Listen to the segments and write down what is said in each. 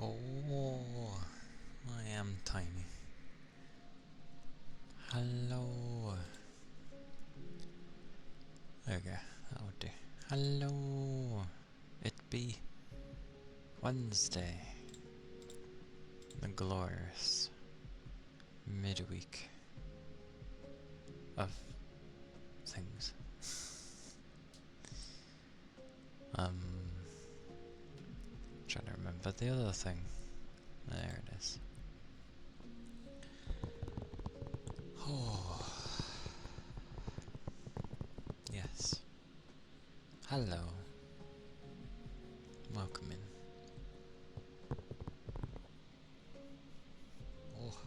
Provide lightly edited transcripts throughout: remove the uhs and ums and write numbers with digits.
Oh, I am tiny. Hello. Okay, that would do. Hello. It be Wednesday. The glorious midweek of things. Trying to remember the other thing. There it is. Oh, yes. Hello. Welcome in. Oh,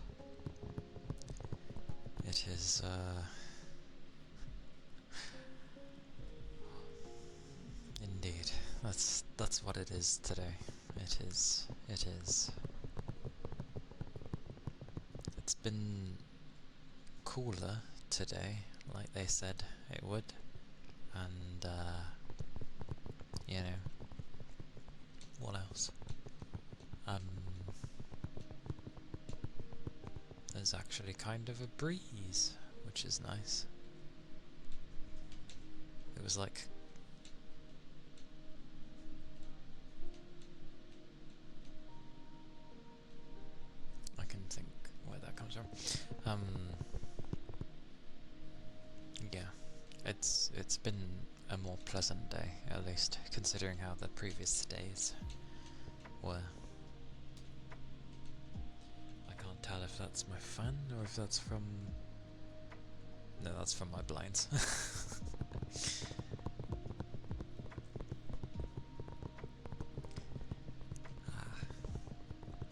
it is, indeed. That's what it is today. It is. It's been cooler today, like they said it would, and you know, what else? There's actually kind of a breeze, which is nice. It was like I can think where that comes from. Yeah, it's been a more pleasant day, at least considering how the previous days were. I can't tell if that's my fan or if that's from... No, that's from my blinds.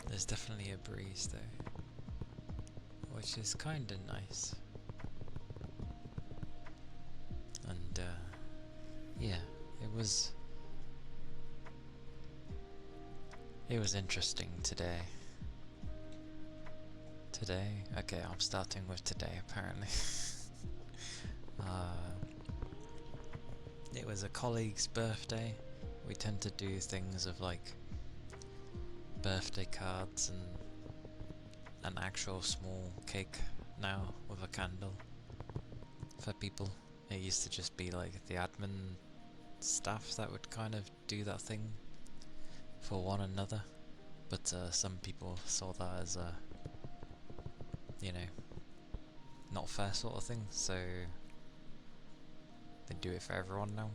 There's definitely a breeze though, which is kinda nice. And yeah, it was interesting today. Today? Okay, I'm starting with today apparently. It was a colleague's birthday. We tend to do things of like birthday cards and an actual small cake now with a candle for people. It used to just be like the admin staff that would kind of do that thing for one another, but some people saw that as a, you know, not fair sort of thing, so they do it for everyone now.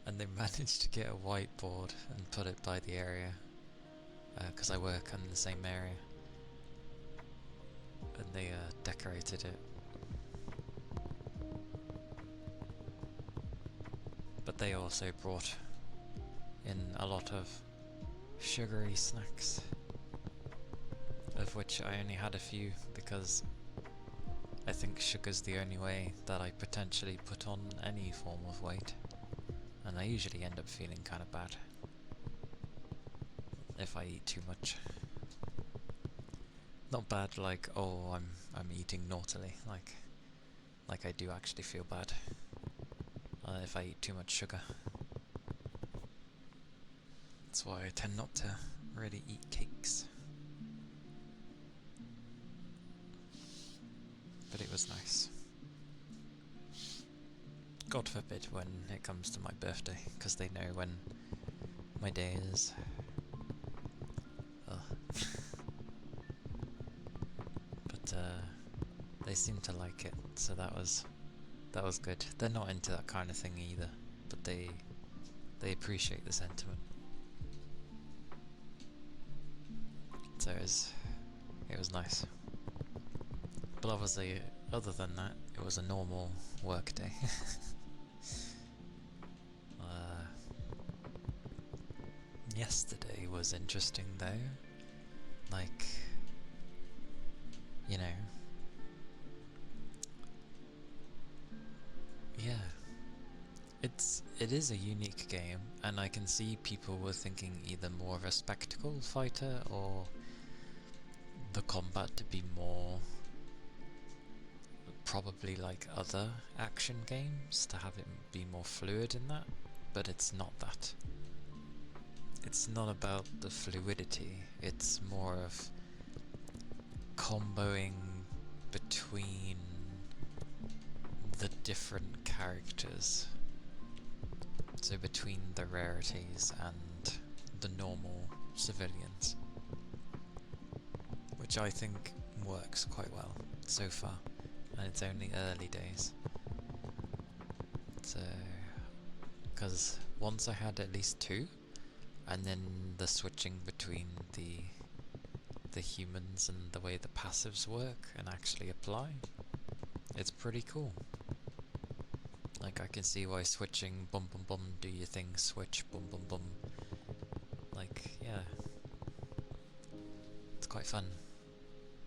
And they managed to get a whiteboard and put it by the area, because I work in the same area, and they decorated it. But they also brought in a lot of sugary snacks, of which I only had a few because I think sugar's the only way that I potentially put on any form of weight, and I usually end up feeling kind of bad if I eat too much. Not bad like, oh, I'm eating naughtily, like I do actually feel bad if I eat too much sugar. That's why I tend not to really eat cakes. But it was nice. God forbid when it comes to my birthday, because they know when my day is. Ugh. But they seem to like it, so that was that was good. They're not into that kind of thing either, but they appreciate the sentiment. So it was nice. But obviously, other than that, it was a normal work day. Yesterday was interesting though. Like, you know, yeah, it is a unique game, and I can see people were thinking either more of a spectacle fighter or the combat to be more probably like other action games, to have it be more fluid in that, but it's not that. It's not about the fluidity, it's more of comboing between the different characters. So between the rarities and the normal civilians. Which I think works quite well so far. And it's only early days. So, because once I had at least 2, and then the switching between the humans and the way the passives work and actually apply, it's pretty cool. Like, I can see why switching, bum bum bum, do your thing, switch, bum bum bum. Like, yeah. It's quite fun.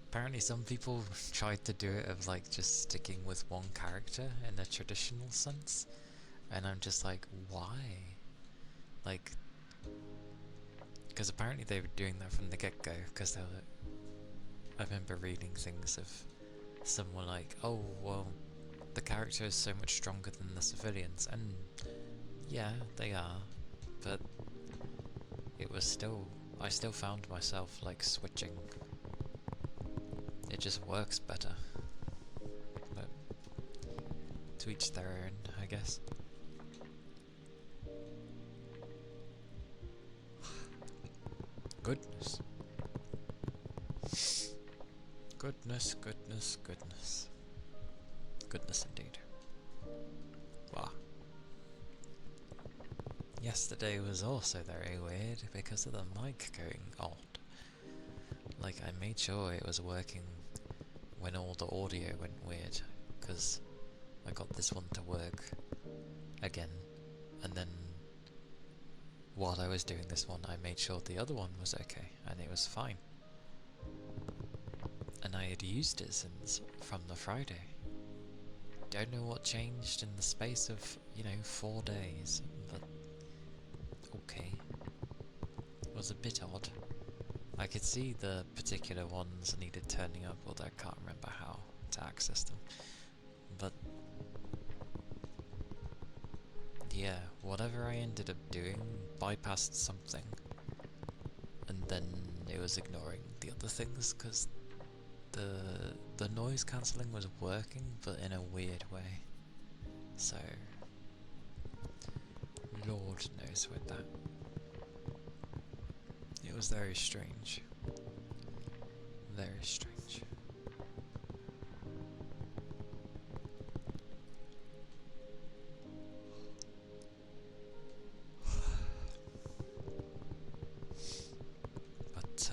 Apparently some people tried to do it of like just sticking with one character in a traditional sense. And I'm just like, why? Like, because apparently they were doing that from the get-go, because I remember reading things of someone like, oh, well, the character is so much stronger than the civilians, and yeah, they are, but it was still, I still found myself like switching. It just works better, but to each their own, I guess. Goodness. Goodness, goodness, goodness. Goodness indeed. Wow. Yesterday was also very weird because of the mic going odd. Like, I made sure it was working when all the audio went weird, because I got this one to work again, and then while I was doing this one I made sure the other one was okay, and it was fine. And I had used it since from the Friday. Don't know what changed in the space of, 4 days, but okay. It was a bit odd. I could see the particular ones needed turning up, although I can't remember how to access them. But yeah, whatever I ended up doing bypassed something, and then it was ignoring the other things, because the noise cancelling was working, but in a weird way. So, Lord knows with that. It was very strange. Very strange. But,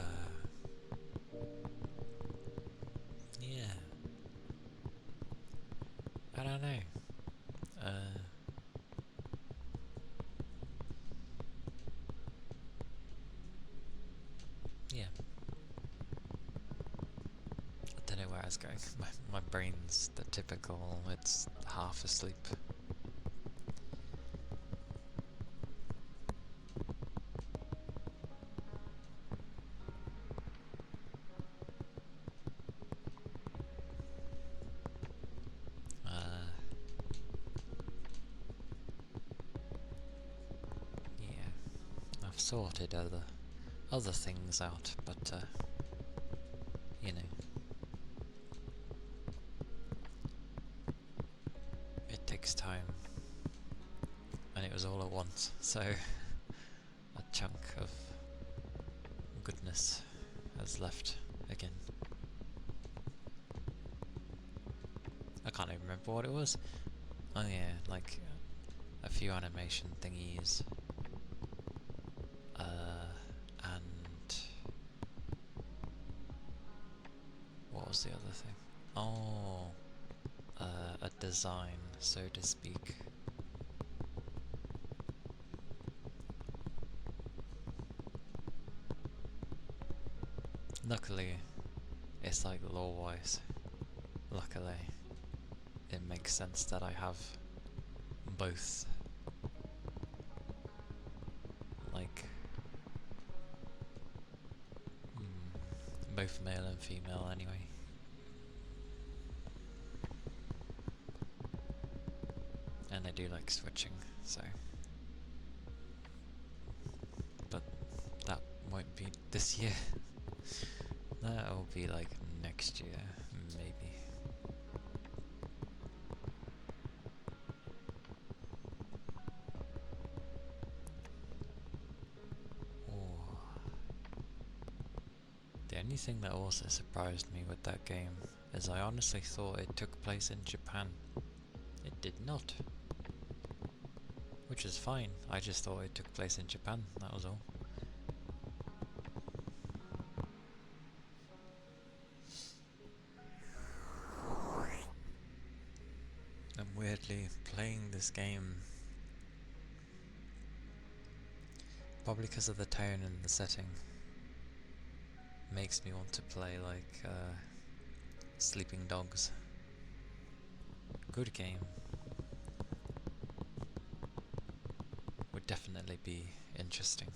yeah. I don't know. Yeah. I don't know where I was going. My brain's the typical, it's half asleep. Yeah. I've sorted other things out, but it takes time, and it was all at once, so a chunk of goodness has left again. I can't even remember what it was. Oh yeah, like a few animation thingies. And what was the other thing? Oh, a design, so to speak. Luckily, it's like lore-wise. Luckily, it makes sense that I have both, like, both male and female anyway. And I do like switching, so. But that won't be this year. That'll be like next year, maybe. Oh. The only thing that also surprised me with that game is I honestly thought it took place in Japan. It did not. Which is fine, I just thought it took place in Japan, that was all. And weirdly, playing this game, probably because of the tone and the setting, makes me want to play like Sleeping Dogs. Good game. Would definitely be interesting.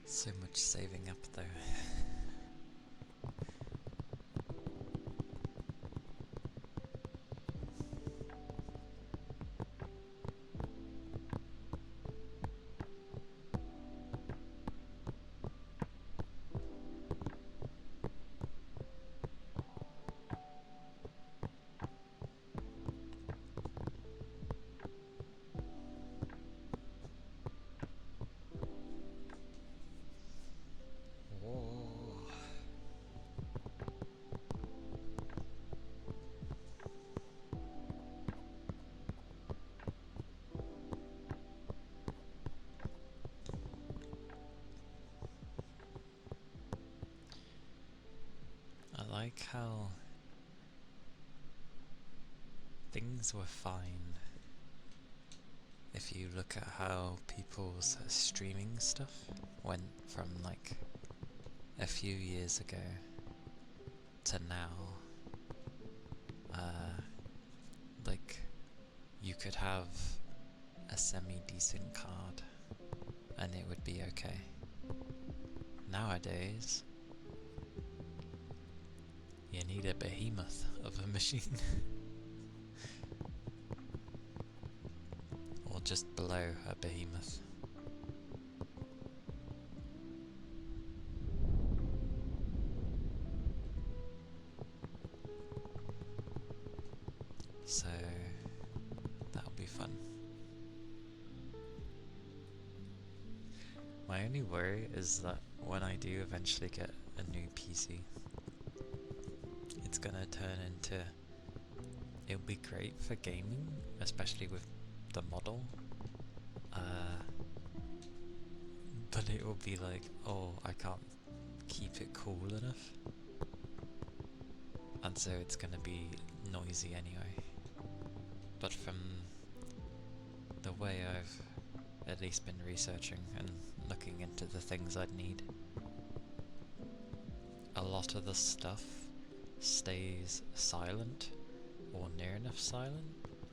So much saving up though. I like how things were fine if you look at how people's streaming stuff went from like a few years ago to now. Like you could have a semi-decent card and it would be okay. Nowadays, you need a behemoth of a machine. Or just below a behemoth. So that'll be fun. My only worry is that when I do eventually get a new PC, it's gonna turn into... It'll be great for gaming, especially with the model. But it will be like, oh, I can't keep it cool enough. And so it's gonna be noisy anyway. But from the way I've at least been researching and looking into the things I'd need, a lot of the stuff stays silent or near enough silent,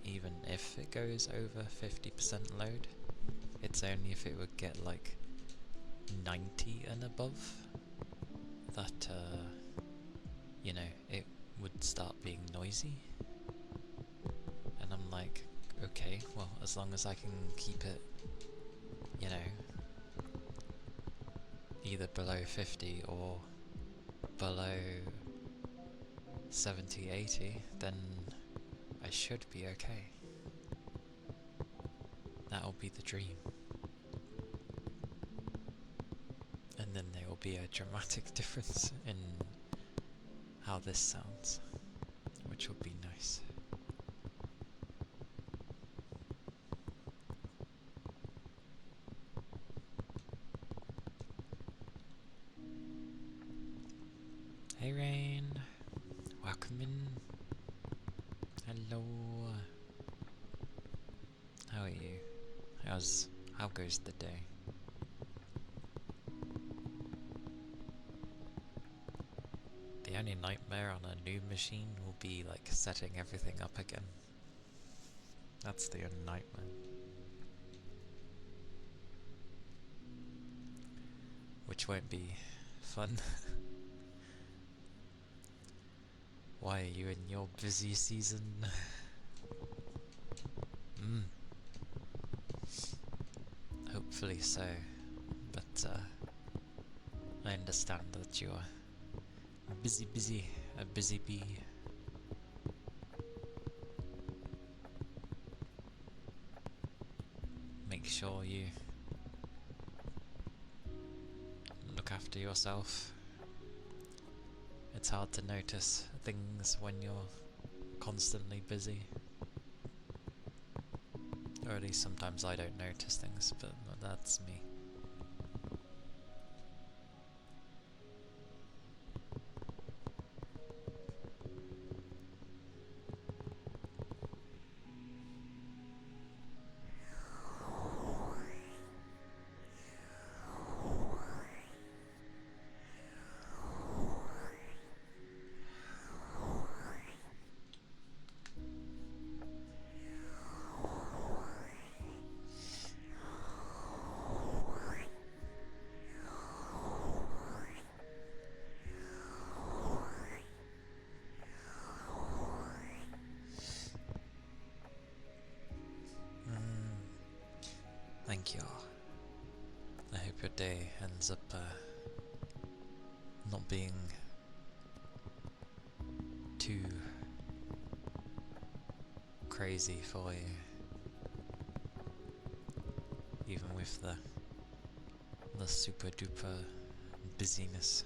even if it goes over 50% load. It's only if it would get like 90 and above that, you know, it would start being noisy. And I'm like, okay, well, as long as I can keep it, you know, either below 50 or below 70, 80, then I should be okay. That'll be the dream. And then there will be a dramatic difference in how this sounds, which will be nice. Hey Rain, welcome in. Hello. How are you? How goes the day? The only nightmare on a new machine will be like setting everything up again. That's the only nightmare. Which won't be fun. Why are you in your busy season? Hopefully so, but I understand that you are a busy bee. Make sure you look after yourself. It's hard to notice things when you're constantly busy. Or at least sometimes I don't notice things, but that's me. Thank you. I hope your day ends up not being too crazy for you, even with the super duper busyness.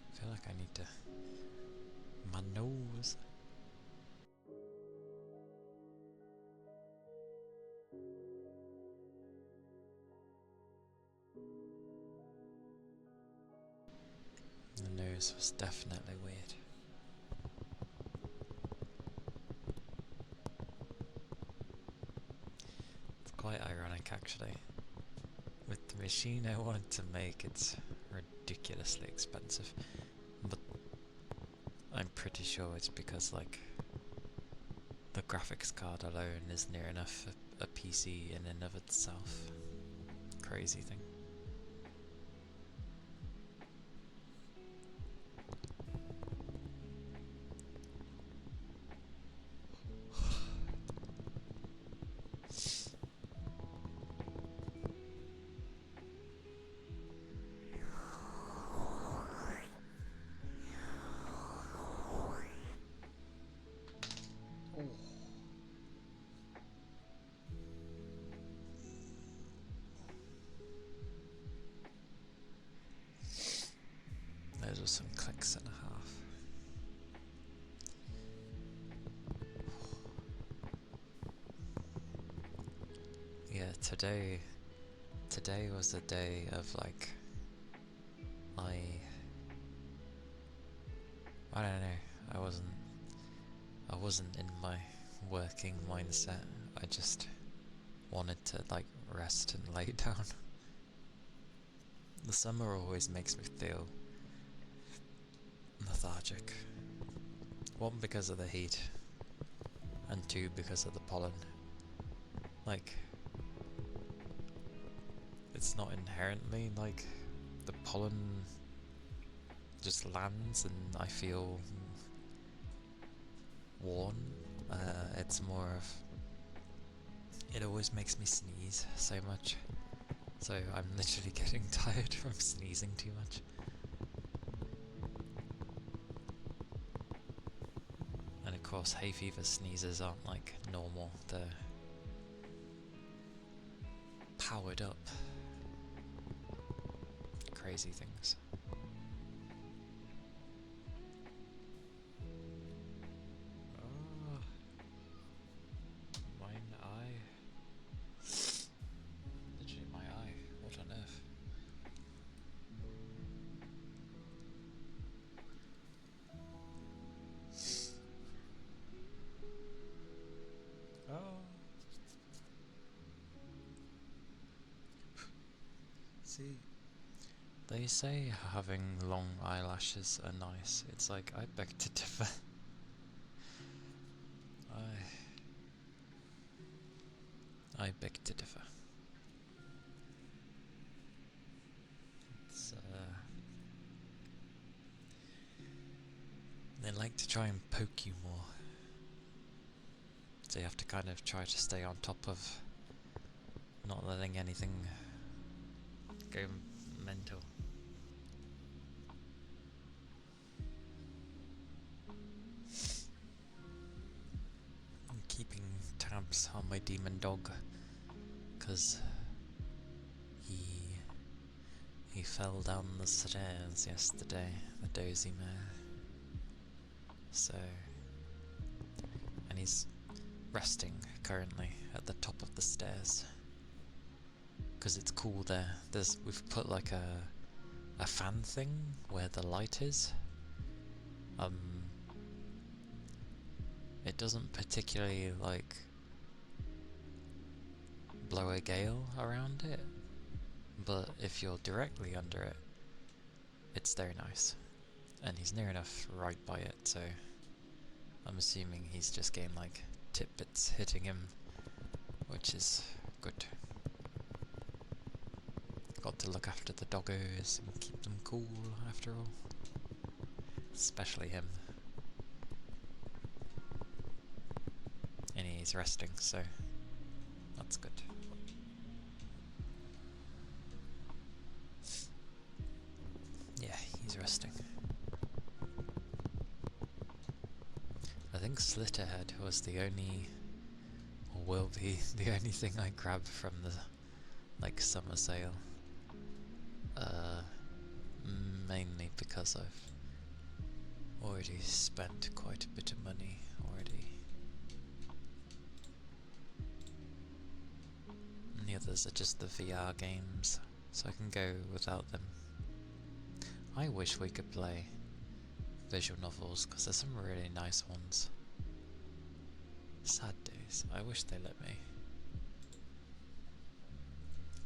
I feel like I need to... my nose. The nose was definitely weird. It's quite ironic actually. With the machine I wanted to make, it's ridiculously expensive. But I'm pretty sure it's because like the graphics card alone is near enough a PC in and of itself. Crazy thing. those were some clicks and a half. Yeah, today was a day of like, I don't know, I wasn't in my working mindset. I just wanted to like rest and lay down. The summer always makes me feel lethargic. One, because of the heat, and two, because of the pollen. Like, it's not inherently like the pollen just lands and I feel worn. It's more of, it always makes me sneeze so much. So I'm literally getting tired from sneezing too much. And of course hay fever sneezes aren't like normal, they're powered up. Crazy things. Oh, mine eye. Literally my eye. What on earth? Oh. See, they say having long eyelashes are nice. It's like, I beg to differ. I beg to differ. It's, they like to try and poke you more. So you have to kind of try to stay on top of not letting anything go mental. I'm keeping tabs on my demon dog, because he fell down the stairs yesterday, the dozy mare. So, and he's resting currently at the top of the stairs, because it's cool there. We've put like a fan thing where the light is. It doesn't particularly like blow a gale around it, but if you're directly under it, it's very nice. And he's near enough right by it, so I'm assuming he's just getting like tidbits hitting him, which is good. Got to look after the doggos and keep them cool after all. Especially him. And he's resting, so that's good. Yeah, he's resting. I think Slitterhead was the only, or will be the only thing I grabbed from the like summer sale. Mainly because I've already spent quite a bit of money already. And the others are just the VR games, so I can go without them. I wish we could play visual novels, because there's some really nice ones. Sad days. I wish they let me.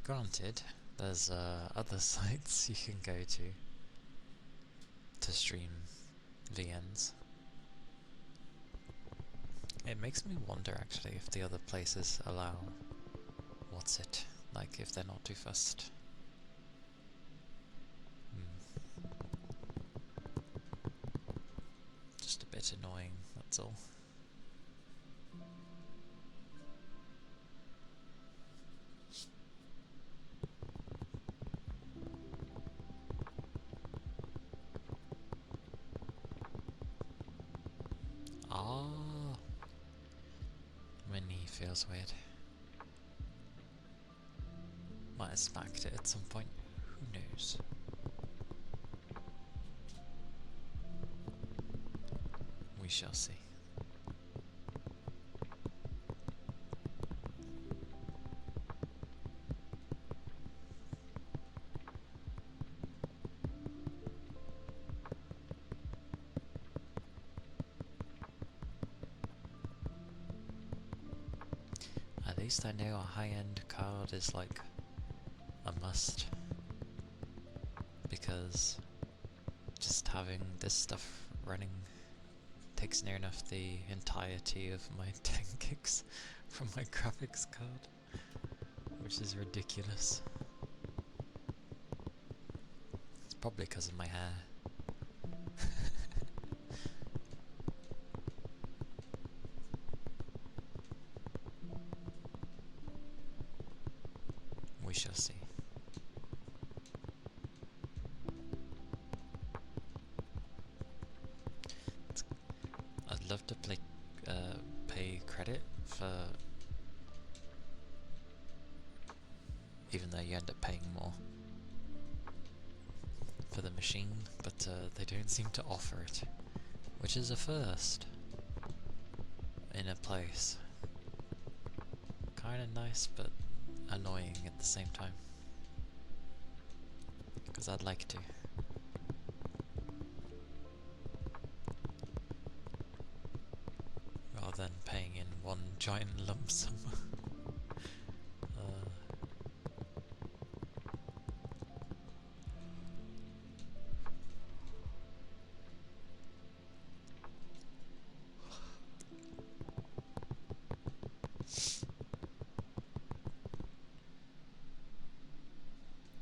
Granted, there's other sites you can go to stream VNs. It makes me wonder actually if the other places allow like if they're not too fussed. Just a bit annoying, that's all. My knee feels weird. Might have smacked it at some point. Who knows? We shall see. At least I know a high-end card is like a must, because just having this stuff running takes near enough the entirety of my 10 gigs from my graphics card, which is ridiculous. It's probably because of my hair. We shall see. I'd love to pay credit for, even though you end up paying more for the machine, but they don't seem to offer it, which is a first in a place. Kinda nice, but annoying at the same time, because I'd like to. Rather than paying in one giant lump sum.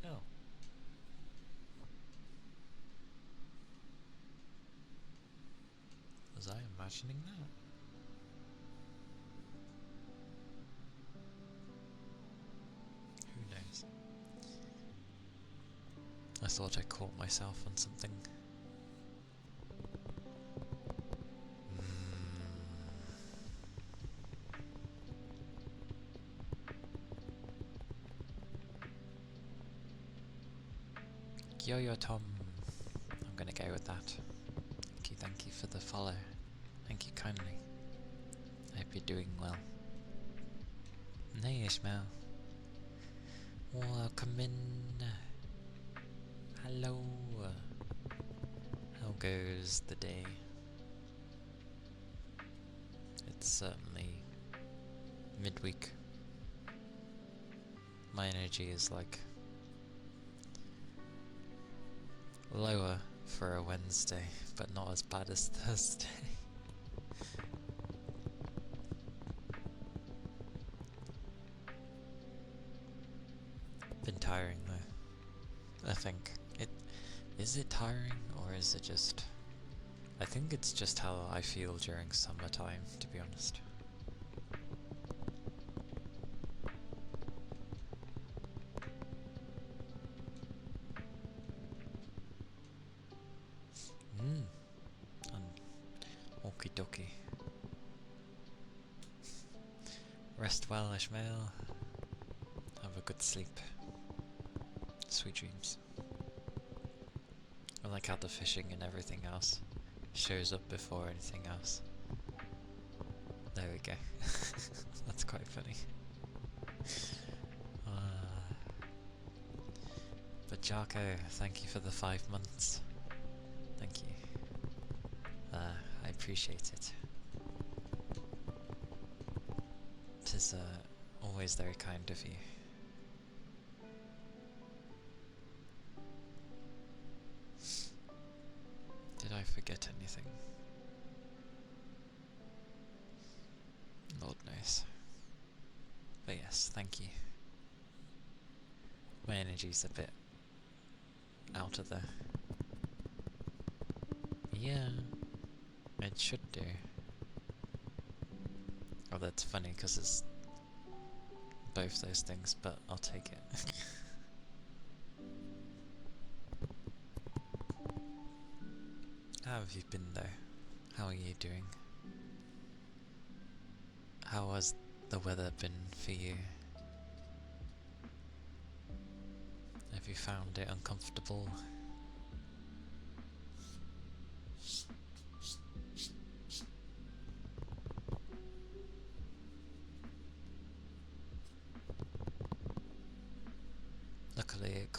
Oh. Was I imagining that? Who knows? I thought I caught myself on something. Yo-yo Tom. I'm gonna go with that. Thank you for the follow. Thank you kindly. I hope you're doing well. Hey Ishmael. Welcome in. Hello. How goes the day? It's certainly midweek. My energy is like lower for a Wednesday, but not as bad as Thursday. Been tiring though. I think. Is it tiring, or is it just... I think it's just how I feel during summertime, to be honest. Okie dokie. Rest well, Ishmael. Have a good sleep. Sweet dreams. I like how the fishing and everything else shows up before anything else. There we go. That's quite funny. But Jarko, thank you for the 5 months. Thank you. I appreciate it. It is always very kind of you. Did I forget anything? Lord knows. But yes, thank you. My energy's a bit out of there. Yeah, it should do. Oh, that's funny because it's both those things, but I'll take it. How have you been though? How are you doing? How has the weather been for you? Have you found it uncomfortable?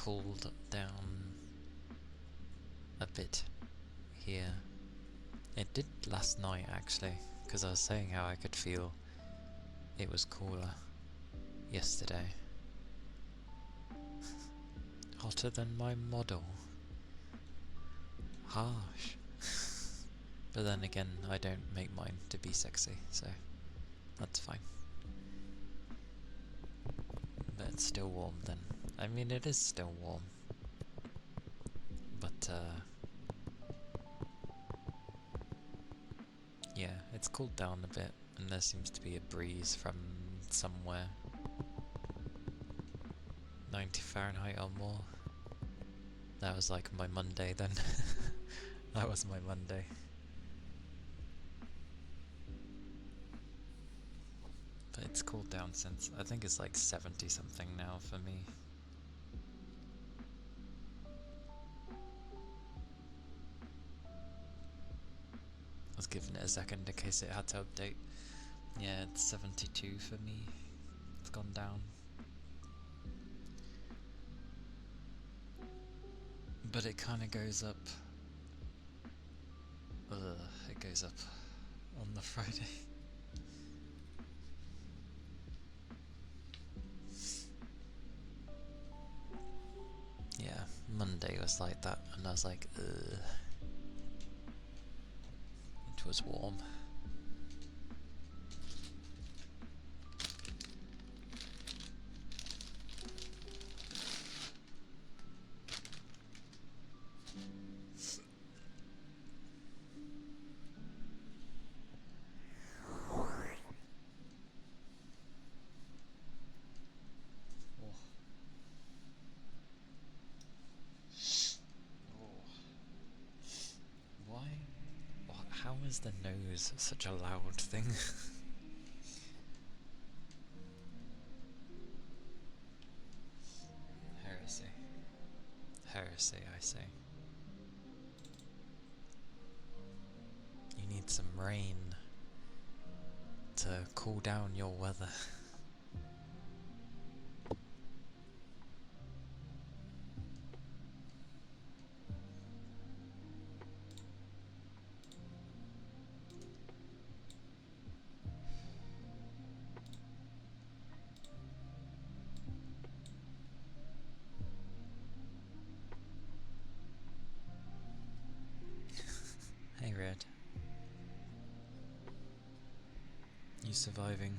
cooled down a bit here. It did last night actually, because I was saying how I could feel it was cooler yesterday. Hotter than my model. Harsh. But then again, I don't make mine to be sexy, so that's fine. But it's still warm then. I mean, it is still warm. But, yeah, it's cooled down a bit, and there seems to be a breeze from somewhere. 90 Fahrenheit or more. That was like my Monday then. That was my Monday. But it's cooled down since, I think it's like 70 something now for me. I was giving it a second in case it had to update. Yeah, it's 72 for me. It's gone down. But it kind of goes up. It goes up on the Friday. Yeah, Monday was like that, and I was like, ugh. It was warm. How is the nose such a loud thing? Heresy. Heresy, I say. You need some rain to cool down your weather. Hey Red. You surviving?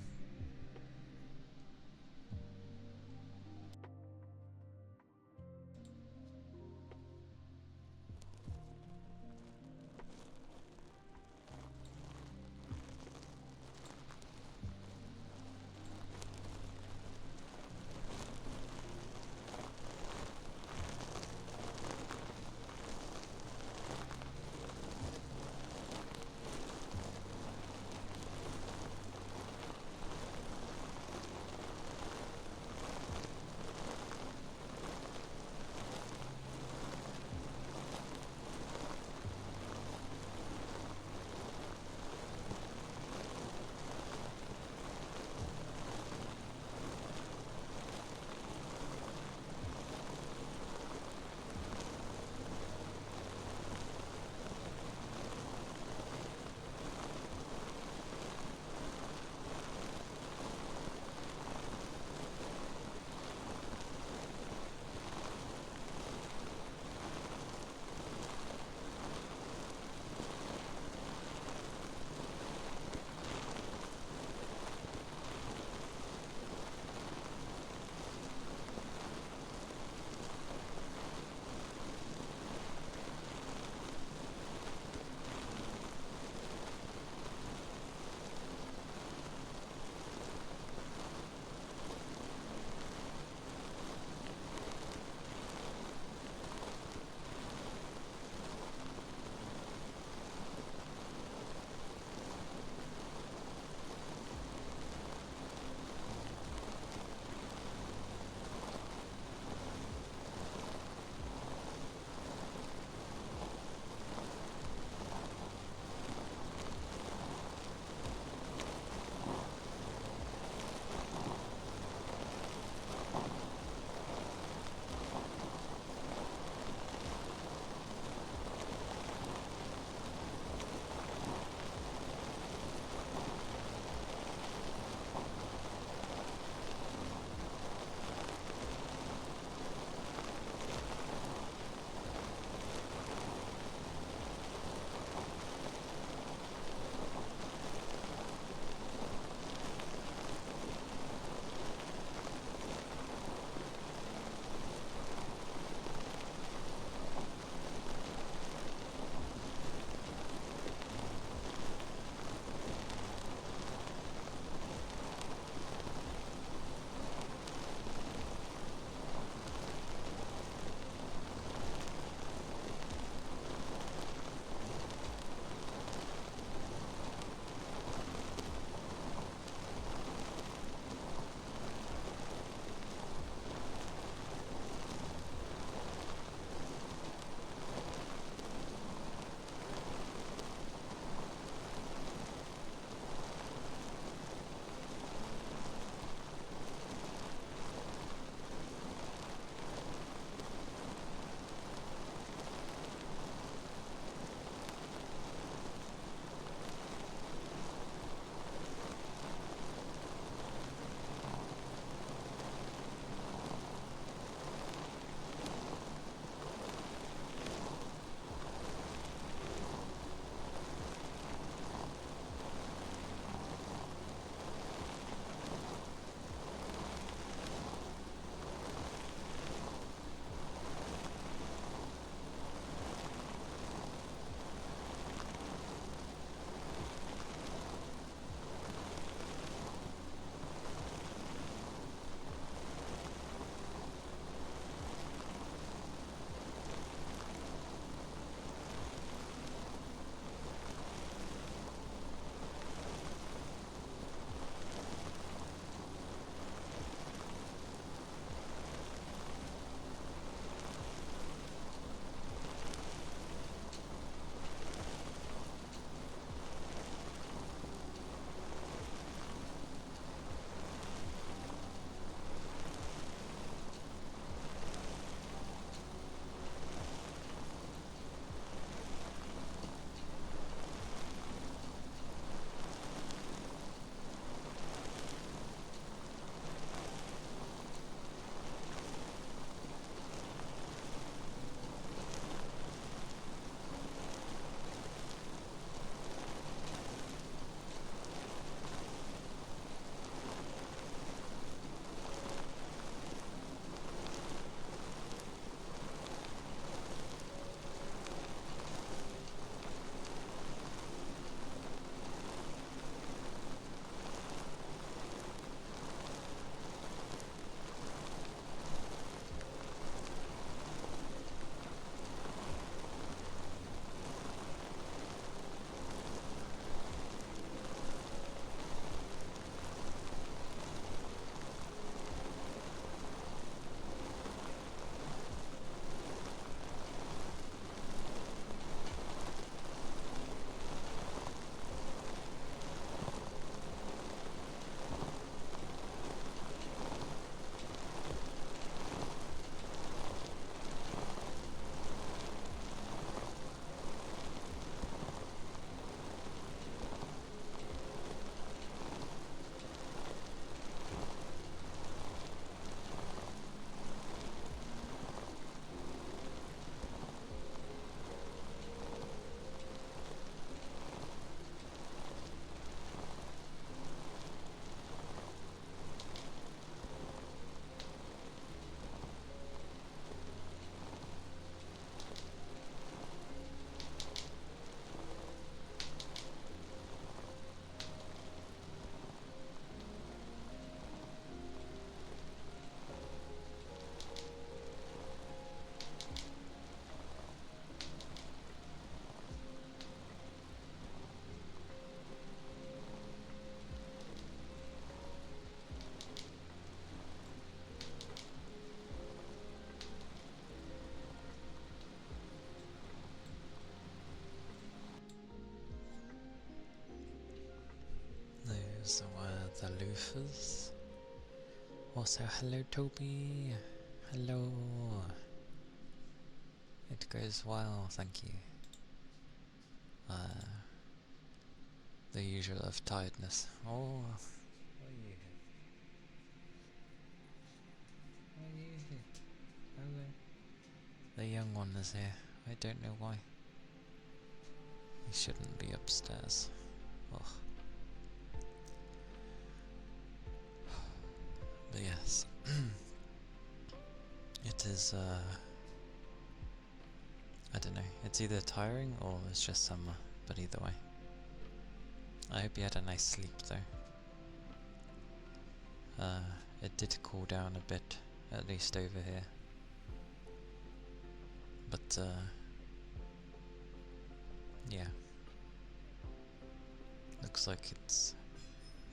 the loofers. Also, hello Toby. Hello. It goes well, thank you. The usual of tiredness. Oh, what are you here? What are you here? Hello. The young one is here. I don't know why. He shouldn't be upstairs. Ugh. But yes, it is, I don't know, it's either tiring or it's just summer, but either way. I hope you had a nice sleep though. It did cool down a bit, at least over here. But, yeah. Looks like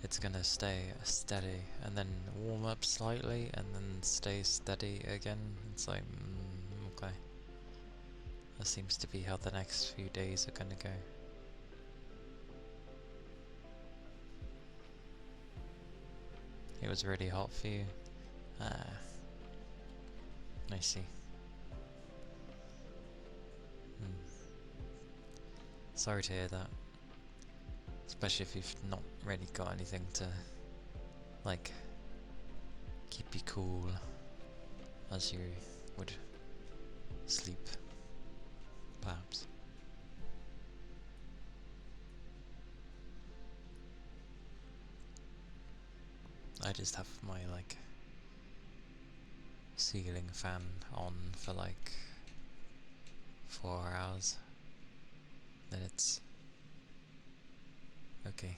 it's gonna stay steady and then warm up slightly and then stay steady again. It's like, okay. That seems to be how the next few days are gonna go. It was really hot for you? Ah, I see. Sorry to hear that. Especially if you've not really got anything to, like, keep you cool as you would sleep, perhaps. I just have my, like, ceiling fan on for like 4 hours, then it's okay.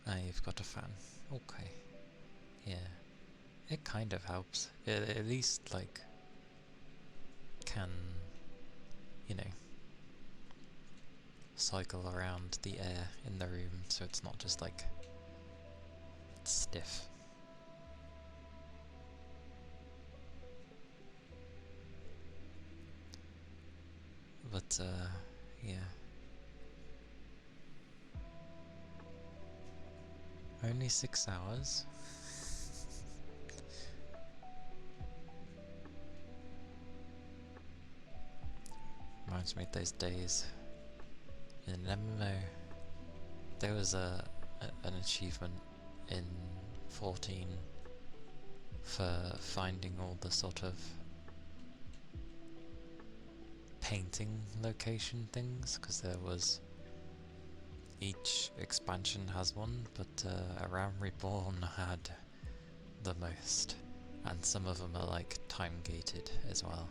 Ah, you've got a fan. Okay. Yeah. It kind of helps. It at least, like, can, you know, cycle around the air in the room so it's not just, like, stiff. But, yeah. Only 6 hours? Reminds me of those days in MMO. There was an achievement in 14 for finding all the sort of painting location things, because there was, each expansion has one, but Around Reborn had the most, and some of them are like time gated as well.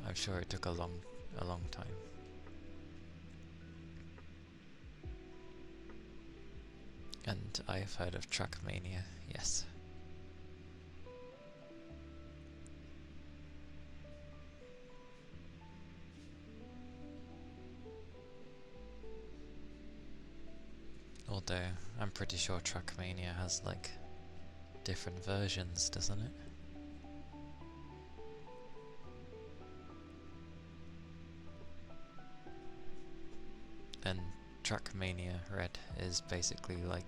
I'm sure it took a long time. And I have heard of Trackmania, yes. Although, I'm pretty sure Trackmania has like different versions, doesn't it? And Trackmania Red is basically like,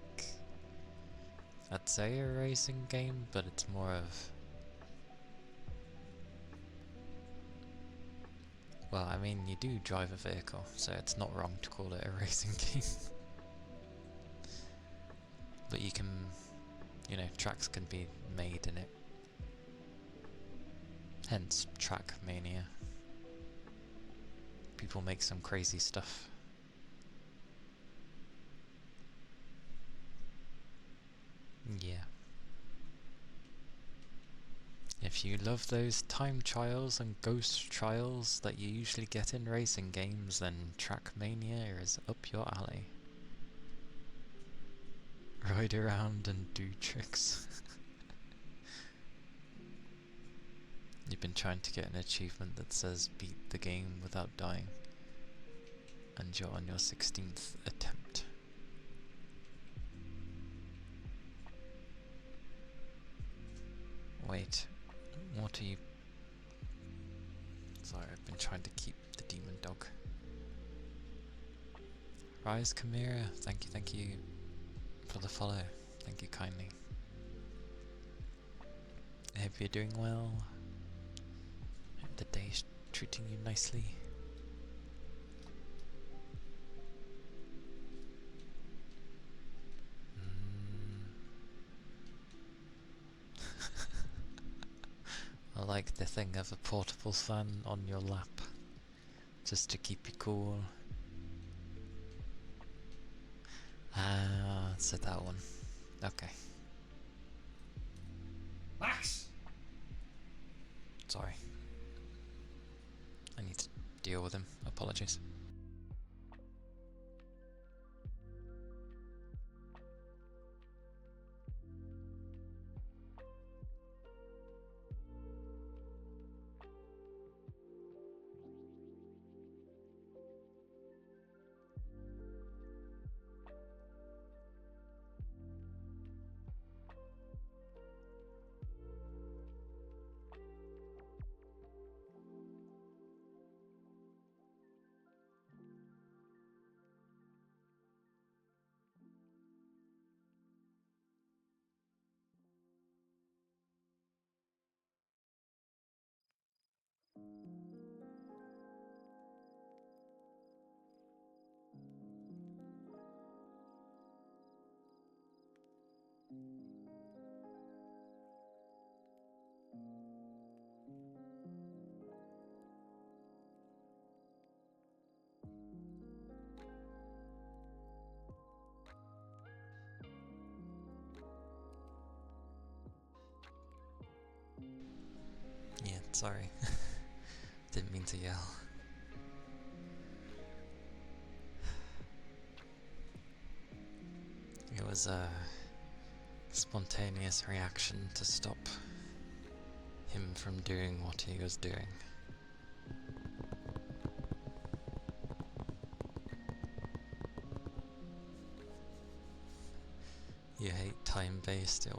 I'd say a racing game, but it's more of, well, I mean, you do drive a vehicle, so it's not wrong to call it a racing game. But you can, you know, tracks can be made in it. Hence, Trackmania. People make some crazy stuff. Yeah. If you love those time trials and ghost trials that you usually get in racing games, then Trackmania is up your alley. Ride around and do tricks. You've been trying to get an achievement that says beat the game without dying, and you're on your 16th attempt. Wait, What are you... Sorry, I've been trying to keep the demon dog. Rise Chimera, thank you for the follow. Thank you kindly. I hope you're doing well. Hope the day's treating you nicely. I like the thing of a portable fan on your lap, just to keep you cool. Ah, so that one. Okay. Max! Sorry. I need to deal with him. Apologies. Yeah, sorry. Didn't mean to yell. It was a spontaneous reaction to stop him from doing what he was doing. You hate time-based, it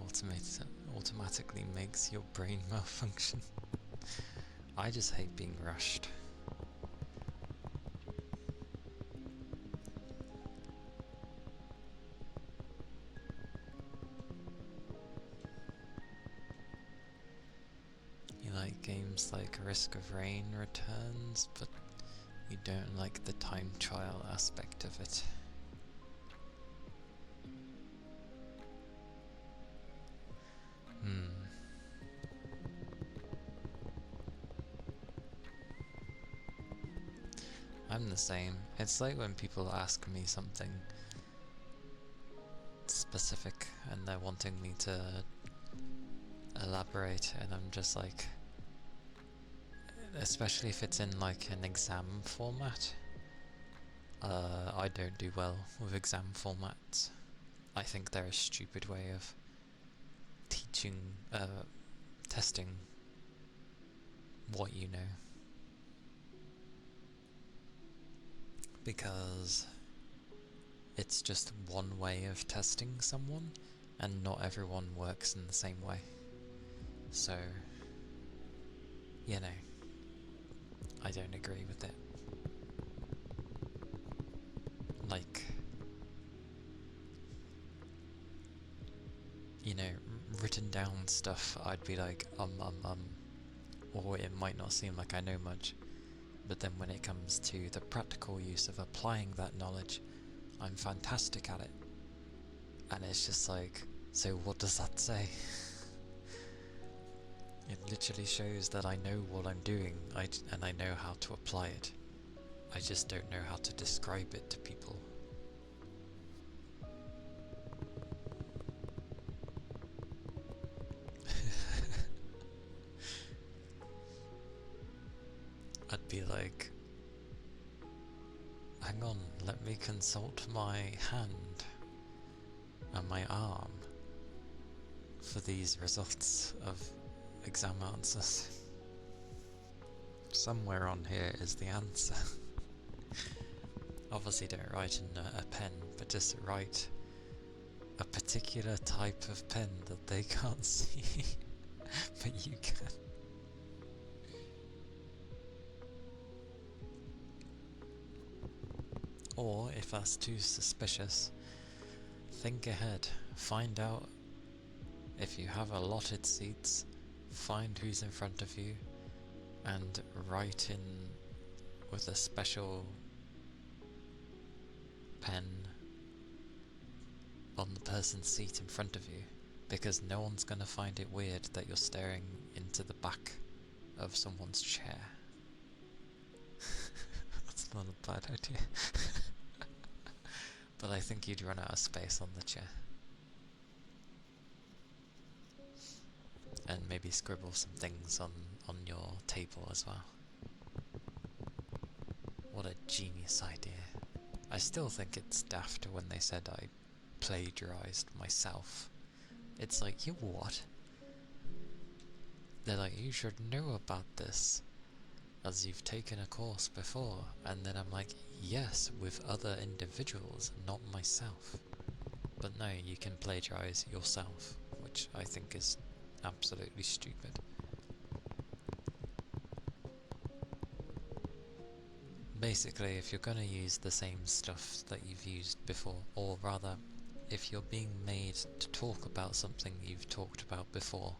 automatically makes your brain malfunction. I just hate being rushed. You like games like Risk of Rain Returns, but you don't like the time trial aspect of it. I'm the same. It's like when people ask me something specific and they're wanting me to elaborate, and I'm just like, especially if it's in like an exam format, I don't do well with exam formats. I think they're a stupid way of teaching, testing what you know. Because it's just one way of testing someone, and not everyone works in the same way. So, you know, I don't agree with it. Like, you know, written down stuff, I'd be like, or it might not seem like I know much. But then when it comes to the practical use of applying that knowledge, I'm fantastic at it. And it's just like, so what does that say? It literally shows that I know what I'm doing, and I know how to apply it. I just don't know how to describe it to people. I'd be like, hang on, let me consult my hand and my arm for these results of exam answers. Somewhere on here is the answer. Obviously don't write in a pen, but just write a particular type of pen that they can't see, but you can. Or, if that's too suspicious, think ahead. Find out if you have allotted seats, find who's in front of you, and write in with a special pen on the person's seat in front of you, because no one's going to find it weird that you're staring into the back of someone's chair. That's not a bad idea. But I think you'd run out of space on the chair. And maybe scribble some things on your table as well. What a genius idea. I still think it's daft when they said I plagiarized myself. It's like, you what? They're like, you should know about this, as you've taken a course before. And then I'm like, yes, with other individuals, not myself. But no, you can plagiarize yourself, which I think is absolutely stupid. Basically, if you're going to use the same stuff that you've used before, or rather, if you're being made to talk about something you've talked about before,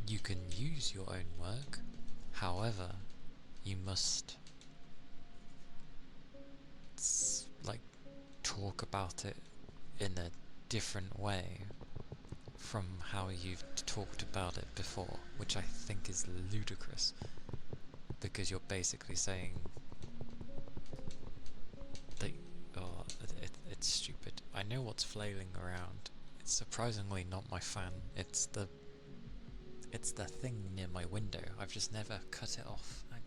you can use your own work. However, you must talk about it in a different way from how you've talked about it before, which I think is ludicrous, because you're basically saying that, it's stupid. I know what's flailing around. It's surprisingly not my fan. It's the thing near my window. I've just never cut it off. Hang on.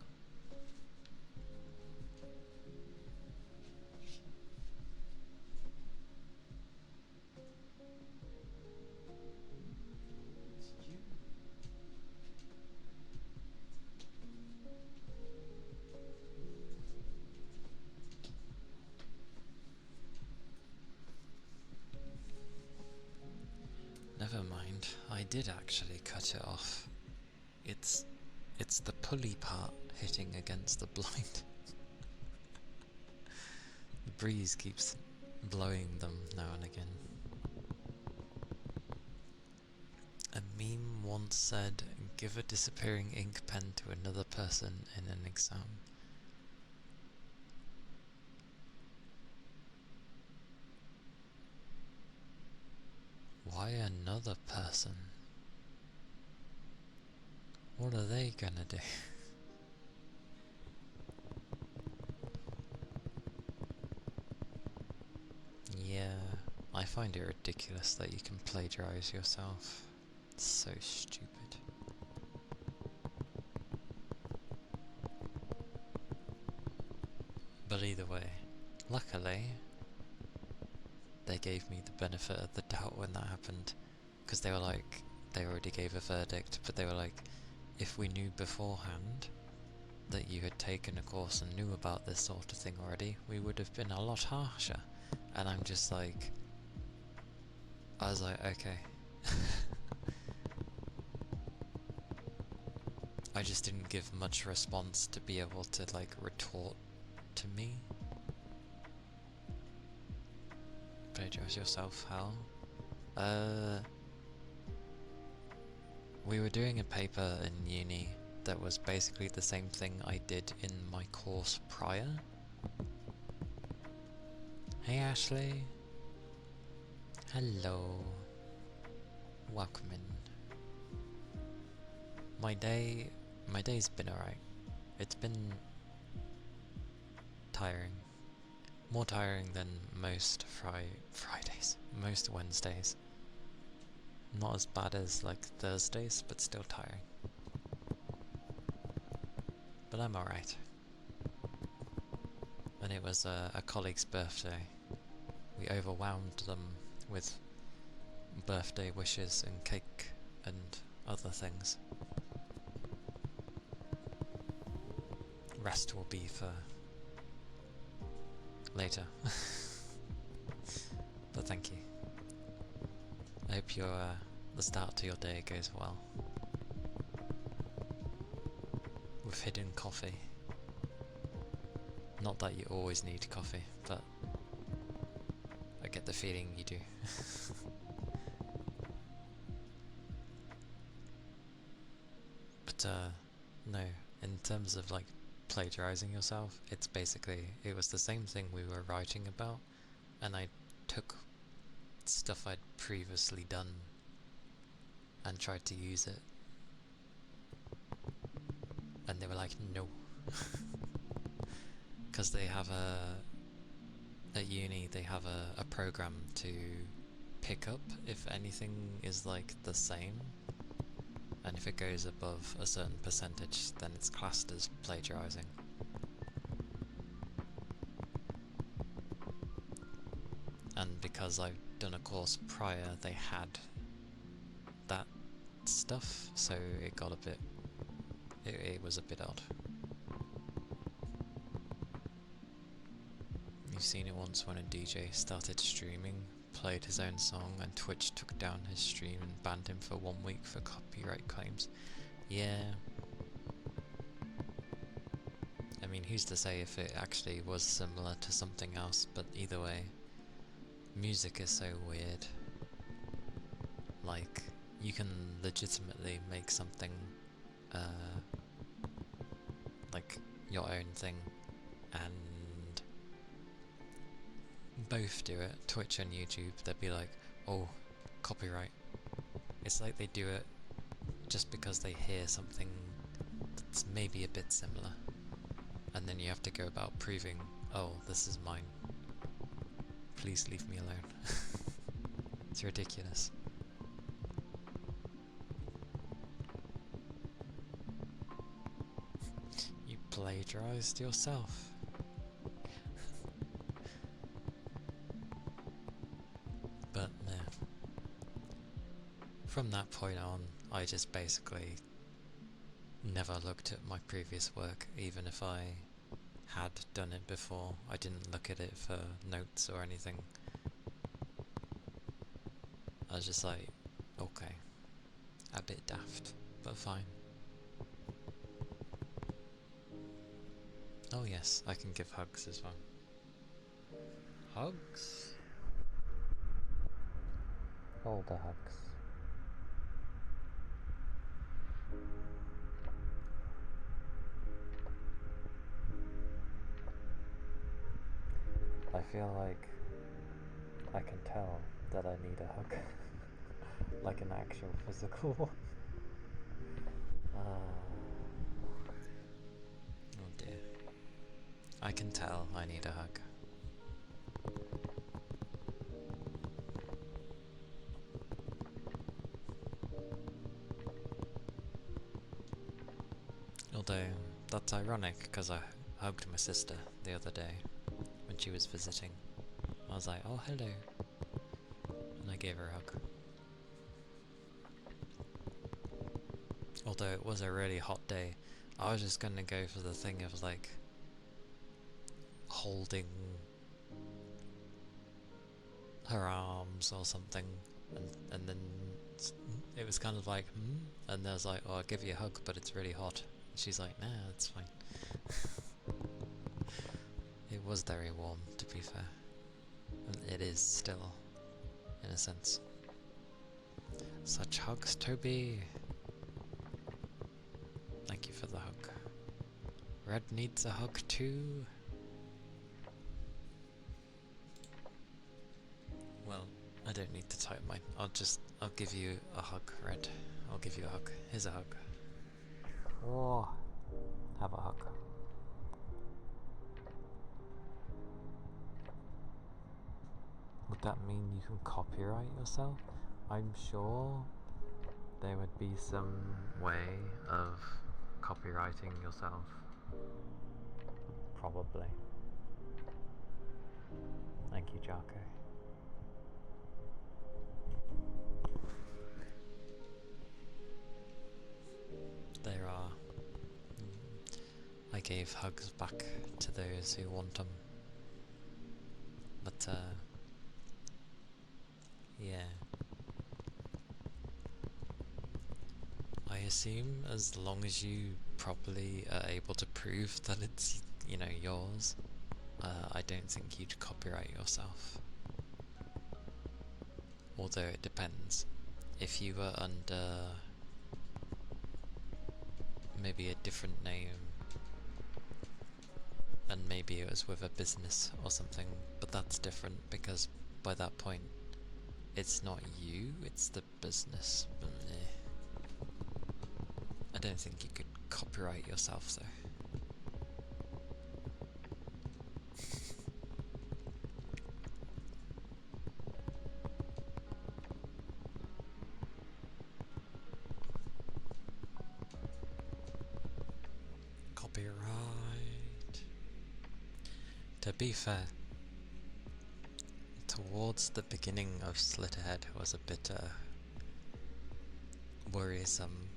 Never mind, I did actually cut it off. It's the pulley part hitting against the blind. The breeze keeps blowing them now and again. A meme once said, give a disappearing ink pen to another person in an exam. Why another person? What are they gonna do? Yeah, I find it ridiculous that you can plagiarize yourself. It's so stupid. But either way, luckily, they gave me the benefit of the doubt when that happened, because they were like, they already gave a verdict, but they were like, if we knew beforehand that you had taken a course and knew about this sort of thing already, we would have been a lot harsher. And I'm just like, I was like, okay. I just didn't give much response to be able to like retort to me. Plagiarize yourself, how? We were doing a paper in uni that was basically the same thing I did in my course prior. Hey Ashley. Hello. Welcome in. My day's been alright. It's been tiring. More tiring than most Fridays. Most Wednesdays. Not as bad as like Thursdays, but still tiring. But I'm alright. And it was a colleague's birthday. We overwhelmed them with birthday wishes and cake and other things. Rest will be for later. But thank you. I hope your the start to your day goes well. With hidden coffee. Not that you always need coffee, but I get the feeling you do. But no, in terms of like plagiarizing yourself, it's basically, it was the same thing we were writing about, and I took stuff I'd previously done and tried to use it, and they were like, no. Because they have at uni they have a program to pick up if anything is like the same, and if it goes above a certain percentage then it's classed as plagiarizing. And because I've done a course prior, they had that stuff, so it got a bit, it was a bit odd. You've seen it once when a DJ started streaming, played his own song, and Twitch took down his stream and banned him for 1 week for copyright claims. Yeah. I mean, who's to say if it actually was similar to something else, but either way, music is so weird. Like, you can legitimately make something, like, your own thing, and both do it, Twitch and YouTube. They'd be like, oh, copyright. It's like they do it just because they hear something that's maybe a bit similar, and then you have to go about proving, oh, this is mine. Please leave me alone. It's ridiculous. You plagiarized yourself. But nah. From that point on, I just basically never looked at my previous work, even if I had done it before. I didn't look at it for notes or anything. I was just like, okay, a bit daft, but fine. Oh yes, I can give hugs as well. Hugs? All the hugs. I feel like I can tell that I need a hug. Like an actual physical one. Oh dear. I can tell I need a hug. Although, that's ironic, because I hugged my sister the other day when she was visiting. I was like, oh hello, and I gave her a hug. Although it was a really hot day, I was just gonna go for the thing of like holding her arms or something, and then it was kind of like, and I was like, oh, I'll give you a hug, but it's really hot. And she's like, nah, it's fine. It was very warm, to be fair. And it is still, in a sense. Such hugs, Toby! Thank you for the hug. Red needs a hug too. Well, I don't need to type mine. I'll give you a hug, Red. I'll give you a hug. Here's a hug. Oh, have a hug. Would that mean you can copyright yourself? I'm sure there would be some way of copyrighting yourself. Probably. Thank you, Jarko. There are. I gave hugs back to those who want them. But, yeah. I assume as long as you properly are able to prove that it's, you know, yours, I don't think you'd copyright yourself. Although it depends. If you were under maybe a different name, and maybe it was with a business or something, but that's different because by that point it's not you, it's the business. I don't think you could copyright yourself though. Copyright. To be fair, towards the beginning of Slitterhead was a bit worrisome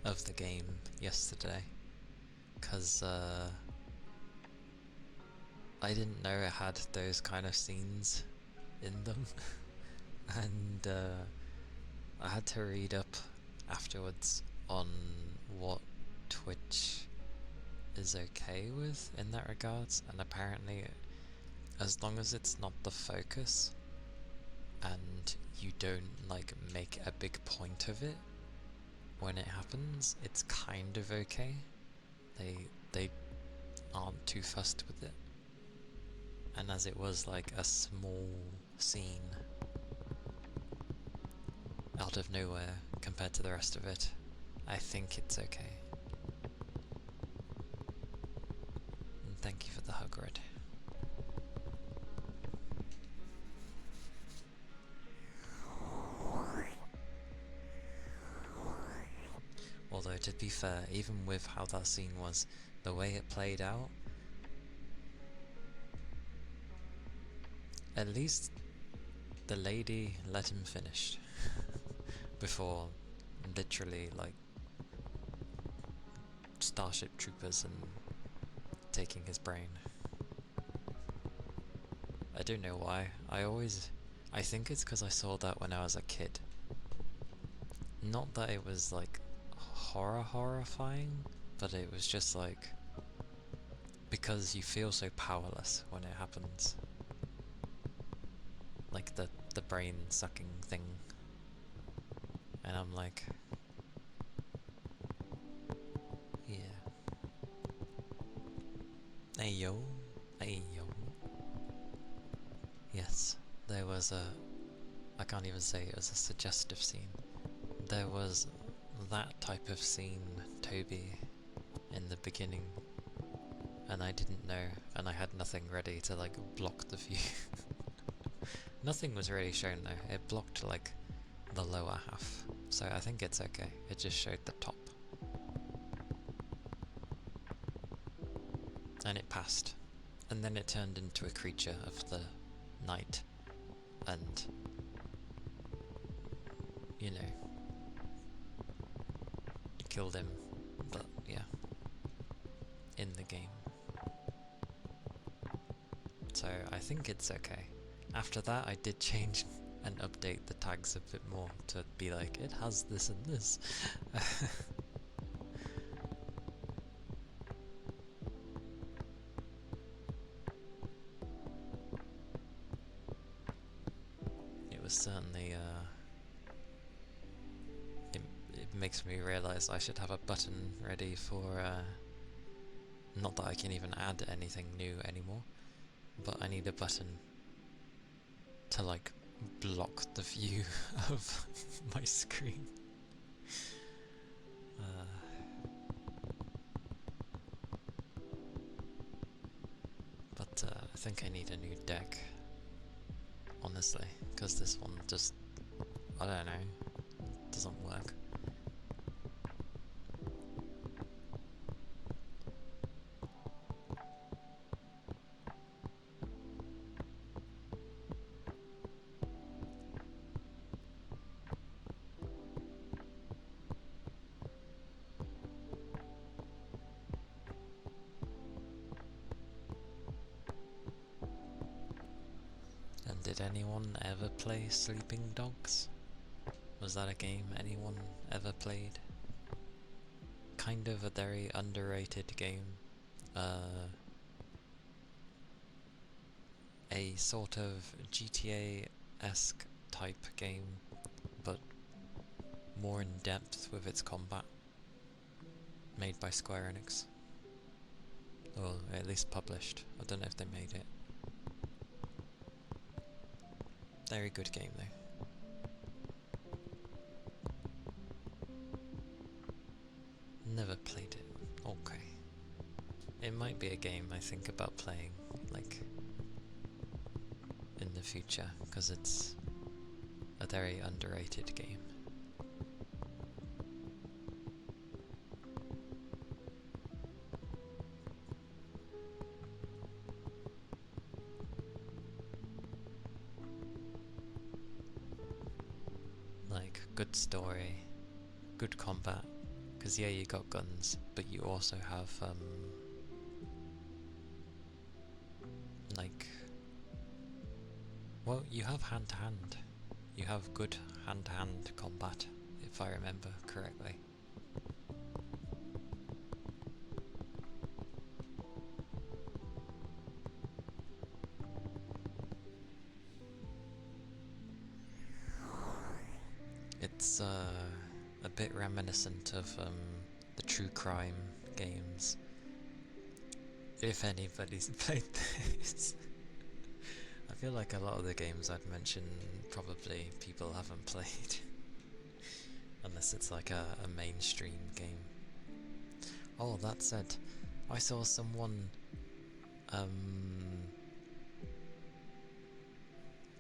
of the game yesterday, because I didn't know it had those kind of scenes in them, and I had to read up afterwards on what Twitch is okay with in that regards, and apparently as long as it's not the focus and you don't like make a big point of it when it happens, it's kind of okay. They aren't too fussed with it. And as it was like a small scene out of nowhere compared to the rest of it, I think it's okay. And thank you for the hug, Red. Although to be fair, even with how that scene was, the way it played out, at least the lady let him finish before literally like Starship Troopers and taking his brain. I don't know why. I think it's because I saw that when I was a kid. Not that it was like horrifying, but it was just like, because you feel so powerless when it happens. Like the brain sucking thing. And I'm like, yeah. Hey yo. Yes, there was I can't even say it was a suggestive scene. There was that type of scene, Toby, in the beginning, and I didn't know, and I had nothing ready to like block the view. Nothing was really shown though, it blocked like the lower half, so I think it's okay, it just showed the top. And it passed, and then it turned into a creature of the night, and, you know, killed him, but yeah, in the game. So I think it's okay. After that I did change and update the tags a bit more to be like, it has this and this. It was certainly, it makes me realise I should have a button ready for, not that I can even add anything new anymore, but I need a button to like block the view of my screen. But I think I need a new deck, honestly, because this one just, I don't know, doesn't work. And did anyone ever play Sleeping Dogs? Was that a game anyone ever played? Kind of a very underrated game. a sort of GTA-esque type game, but more in depth with its combat, made by Square Enix. Or at least published. I don't know if they made it. Very good game though. Never played it. Okay. It might be a game I think about playing, like, in the future, because it's a very underrated game. Like, good story, good combat, because yeah, you got guns, but you also have, like, well, you have hand-to-hand. You have good hand-to-hand combat, if I remember correctly. It's a bit reminiscent of the true crime games. If anybody's played this. I feel like a lot of the games I'd mention probably people haven't played. Unless it's like a mainstream game. Oh, that said, I saw someone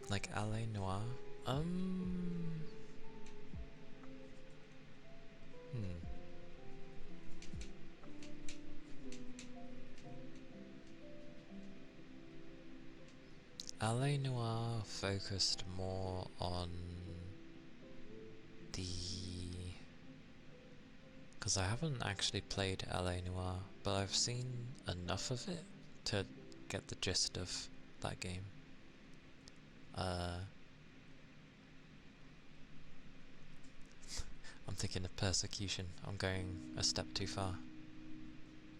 like LA Noir. LA Noir focused more on the... because I haven't actually played LA Noir, but I've seen enough of it to get the gist of that game. I'm thinking of Persecution. I'm going a step too far.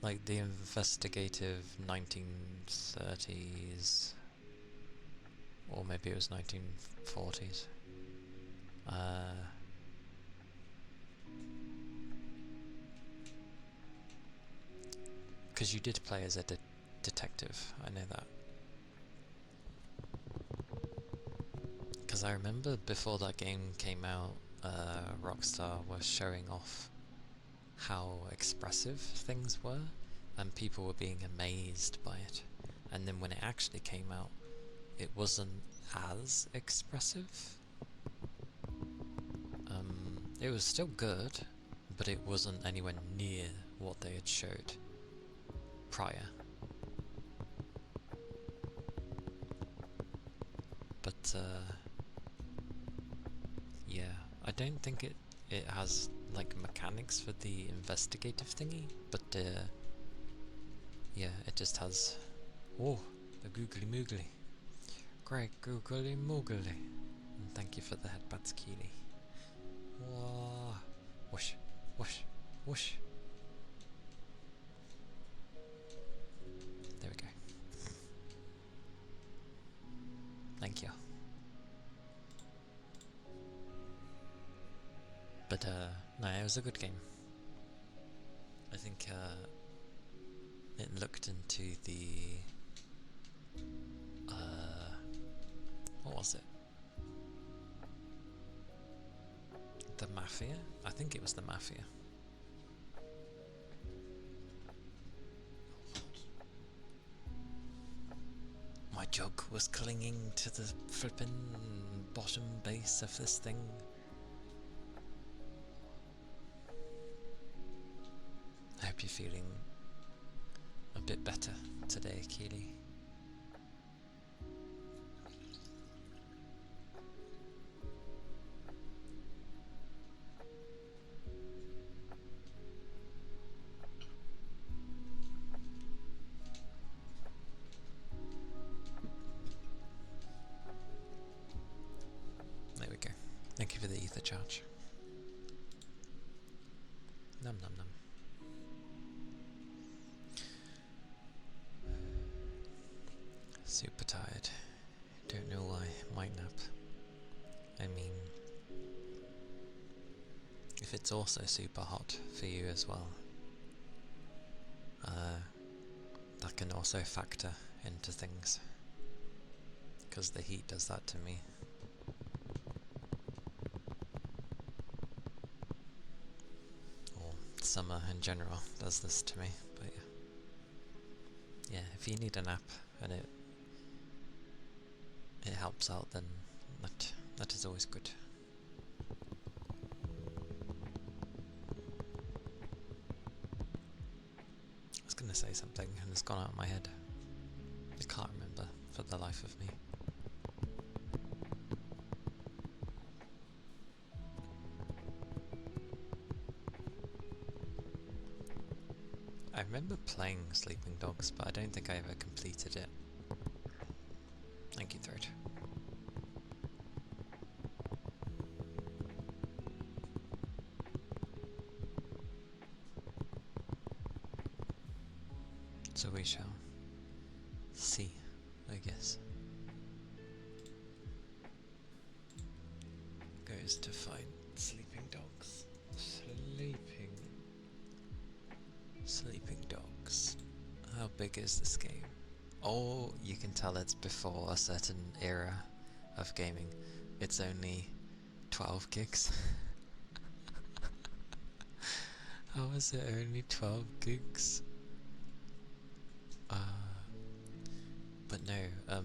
Like the investigative 1930s, or maybe it was 1940s. Because you did play as a detective, I know that. Because I remember before that game came out, Rockstar was showing off how expressive things were, and people were being amazed by it. And then when it actually came out, it wasn't as expressive. It was still good, but it wasn't anywhere near what they had showed prior. But yeah, I don't think it has like mechanics for the investigative thingy, but yeah, it just has, oh, the googly moogly. Great googly moogly. And thank you for the headbutts, Keely. Whoa. Whoosh, whoosh, whoosh. There we go. Thank you. But no, it was a good game. I think it looked into the what was it? The Mafia? I think it was the Mafia. My jug was clinging to the flippin' bottom base of this thing. I hope you're feeling a bit better today, Keely. There we go. Thank you for the ether charge. Num num num. Super tired. Don't know why. Might nap. I mean, if it's also super hot for you as well, that can also factor into things, because the heat does that to me. Or summer in general does this to me, but yeah, if you need a nap and it helps out, then that is always good. I was gonna say something and it's gone out of my head. I can't remember for the life of me. I remember playing Sleeping Dogs, but I don't think I ever completed it. Thank you, Thread. So we shall see, I guess. Goes to find sleeping dogs. Sleeping dogs. How big is this game? Oh, you can tell it's before a certain era of gaming. It's only 12 gigs. How is it only 12 gigs? But no,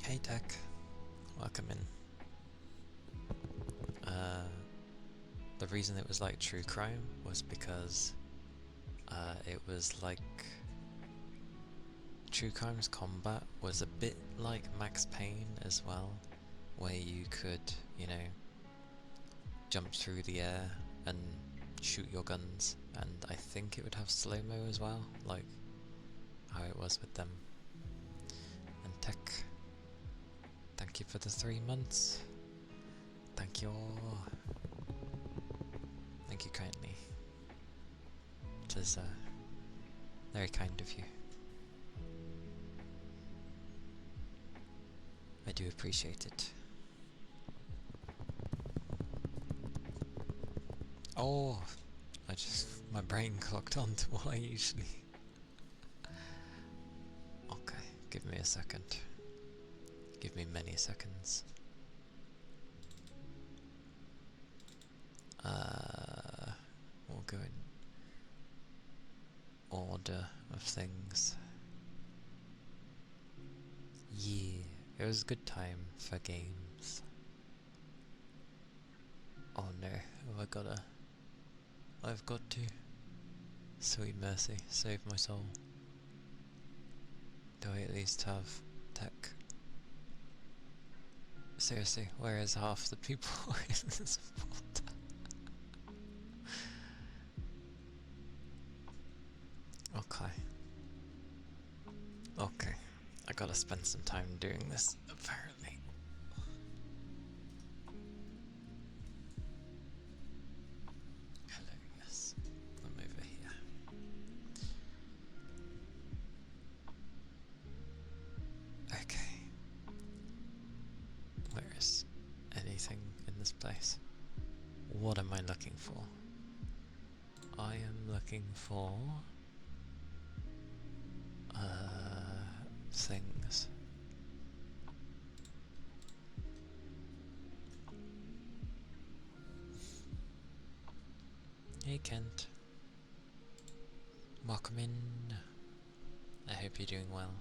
hey Tech, welcome in. The reason it was like true crime was because it was like True Crime's combat was a bit like Max Payne as well, where you could, you know, jump through the air and shoot your guns, and I think it would have slow-mo as well, like how it was with them. And Tech, thank you for the 3 months. Thank you all. Thank you kindly. It is very kind of you. I do appreciate it. Oh, my brain clocked on to what I usually... Okay, give me a second. Give me many seconds. We'll go in order of things. Yeah, it was a good time for games. Oh no, I've got to. Sweet mercy, save my soul. Do I at least have Tech? Seriously, where is half the people in this world? Okay. Okay. I gotta spend some time doing this, apparently. Hello, yes. I'm over here. Okay. Where is anything in this place? What am I looking for? I am looking for... things. Hey Kent. Welcome in. I hope you're doing well.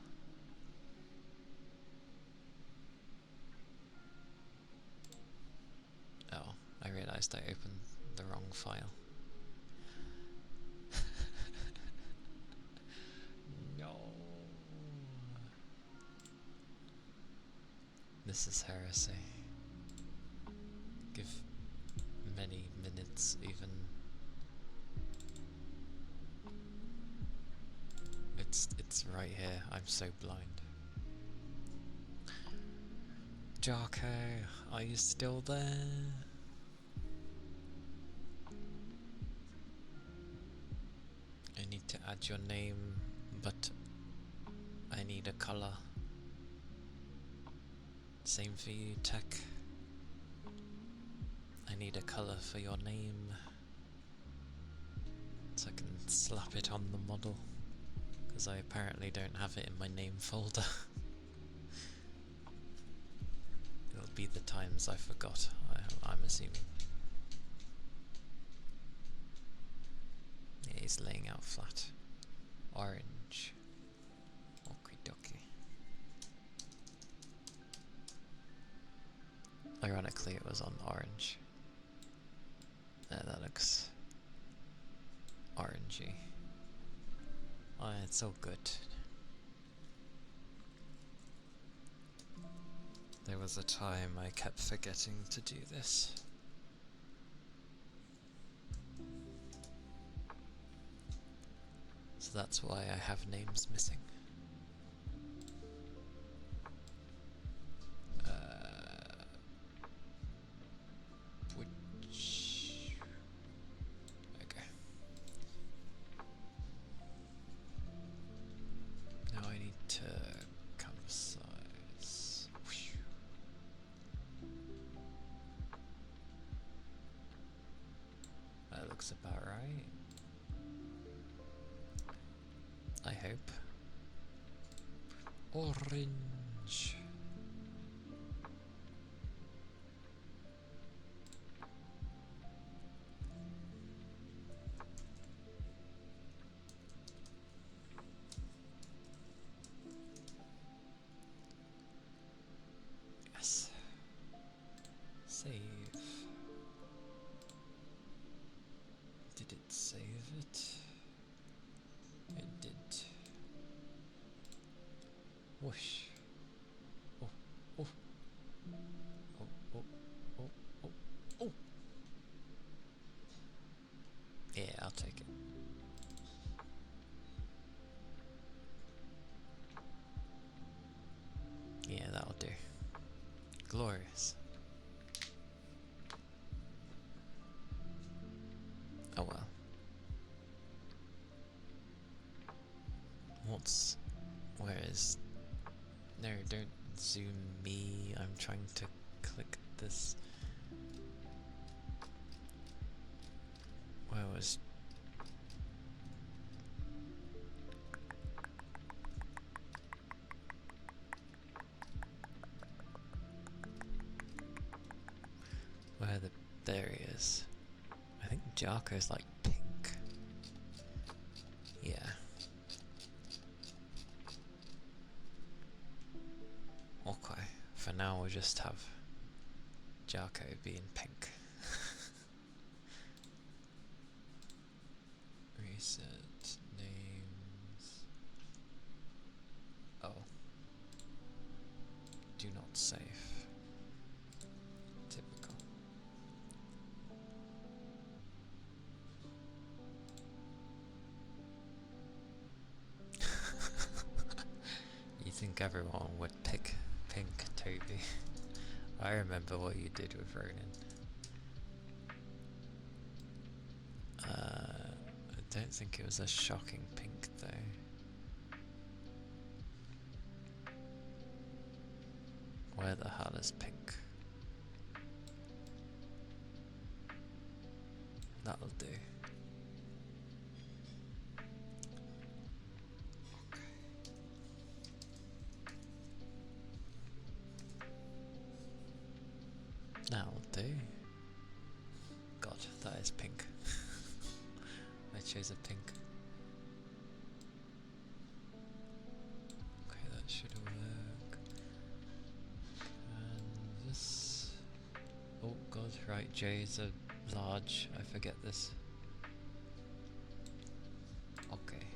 Oh, I realised I opened the wrong file. No. This is heresy. Give many minutes even. It's right here. I'm so blind. Jarko, are you still there? I need to add your name, but I need a colour. Same for you, Tech. I need a colour for your name, so I can slap it on the model, because I apparently don't have it in my name folder. It'll be the times I forgot, I'm assuming. Yeah, he's laying out flat. Orange. Okie dokie. Ironically, it was on orange. There, that looks orangey. Oh, it's all good. There was a time I kept forgetting to do this. So that's why I have names missing. Which... Okay. Now I need to canvas size. That looks about right. I hope. Orange. Yes. Save. Did it save it? It did. Whoosh. Oh, oh. Oh, oh, oh, oh, oh. Yeah, I'll take it. Yeah, that'll do. Glorious. Oh well. Where is... No, don't zoom me. I'm trying to click this. Where was... There he is. I think Jarko's like pink. Yeah. Okay. For now we'll just have Jarko being pink. Reset names. Oh. Do not save. Typical. You think everyone would pick pink, Toby? I remember what you did with Ronan. I don't think it was a shocking pink though. Where the hell is pink? That'll do. That'll do. God, that is pink. I chose a pink. Okay, that should work. And this... Oh god, right, J's are large. I forget this. Okay.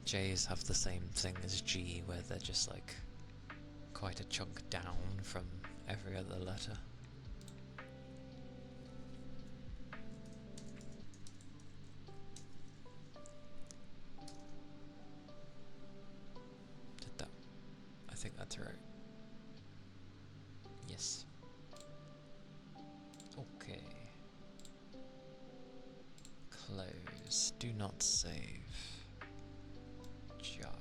J's have the same thing as G, where they're just like quite a chunk down from every other letter. Did that? I think that's right. Yes. Okay. Close. Do not save. Jarko.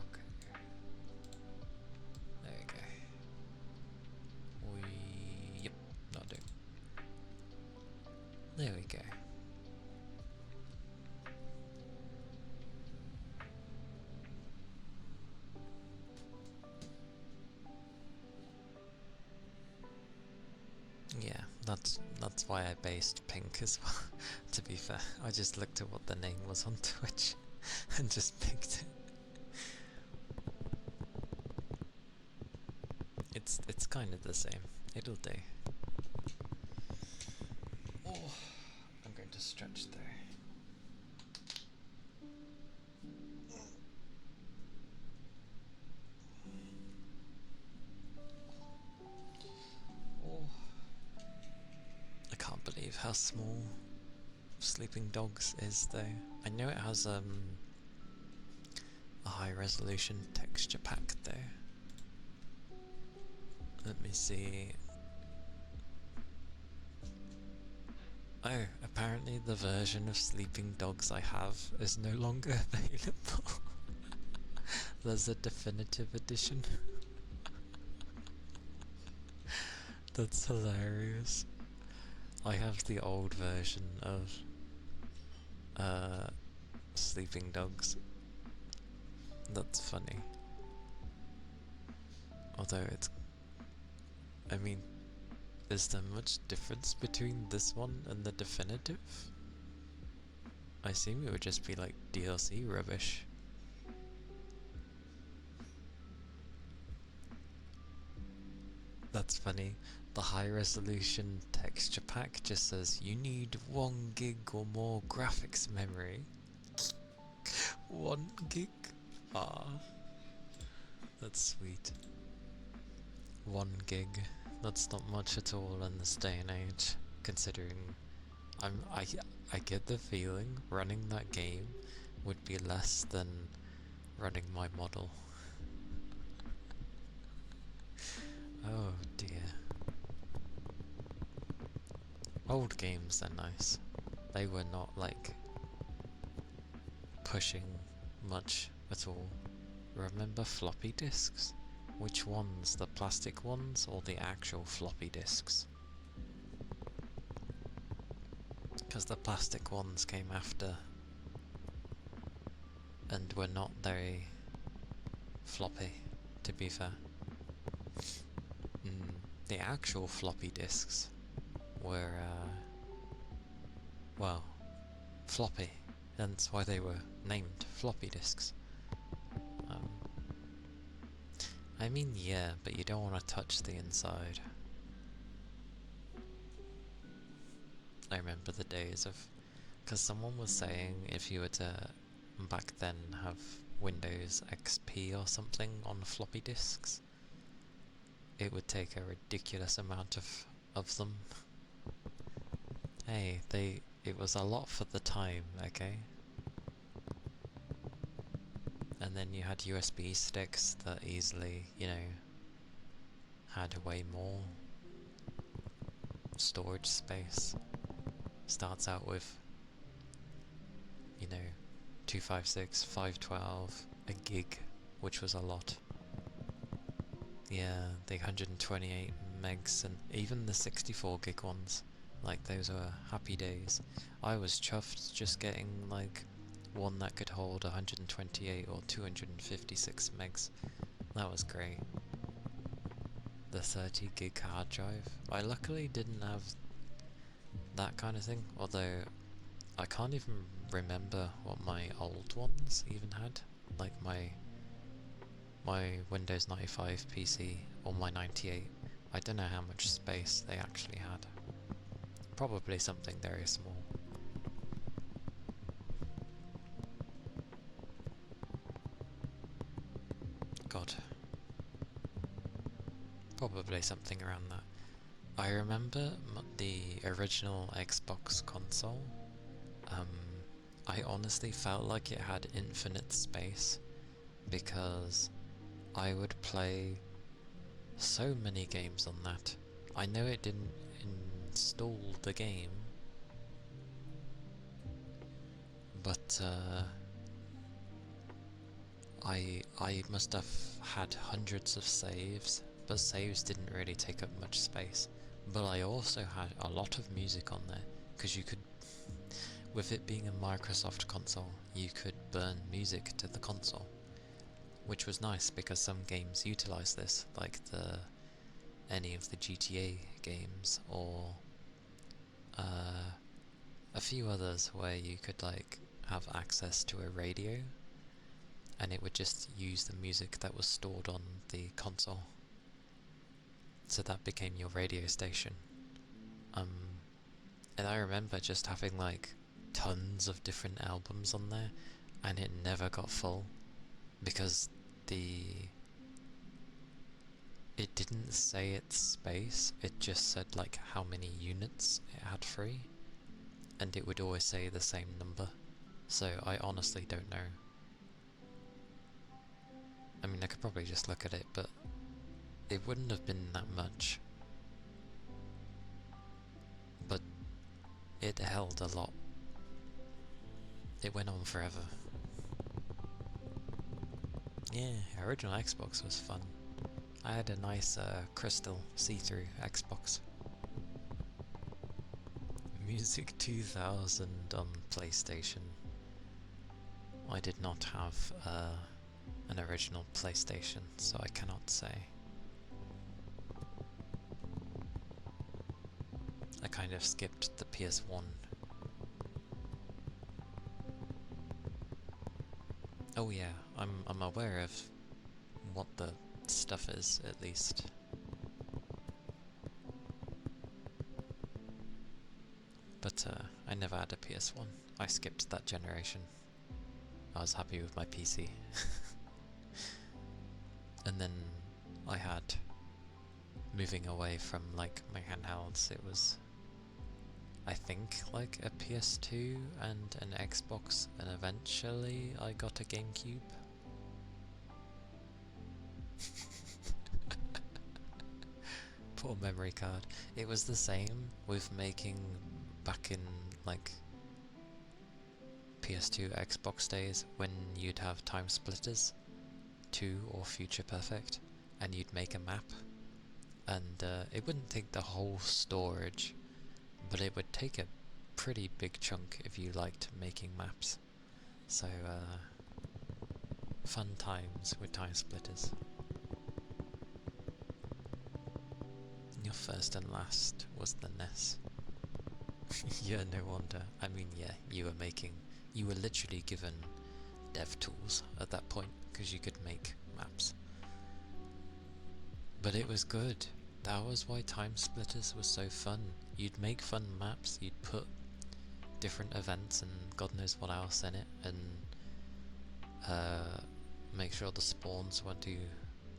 That's why I based pink as well. To be fair, I just looked at what the name was on Twitch and just picked it. It's kind of the same. It'll do. Oh, I'm going to stretch there. Oh, I can't believe how small Sleeping Dogs is though. I know it has a high resolution texture pack though. Let me see. Oh, apparently the version of Sleeping Dogs I have is no longer available. There's a definitive edition. That's hilarious. I have the old version of Sleeping Dogs. That's funny. Although I mean, is there much difference between this one and the definitive? I assume it would just be like DLC rubbish. That's funny. The high resolution texture pack just says you need 1 gig or more graphics memory. 1 gig? Ah, that's sweet. 1 gig. That's not much at all in this day and age, considering I get the feeling running that game would be less than running my model. Oh dear. Old games are nice. They were not like pushing much at all. Remember floppy disks? Which ones? The plastic ones or the actual floppy disks? Because the plastic ones came after and were not very floppy, to be fair. The actual floppy disks were, well, floppy. That's why they were named floppy disks. I mean, yeah, but you don't want to touch the inside. I remember the days of... Because someone was saying if you were to, back then, have Windows XP or something on floppy disks, it would take a ridiculous amount of them. Hey, it was a lot for the time, okay? And then you had USB sticks that easily, you know, had way more storage space. Starts out with, you know, 256, 512, a gig, which was a lot. Yeah, the 128 megs and even the 64 gig ones, like those were happy days. I was chuffed just getting like one that could hold 128 or 256 megs. That was great. The 30 gig hard drive. I luckily didn't have that kind of thing, although I can't even remember what my old ones even had. Like my Windows 95 PC or my 98. I don't know how much space they actually had. Probably something very small. God. Probably something around that. I remember the original Xbox console. I honestly felt like it had infinite space because I would play so many games on that. I know it didn't install the game, but I must have had hundreds of saves, but saves didn't really take up much space. But I also had a lot of music on there, because you could, with it being a Microsoft console, you could burn music to the console, which was nice because some games utilize this, like any of the GTA games or a few others where you could like have access to a radio, and it would just use the music that was stored on the console. So that became your radio station. And I remember just having like tons of different albums on there, and it never got full because it didn't say its space, it just said like how many units it had free, and it would always say the same number. So I honestly don't know. I mean, I could probably just look at it, but it wouldn't have been that much. But it held a lot. It went on forever. Yeah, original Xbox was fun. I had a nice crystal see-through Xbox. Music 2000 on PlayStation. I did not have an original PlayStation, so I cannot say. I kind of skipped the PS1. Oh yeah, I'm aware of what the stuff is, at least. But I never had a PS1. I skipped that generation. I was happy with my PC. And then I had, moving away from like my handhelds, it was, I think, like a PS2 and an Xbox, and eventually I got a GameCube. Poor memory card. It was the same with making, back in like PS2 Xbox days, when you'd have Time Splitters 2 or Future Perfect, and you'd make a map, and it wouldn't take the whole storage, but it would take a pretty big chunk if you liked making maps. So fun times with Time Splitters. Your first and last was the NES. Yeah, no wonder. I mean, yeah, you were literally given dev tools at that point, because you could make maps. But it was good. That was why Time Splitters was so fun. You'd make fun maps, you'd put different events and God knows what else in it, and make sure the spawns weren't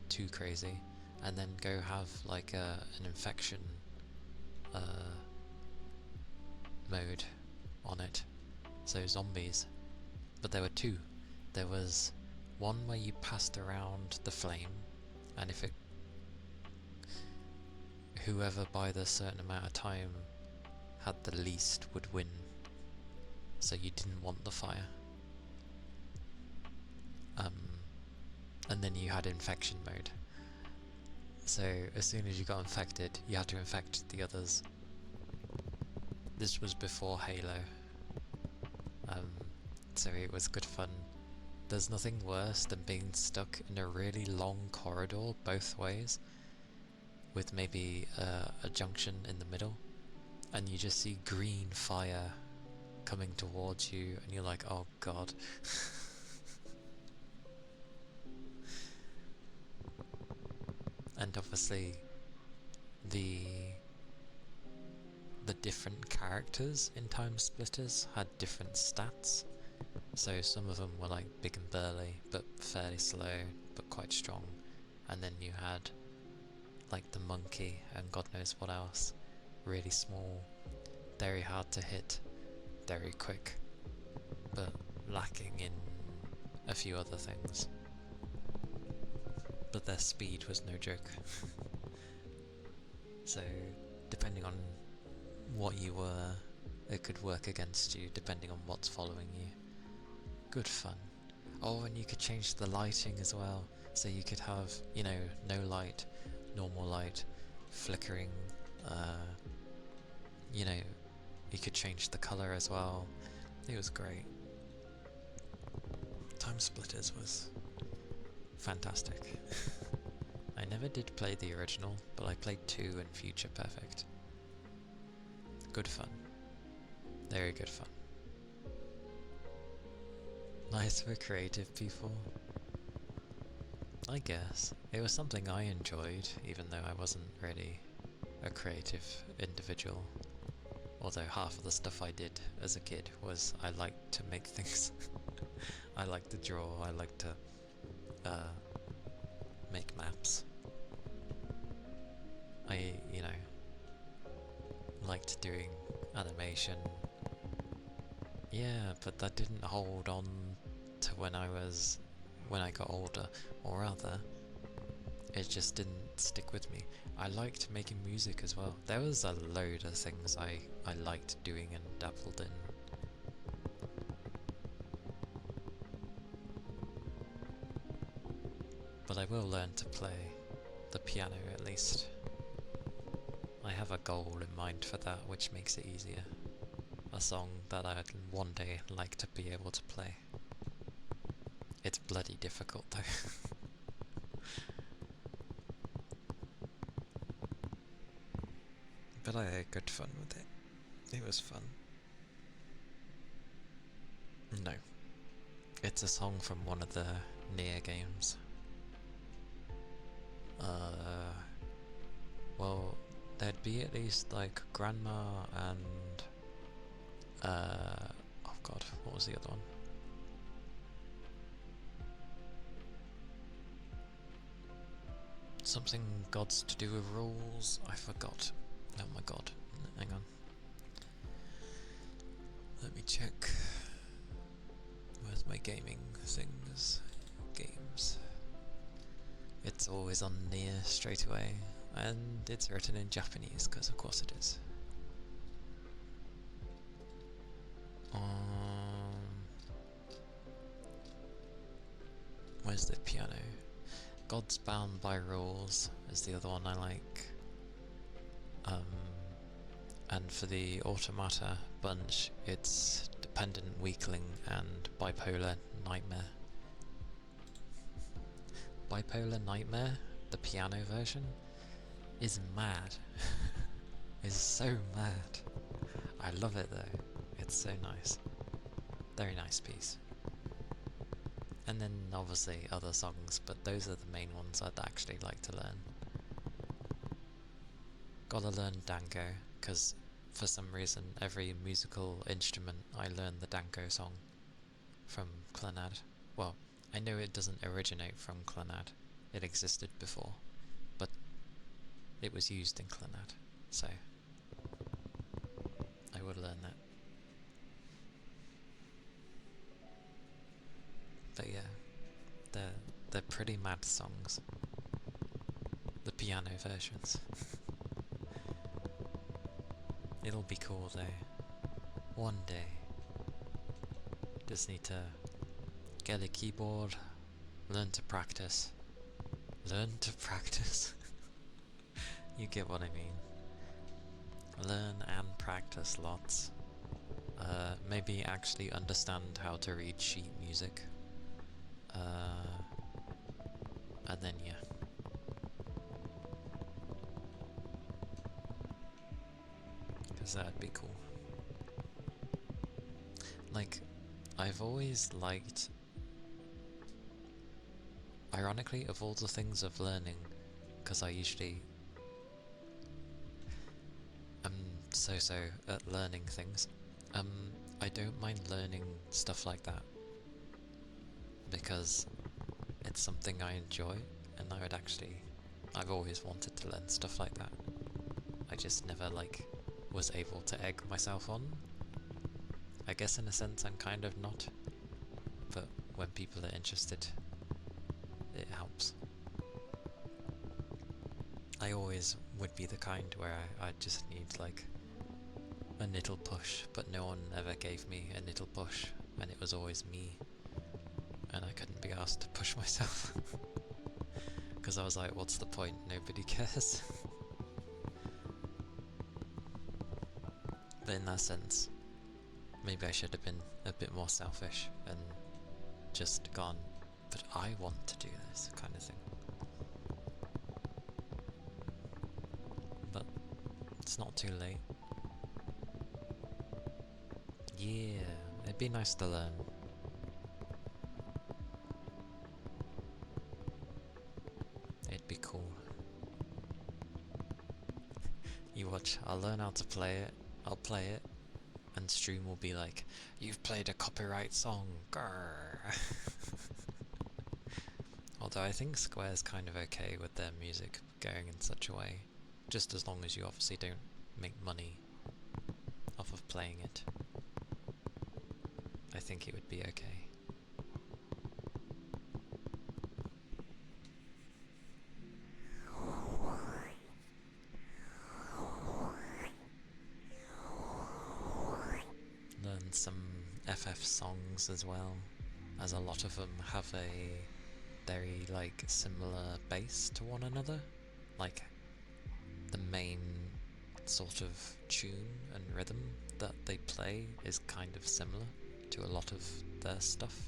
too crazy, and then go have like an infection mode on it, so zombies. But there were two. There was one where you passed around the flame, and if it, whoever by the certain amount of time had the least would win, so you didn't want the fire. And then you had infection mode, so as soon as you got infected you had to infect the others. This was before Halo, so it was good fun. There's nothing worse than being stuck in a really long corridor both ways, with maybe a junction in the middle, and you just see green fire coming towards you, and you're like, oh god. And obviously the different characters in Time Splitters had different stats, so some of them were like big and burly but fairly slow but quite strong, and then you had like the monkey and God knows what else, really small, very hard to hit, very quick, but lacking in a few other things. But their speed was no joke. So depending on what you were, it could work against you depending on what's following you. Good fun. Oh, and you could change the lighting as well, so you could have, you know, no light, normal light, flickering, you know, you could change the colour as well. It was great. Time Splitters was fantastic. I never did play the original, but I played 2 and Future Perfect. Good fun. Very good fun. Nice for creative people. I guess. It was something I enjoyed, even though I wasn't really a creative individual. Although half of the stuff I did as a kid was I liked to make things. I liked to draw, I liked to make maps. I, liked doing animation. Yeah, but that didn't hold on to when I got older, or rather, it just didn't stick with me. I liked making music as well. There was a load of things I liked doing and dabbled in. But I will learn to play the piano at least. I have a goal in mind for that, which makes it easier. A song that I'd one day like to be able to play. It's bloody difficult though. But I had good fun with it. It was fun. No. It's a song from one of the Nier games. Well, there'd be at least like Grandma and oh god, what was the other one? Something gods to do with rules, I forgot. Oh my god, hang on. Let me check. Where's my gaming things? Games. It's always on Nier straight away, and it's written in Japanese, because of course it is. Where's the piano? God's Bound by Rules is the other one I like. And for the Automata bunch, it's Dependent Weakling and Bipolar Nightmare. Bipolar Nightmare, the piano version, is mad. Is so mad. I love it though. It's so nice. Very nice piece. And then obviously other songs, but those are the main ones I'd actually like to learn. Gotta learn Danko, because for some reason every musical instrument I learn the Danko song from Clannad. Well, I know it doesn't originate from Clannad, it existed before, but it was used in Clannad, so I would learn that. But yeah, they're pretty mad songs. The piano versions. It'll be cool though. One day. Just need to get a keyboard, learn to practice. Learn to practice? You get what I mean. Learn and practice lots. Maybe actually understand how to read sheet music. And then yeah. Because that'd be cool. Like, I've always liked... Ironically, of all the things of learning, because I usually... I'm so at learning things. I don't mind learning stuff like that. Because it's something I enjoy, and I would actually... I've always wanted to learn stuff like that. I just never, was able to egg myself on. I guess in a sense I'm kind of not, but when people are interested, it helps. I always would be the kind where I just need a little push, but no one ever gave me a little push, and it was always me, and I couldn't be asked to push myself. Because I was like, what's the point? Nobody cares. But in that sense, maybe I should have been a bit more selfish and just gone, but I want to do this kind of thing. But it's not too late. Yeah, it'd be nice to learn. It'd be cool. You watch, I'll learn how to play it, I'll play it, and stream will be like, you've played a copyright song, grrr. Although I think Square's kind of okay with their music going in such a way, just as long as you obviously don't make money off of playing it. I think it would be okay. Learn some FF songs as well, as a lot of them have a very like similar bass to one another. Like the main sort of tune and rhythm that they play is kind of similar to a lot of their stuff.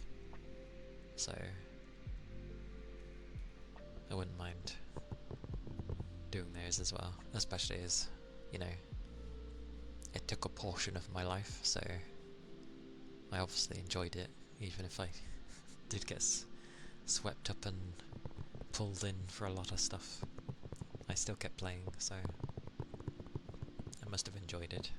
So I wouldn't mind doing those as well, especially as, you know, it took a portion of my life, so I obviously enjoyed it, even if I did get swept up and pulled in for a lot of stuff. I still kept playing, so I must have enjoyed it.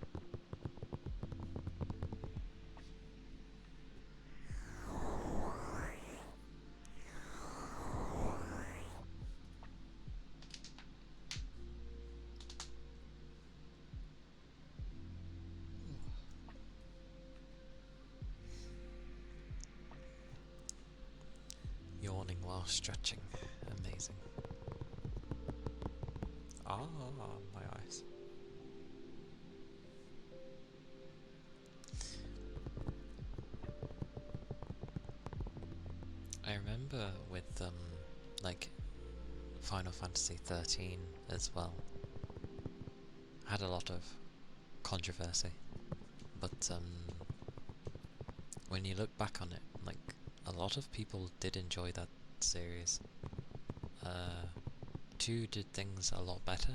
Yawning while stretching. Amazing. Ah, my eyes. I remember with like Final Fantasy 13 as well. Had a lot of controversy, but when you look back on it, like a lot of people did enjoy that series. 2 did things a lot better,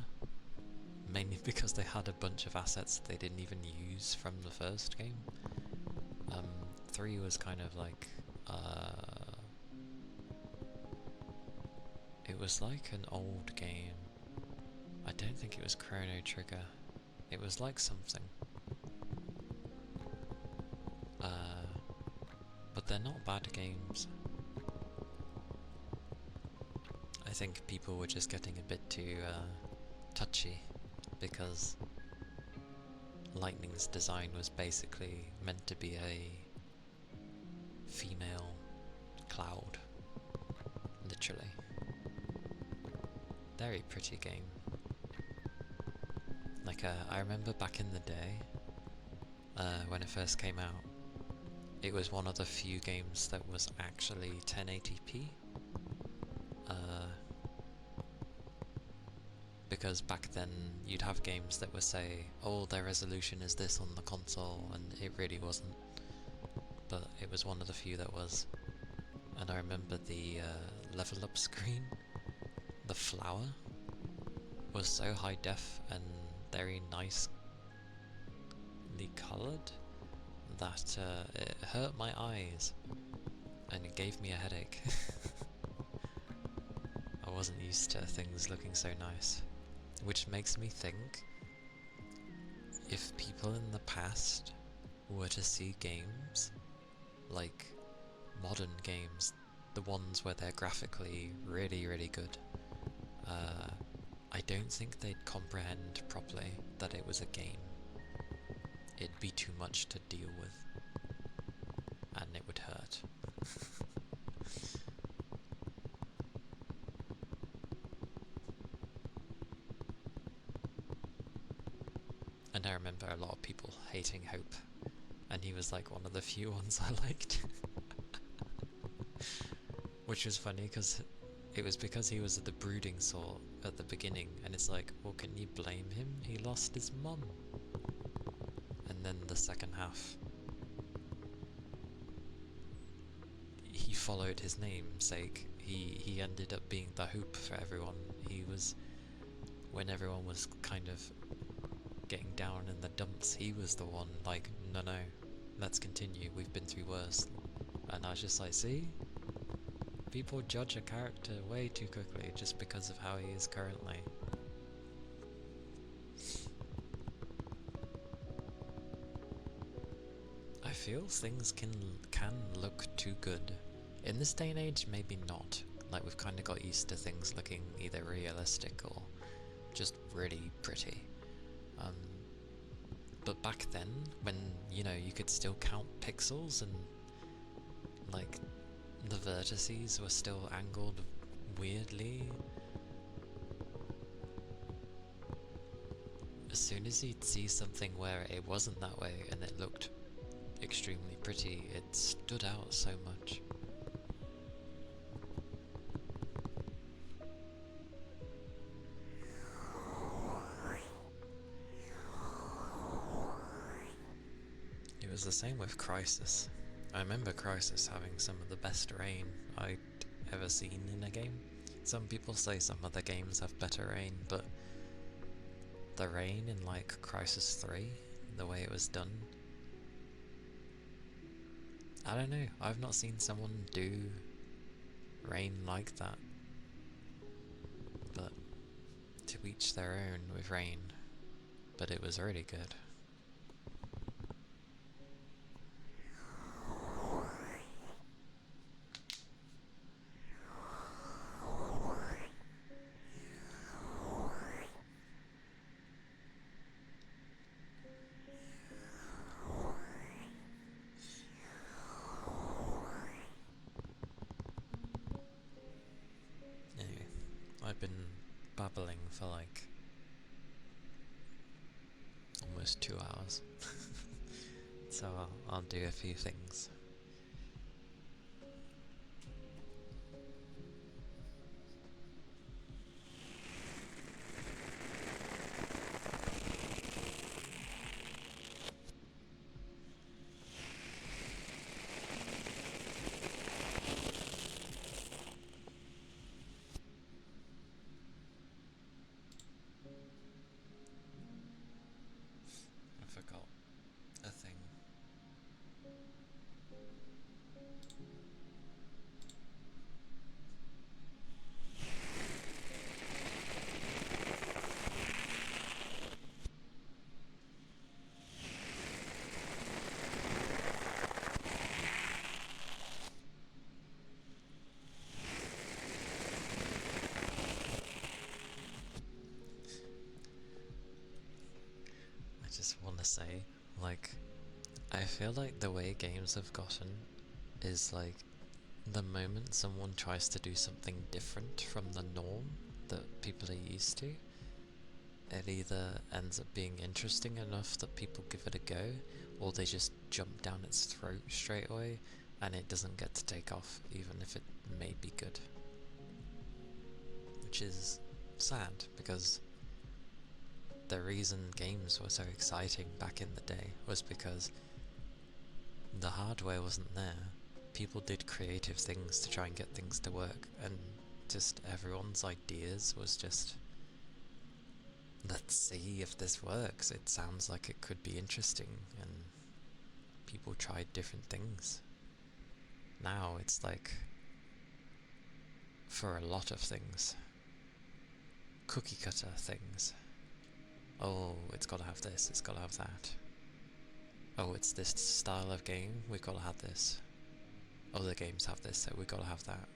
mainly because they had a bunch of assets they didn't even use from the first game. 3 was kind of like, it was like an old game. I don't think it was Chrono Trigger. It was like something. But they're not bad games. I think people were just getting a bit too touchy, because Lightning's design was basically meant to be a female Cloud, literally. Very pretty game. Like I remember back in the day, when it first came out, it was one of the few games that was actually 1080p. Because back then you'd have games that would say, oh, their resolution is this on the console, and it really wasn't. But it was one of the few that was. And I remember the level up screen, the flower, was so high def and very nicely coloured that it hurt my eyes and it gave me a headache. I wasn't used to things looking so nice. Which makes me think, if people in the past were to see games, like modern games, the ones where they're graphically really, really good, I don't think they'd comprehend properly that it was a game. It'd be too much to deal with, and it would hurt. And I remember a lot of people hating Hope, and he was like one of the few ones I liked. Which was funny, because it was because he was the brooding sort at the beginning, and it's like, well, can you blame him? He lost his mum. And then the second half, he followed his namesake. He ended up being the hope for everyone. He was, when everyone was kind of getting down in the dumps, he was the one like, no, let's continue, we've been through worse. And I was just like, see? People judge a character way too quickly just because of how he is currently. I feel things can look too good. In this day and age, maybe not. Like, we've kind of got used to things looking either realistic or just really pretty. But back then, when, you know, you could still count pixels and, like, the vertices were still angled weirdly. As soon as you'd see something where it wasn't that way and it looked extremely pretty, it stood out so much. It was the same with Crisis. I remember Crisis having some of the best rain I'd ever seen in a game. Some people say some other games have better rain, but the rain in like Crisis 3, the way it was done, I don't know, I've not seen someone do rain like that. But to each their own with rain, but it was really good. Anyway, I've been babbling for like almost 2 hours, so I'll do a few things. I forgot a thing. I just want to say, like, I feel like the way games have gotten is like, the moment someone tries to do something different from the norm that people are used to, it either ends up being interesting enough that people give it a go, or they just jump down its throat straight away and it doesn't get to take off, even if it may be good. Which is sad, because the reason games were so exciting back in the day was because the hardware wasn't there. People did creative things to try and get things to work, and just everyone's ideas was just, let's see if this works, it sounds like it could be interesting, and people tried different things. Now it's like, for a lot of things, cookie cutter things. Oh, it's gotta have this, it's gotta have that. Oh, it's this style of game, we've gotta have this. Other games have this, so we gotta have that.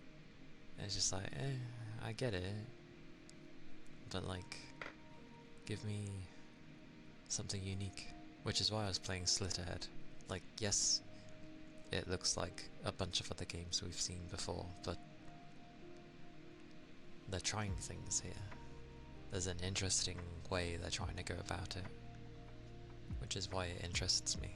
And it's just like, I get it, but like, give me something unique. Which is why I was playing Slitterhead. Like, yes, it looks like a bunch of other games we've seen before, but they're trying things here. There's an interesting way they're trying to go about it, which is why it interests me.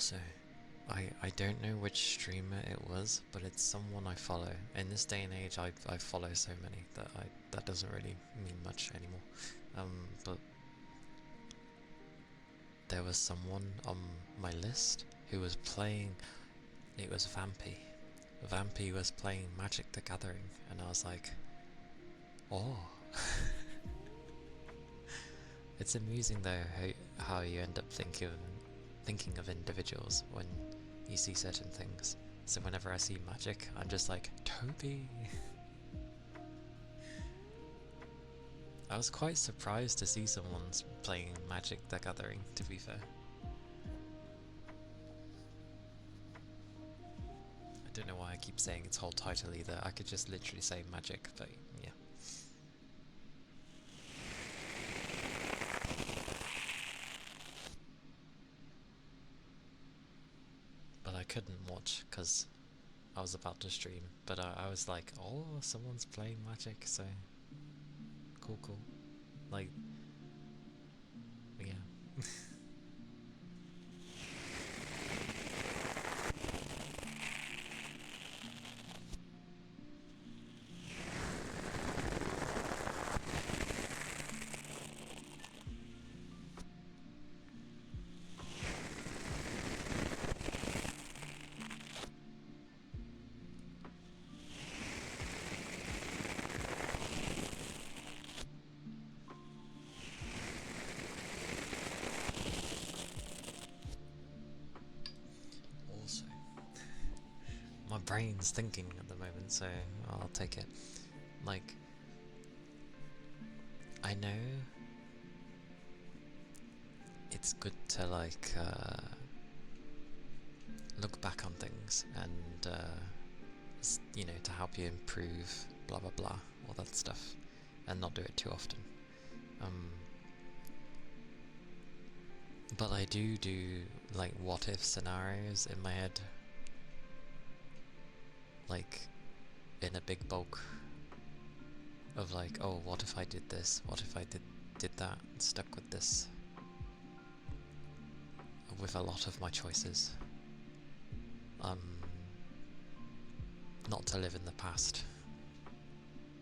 Also, I don't know which streamer it was, but it's someone I follow. In this day and age, I follow so many that that doesn't really mean much anymore. But there was someone on my list who was playing. It was Vampy. Vampy was playing Magic the Gathering, and I was like, oh. It's amusing though how you end up thinking of individuals when you see certain things. So whenever I see Magic, I'm just like, Toby! I was quite surprised to see someone's playing Magic the Gathering, to be fair. I don't know why I keep saying its whole title either. I could just literally say Magic, but yeah. But I couldn't watch because I was about to stream. But I was like, oh, someone's playing Magic, so cool. Like, yeah. Also, my brain's thinking at the moment, so I'll take it. Like, I know it's good to like look back on things and you know, to help you improve, blah blah blah, all that stuff, and not do it too often. But I do like what if scenarios in my head, like in a big bulk of like, oh, what if I did this? What if I did that? Stuck with this. With a lot of my choices. Not to live in the past,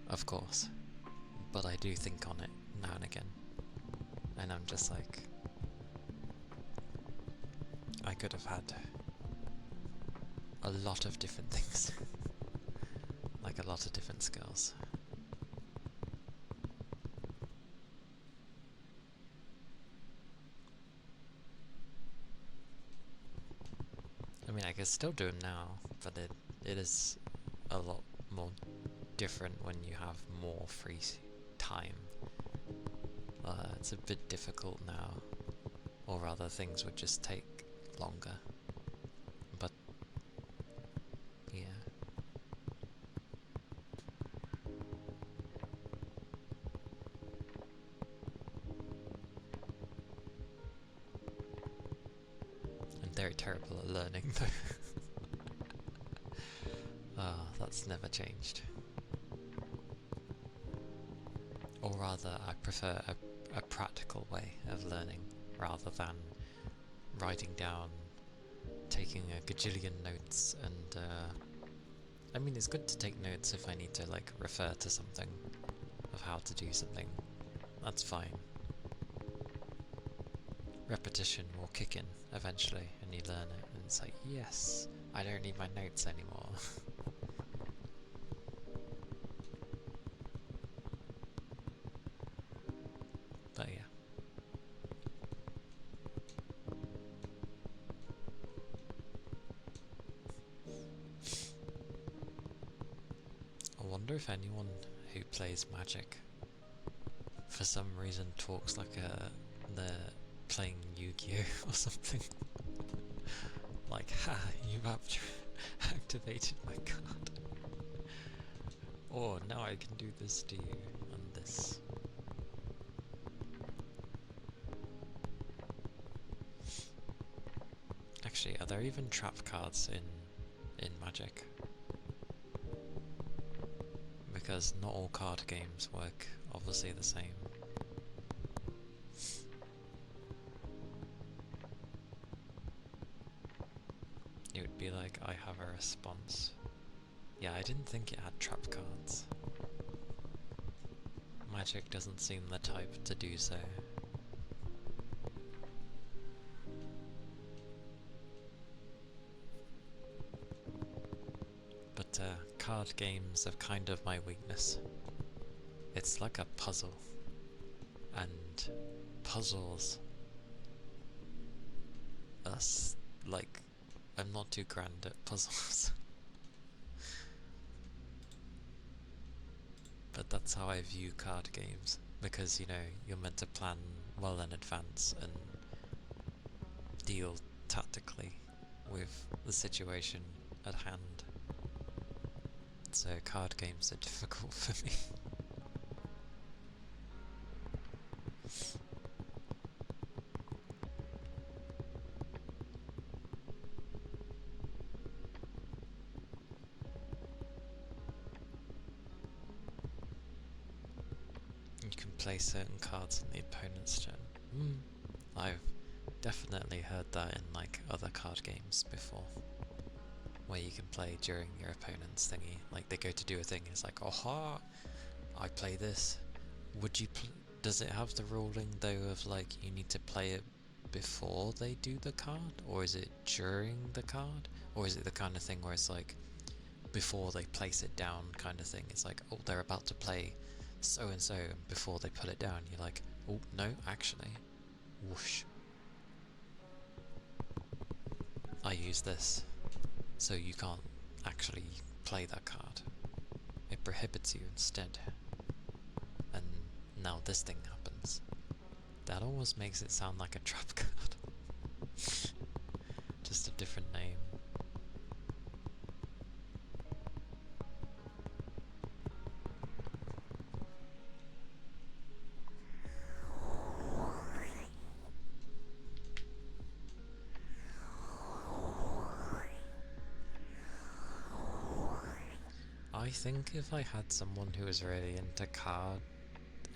of course, but I do think on it now and again, and I'm just like, I could have had a lot of different things, like a lot of different skills. I mean, I can still do them now, but it is a lot more different when you have more free time. It's a bit difficult now, or rather things would just take longer. But yeah. I'm very terrible at learning though. That's never changed. Or rather, I prefer a practical way of learning rather than writing down, taking a gajillion notes, and I mean, it's good to take notes if I need to like refer to something of how to do something. That's fine. Repetition will kick in eventually and you learn it, and it's like, yes, I don't need my notes anymore. But yeah. I wonder if anyone who plays Magic for some reason talks like they're playing Yu-Gi-Oh or something. Like, ha, you've activated my card. Or now I can do this to you and this. Actually, are there even trap cards in Magic? Because not all card games work obviously the same. be like, I have a response. Yeah, I didn't think it had trap cards. Magic doesn't seem the type to do so. But card games are kind of my weakness. It's like a puzzle. And puzzles are like, I'm not too grand at puzzles. But that's how I view card games, because, you know, you're meant to plan well in advance and deal tactically with the situation at hand. So card games are difficult for me. You can play certain cards on the opponent's turn. I've definitely heard that in like other card games before, where you can play during your opponent's thingy. Like they go to do a thing, and it's like, aha, I play this. Would you? Does it have the ruling though of like you need to play it before they do the card, or is it during the card, or is it the kind of thing where it's like before they place it down kind of thing? It's like, oh, they're about to play so and so, and before they put it down, you're like, oh no, actually, whoosh. I use this, so you can't actually play that card. It prohibits you instead. And now this thing happens. That almost makes it sound like a trap card. Just a different name. I think if I had someone who was really into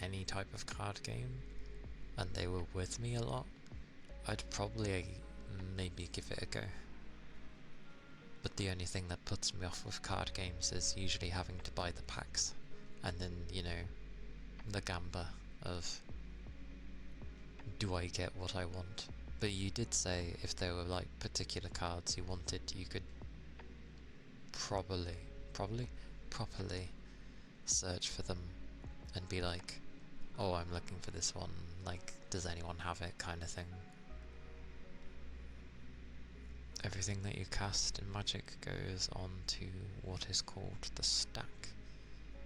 any type of card game, and they were with me a lot, I'd probably maybe give it a go. But the only thing that puts me off with card games is usually having to buy the packs, and then, you know, the gamba of, do I get what I want? But you did say if there were like particular cards you wanted, you could properly search for them and be like, oh, I'm looking for this one, like, does anyone have it, kind of thing. Everything that you cast in Magic goes on to what is called the stack.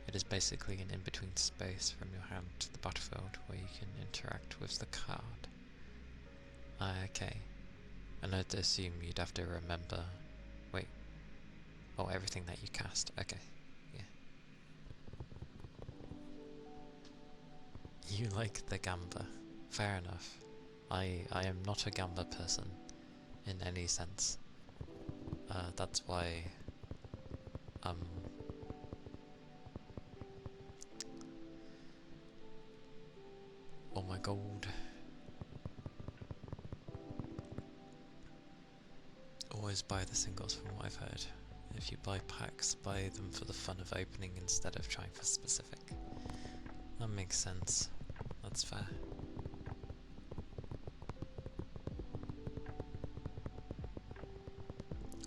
It is basically an in-between space from your hand to the battlefield where you can interact with the card. Okay. And I'd assume you'd have to remember... Wait. Oh, everything that you cast. Okay. Yeah. You like the gamba. Fair enough. I am not a gamba person in any sense. That's why oh my god. Always buy the singles from what I've heard. If you buy packs, buy them for the fun of opening instead of trying for specific. That makes sense. That's fair.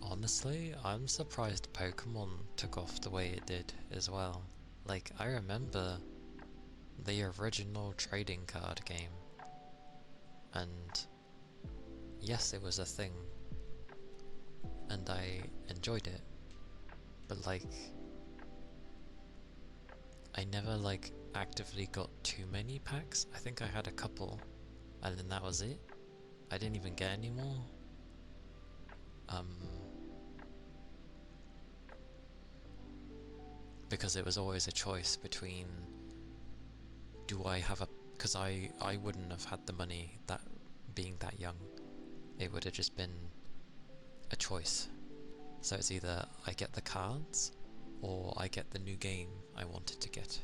Honestly, I'm surprised Pokemon took off the way it did as well. Like, I remember the original trading card game, and yes, it was a thing, and I enjoyed it, but like, I never like actively got too many packs. I think I had a couple, and then that was it. I didn't even get any more. Because it was always a choice between, do I have a, because I wouldn't have had the money that being that young. It would have just been a choice. So it's either I get the cards or I get the new game I wanted to get.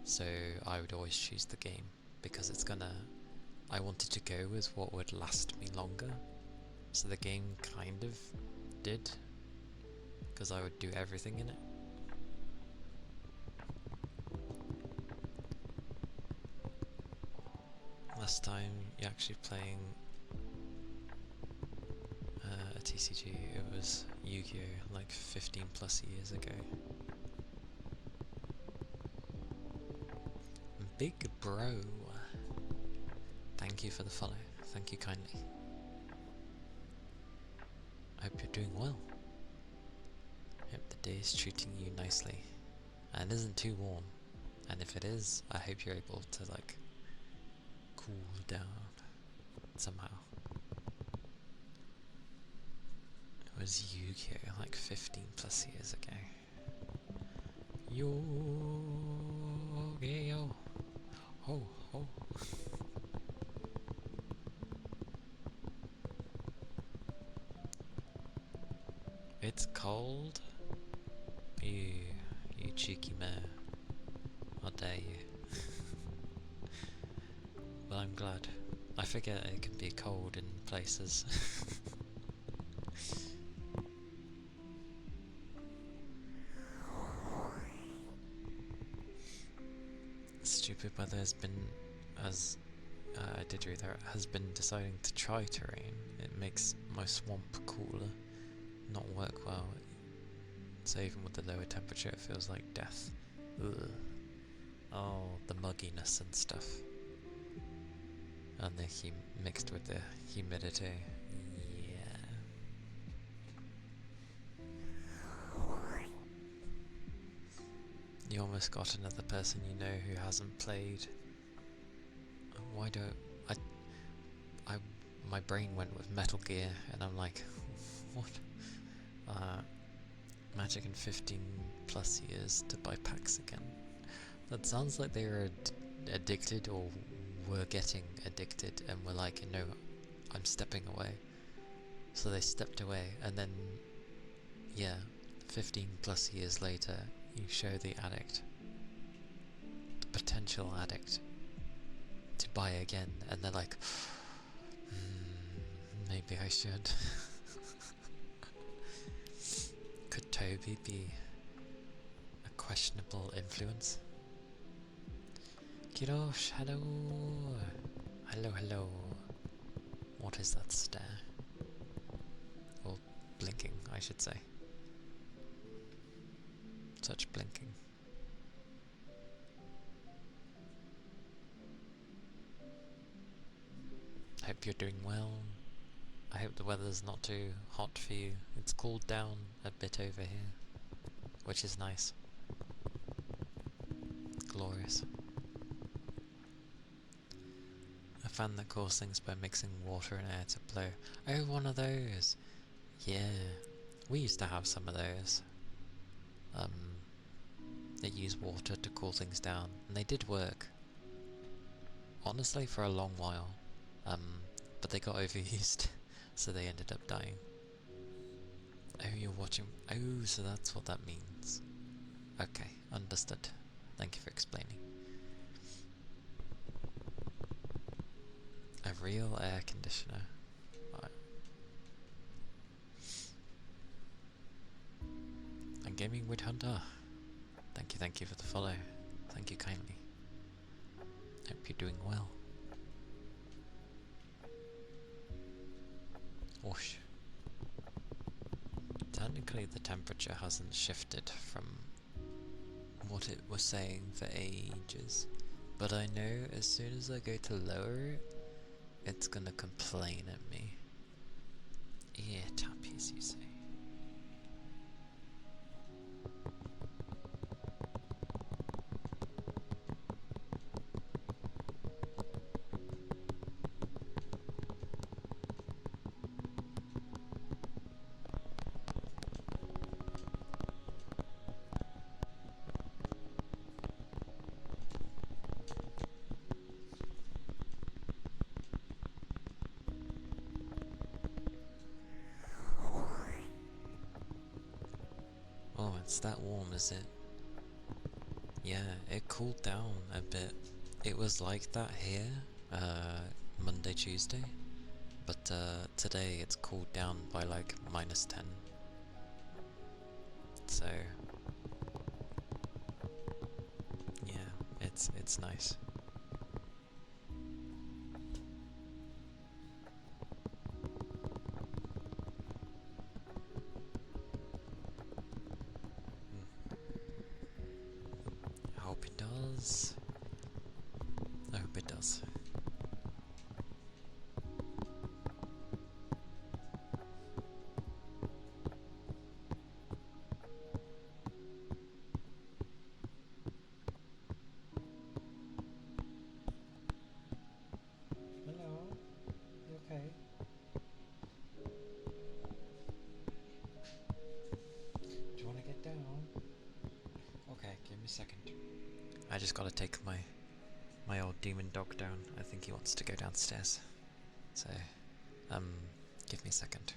So I would always choose the game because I wanted to go with what would last me longer. So the game kind of did, because I would do everything in it. Last time you're actually playing a TCG, it was Yu-Gi-Oh! Like 15 plus years ago. Big bro, thank you for the follow, thank you kindly. I hope you're doing well. Hope the day is treating you nicely and isn't too warm, and if it is, I hope you're able to like cool down somehow. It was Yu-Gi-Oh! Like 15 plus years ago. Yu-Gi-Oh! Ho ho. It's cold? You cheeky man. How dare you. Well, I'm glad. I forget it can be cold in places. Stupid weather has been, as I did read there, has been deciding to try terrain. It makes my swamp cooler not work well. So even with the lower temperature it feels like death. Ugh. Oh, the mugginess and stuff. And the mixed with the humidity. Yeah. You almost got another person you know who hasn't played. Why don't I my brain went with Metal Gear and I'm like, what? Magic in 15 plus years to buy packs again. That sounds like they were addicted or were getting addicted and were like, no, I'm stepping away. So they stepped away, and then, yeah, 15 plus years later, you show the addict, the potential addict, to buy again, and they're like, maybe I should. Could Toby be a questionable influence? Kirosh, hello! Hello, hello. What is that stare? Or blinking, I should say. Such blinking. Hope you're doing well. I hope the weather's not too hot for you. It's cooled down a bit over here, which is nice. Glorious. A fan that cools things by mixing water and air to blow. Oh, one of those! Yeah, we used to have some of those. They use water to cool things down, and they did work. Honestly, for a long while. But they got overused, so they ended up dying. Oh, you're watching. Oh, so that's what that means. Okay, understood. Thank you for explaining. A real air conditioner. And Gaming Wood Hunter. Thank you for the follow. Thank you kindly. Hope you're doing well. Whoosh. Technically the temperature hasn't shifted from what it was saying for ages, but I know as soon as I go to lower it, it's gonna complain at me. Ear tappies, you say? Oh, it's that warm, is it? Yeah, it cooled down a bit. It was like that here, Monday, Tuesday, but today it's cooled down by like -10. So yeah, it's nice. I hope it does. I hope it does. Hello, you okay? Do you want to get down? Okay, give me a second. I just gotta take my old demon dog down. I think he wants to go downstairs. So, give me a second.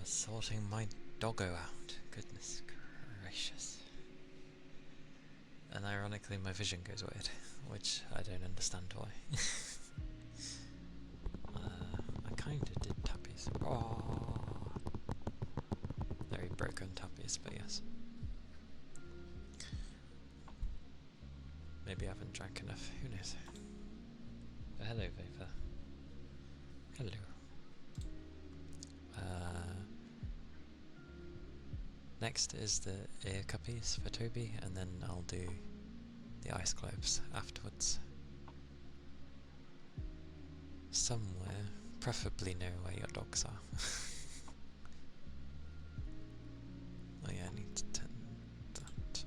Sorting my doggo out. Goodness gracious. And ironically my vision goes weird, which I don't understand why. I kinda did tappies. Oh. Very broken tappies, but yes. Maybe I haven't drank enough, who knows. Oh, hello Vapor. Hello. Next is the ear cuppies for Toby, and then I'll do the ice globes afterwards. Somewhere, preferably know where your dogs are. Oh yeah, I need to turn that.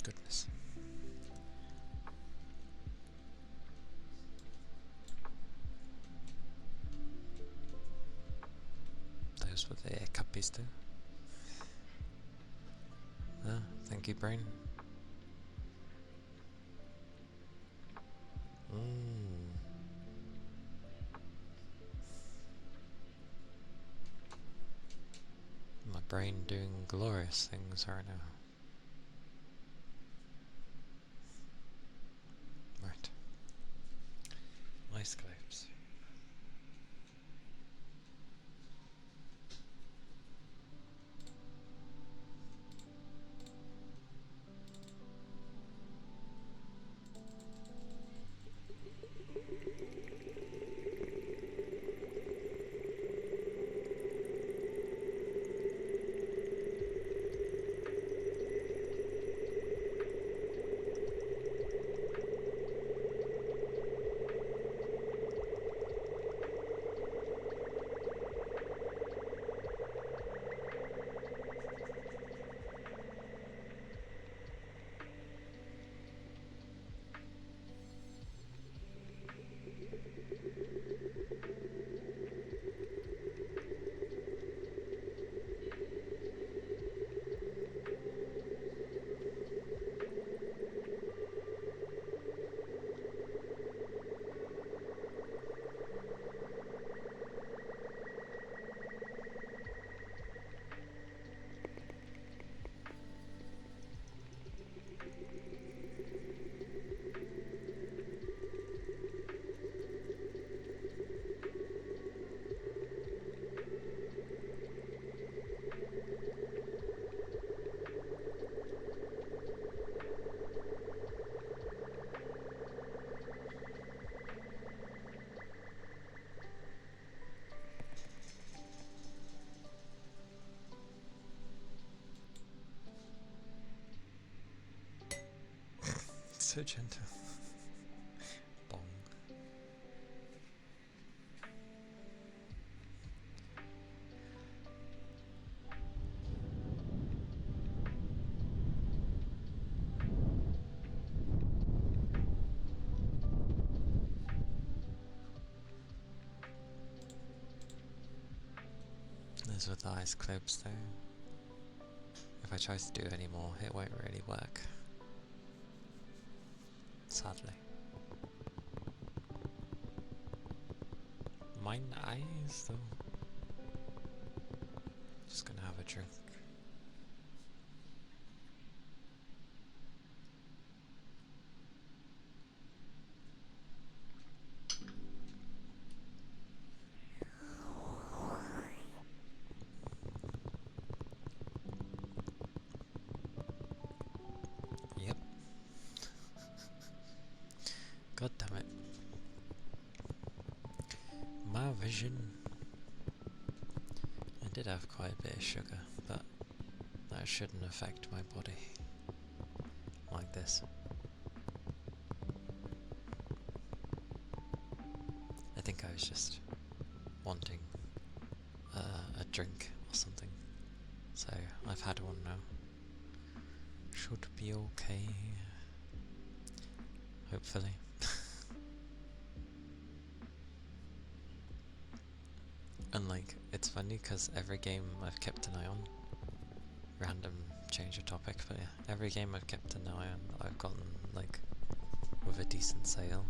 Goodness. Those were the ear cuppies too. Ah, thank you, brain. My brain doing glorious things right now. Right. Ice globes. So gentle. Bong. Those were the ice clips though. If I try to do any more, it won't really work. Sadly. Mine eyes though. Just gonna have a drink. Yep. God damn it. My vision. I did have quite a bit of sugar, but that shouldn't affect my body like this. I think I was just wanting a drink or something, so I've had one now. Should be okay, hopefully. And like, it's funny because every game I've kept an eye on, random change of topic, but yeah, every game I've kept an eye on, I've gotten like with a decent sale.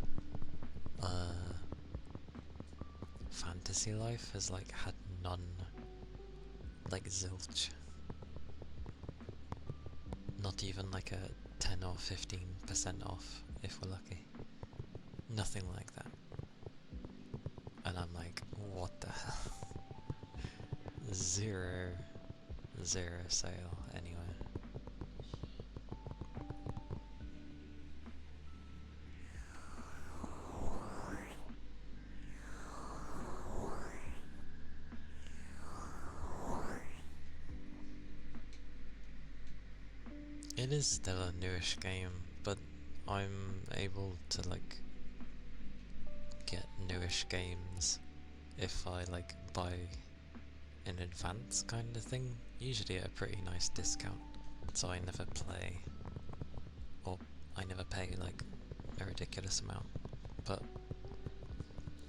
Fantasy Life has like had none, like zilch. Not even like a 10 or 15% off if we're lucky. Nothing like that. And I'm like, what the hell? Zero sale anyway. It is still a newish game, but I'm able to like get newish games if I like buy in advance kind of thing, usually at a pretty nice discount, so I never play, or I never pay like a ridiculous amount, but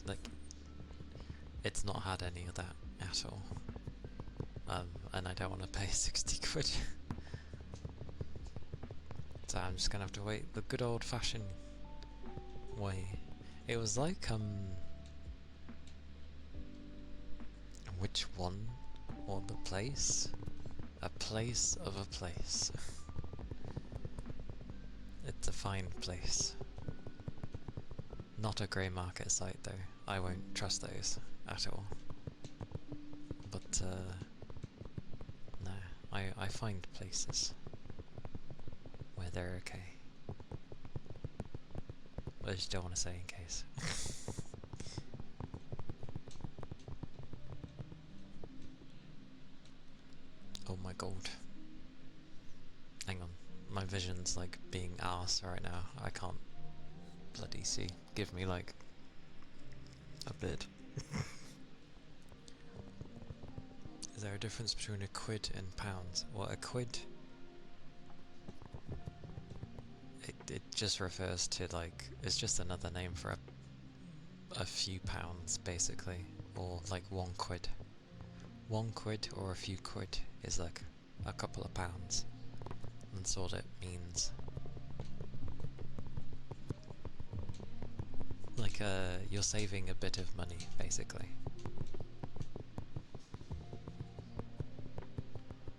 like it's not had any of that at all, and I don't want to pay 60 quid. So I'm just gonna have to wait the good old fashioned way. It was like, which one? Or the place? A place of a place. It's a fine place. Not a grey market site though. I won't trust those at all. But, no. I find places where they're okay. I just don't want to say in case. Oh my god. Hang on. My vision's like being arse right now. I can't bloody see. Give me like a bit. Is there a difference between a quid and pounds? Well, a quid, it just refers to like, it's just another name for a few pounds basically, or like 1 quid. 1 quid or a few quid is like a couple of pounds. That's what it means. Like you're saving a bit of money basically.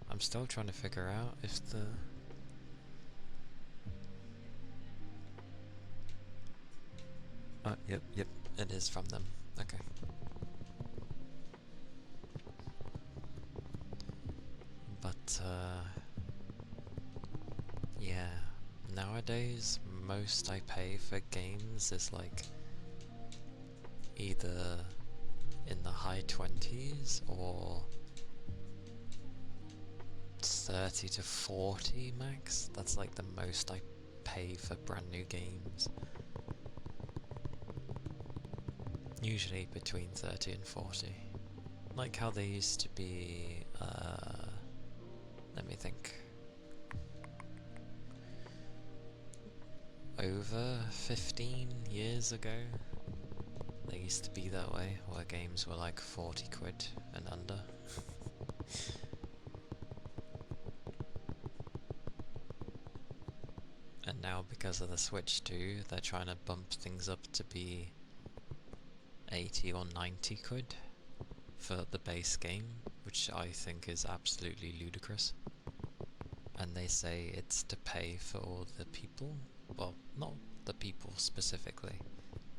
I'm still trying to figure out if the yep, it is from them. Okay. But yeah, nowadays most I pay for games is like either in the high 20s or 30 to 40 max. That's like the most I pay for brand new games. Usually between 30 and 40. Like how they used to be, let me think. Over 15 years ago, they used to be that way, where games were like 40 quid and under. And now, because of the Switch 2, they're trying to bump things up to be 80 or 90 quid for the base game, which I think is absolutely ludicrous. And they say it's to pay for all the people, well, not the people specifically,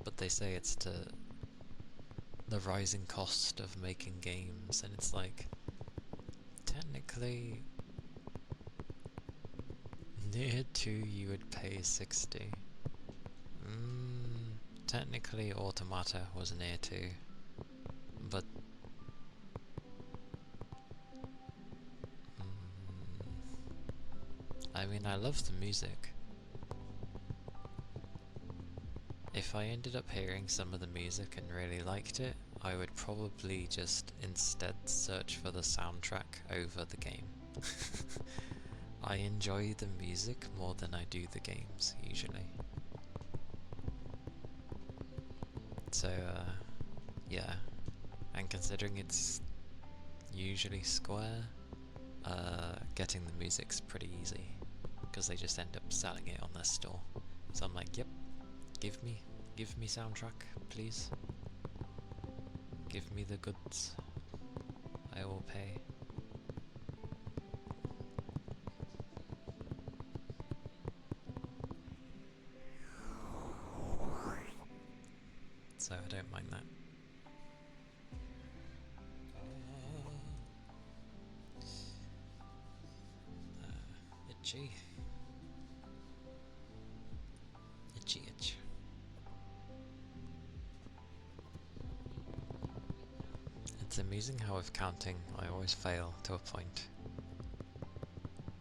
but they say it's to the rising cost of making games, and it's like, technically, near 2 you would pay 60. Technically Automata was near 2, but I mean, I love the music. If I ended up hearing some of the music and really liked it, I would probably just instead search for the soundtrack over the game. I enjoy the music more than I do the games, usually. So, yeah. And considering it's usually Square, getting the music's pretty easy, because they just end up selling it on their store. So I'm like, yep, give me soundtrack, please. Give me the goods. I will pay. So I don't mind that. Itchy. Itchy itch. It's amusing how with counting I always fail to a point.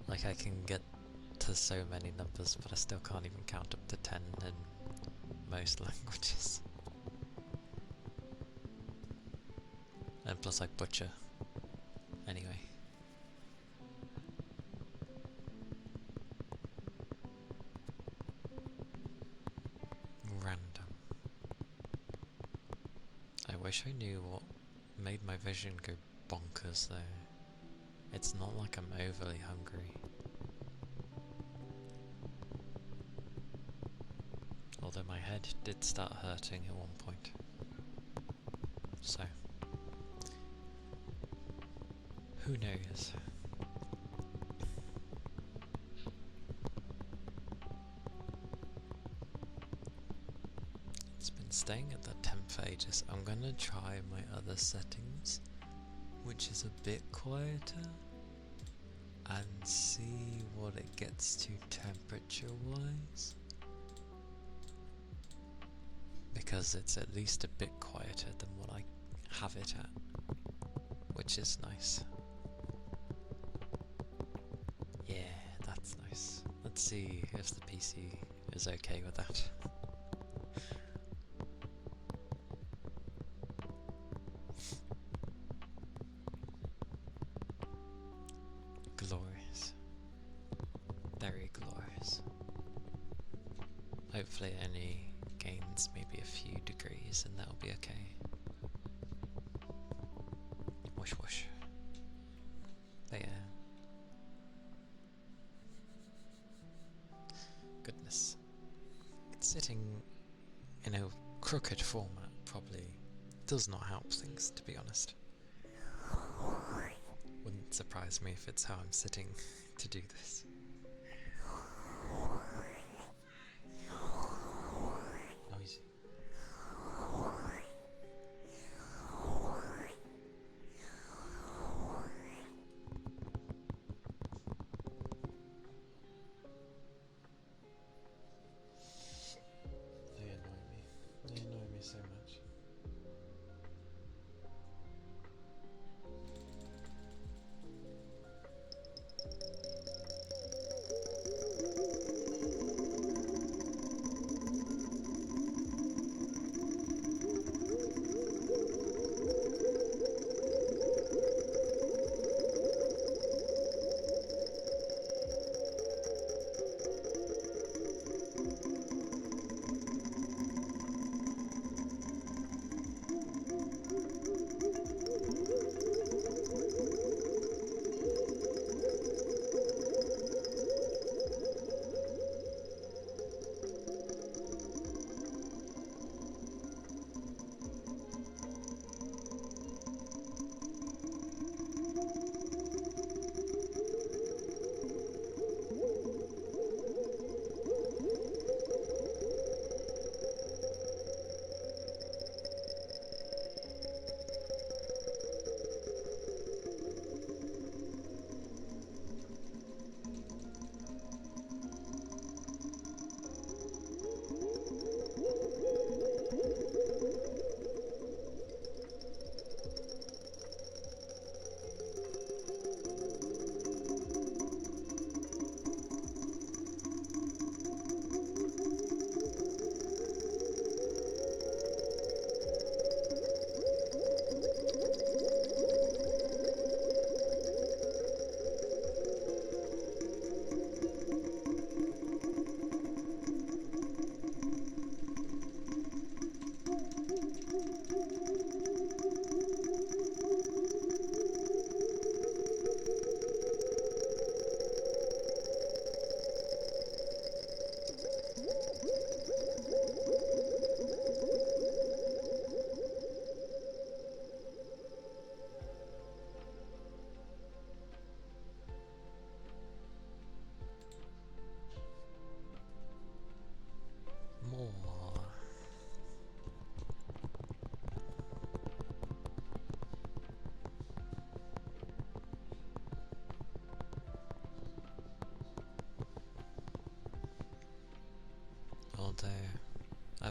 Like I can get to so many numbers, but I still can't even count up to 10 in most languages. And plus I butcher. Anyway. Random. I wish I knew what made my vision go bonkers though. It's not like I'm overly hungry. Although my head did start hurting at one point. So, who knows? It's been staying at that temp for ages. I'm gonna try my other settings, which is a bit quieter, and see what it gets to temperature wise. Because it's at least a bit quieter than what I have it at, which is nice. Yeah, that's nice. Let's see if the PC is okay with that. Glorious. Very glorious. Hopefully it only gains maybe a few degrees and that'll be okay. Whoosh whoosh. But yeah. Goodness. Sitting in a crooked format probably does not help things, to be honest. Wouldn't surprise me if it's how I'm sitting to do this. Noisy. They annoy me. They annoy me so much.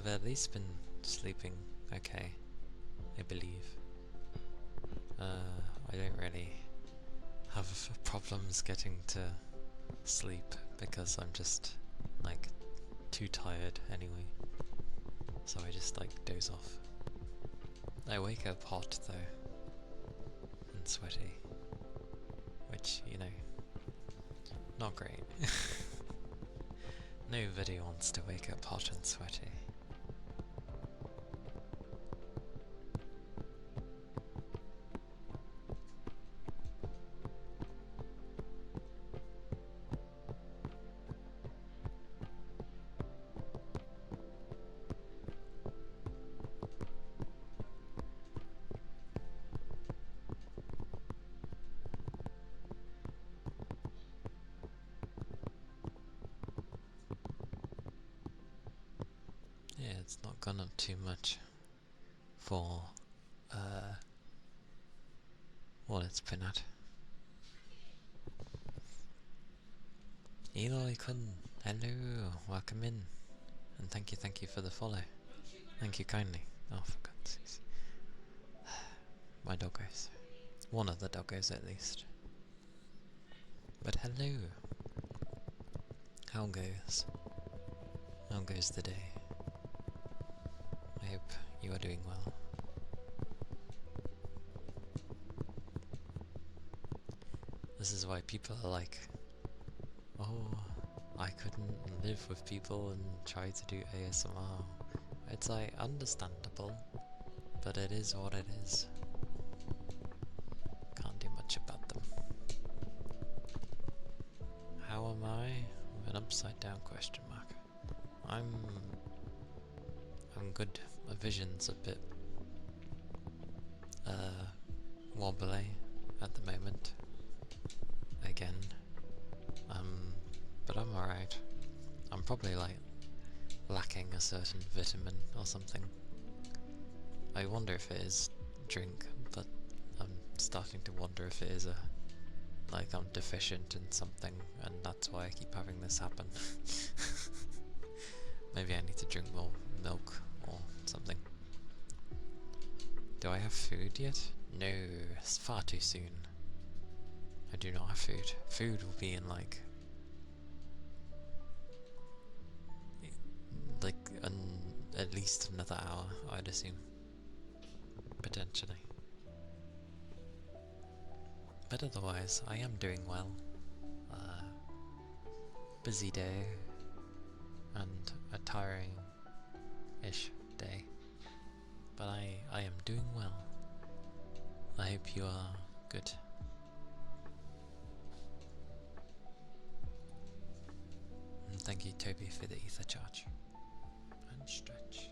I've at least been sleeping okay, I believe. I don't really have problems getting to sleep because I'm just like too tired anyway, so I just like doze off. I wake up hot though, and sweaty, which, you know, not great. Nobody wants to wake up hot and sweaty. Yeah, it's not gone up too much for what it's been at. Eloy Kun, hello, welcome in, and thank you for the follow. Thank you kindly. Oh, for God's sakes. My doggos. One of the doggos at least. But hello. How goes? How goes the day? I hope you are doing well. This is why people are like, oh, I couldn't live with people and try to do ASMR. It's like understandable, but it is what it is. Can't do much about them. How am I? With an upside down question mark. I'm good. My vision's a bit wobbly at the moment. Again. But I'm alright. I'm probably like lacking a certain vitamin or something. I wonder if it is drink, but I'm starting to wonder if it is like I'm deficient in something and that's why I keep having this happen. Maybe I need to drink more milk or something. Do I have food yet? No, it's far too soon. I do not have food. Food will be in like at least another hour, I'd assume. Potentially. But otherwise, I am doing well. Busy day and a tiring-ish day. But I am doing well. I hope you are good. And thank you, Toby, for the ether charge. And stretch.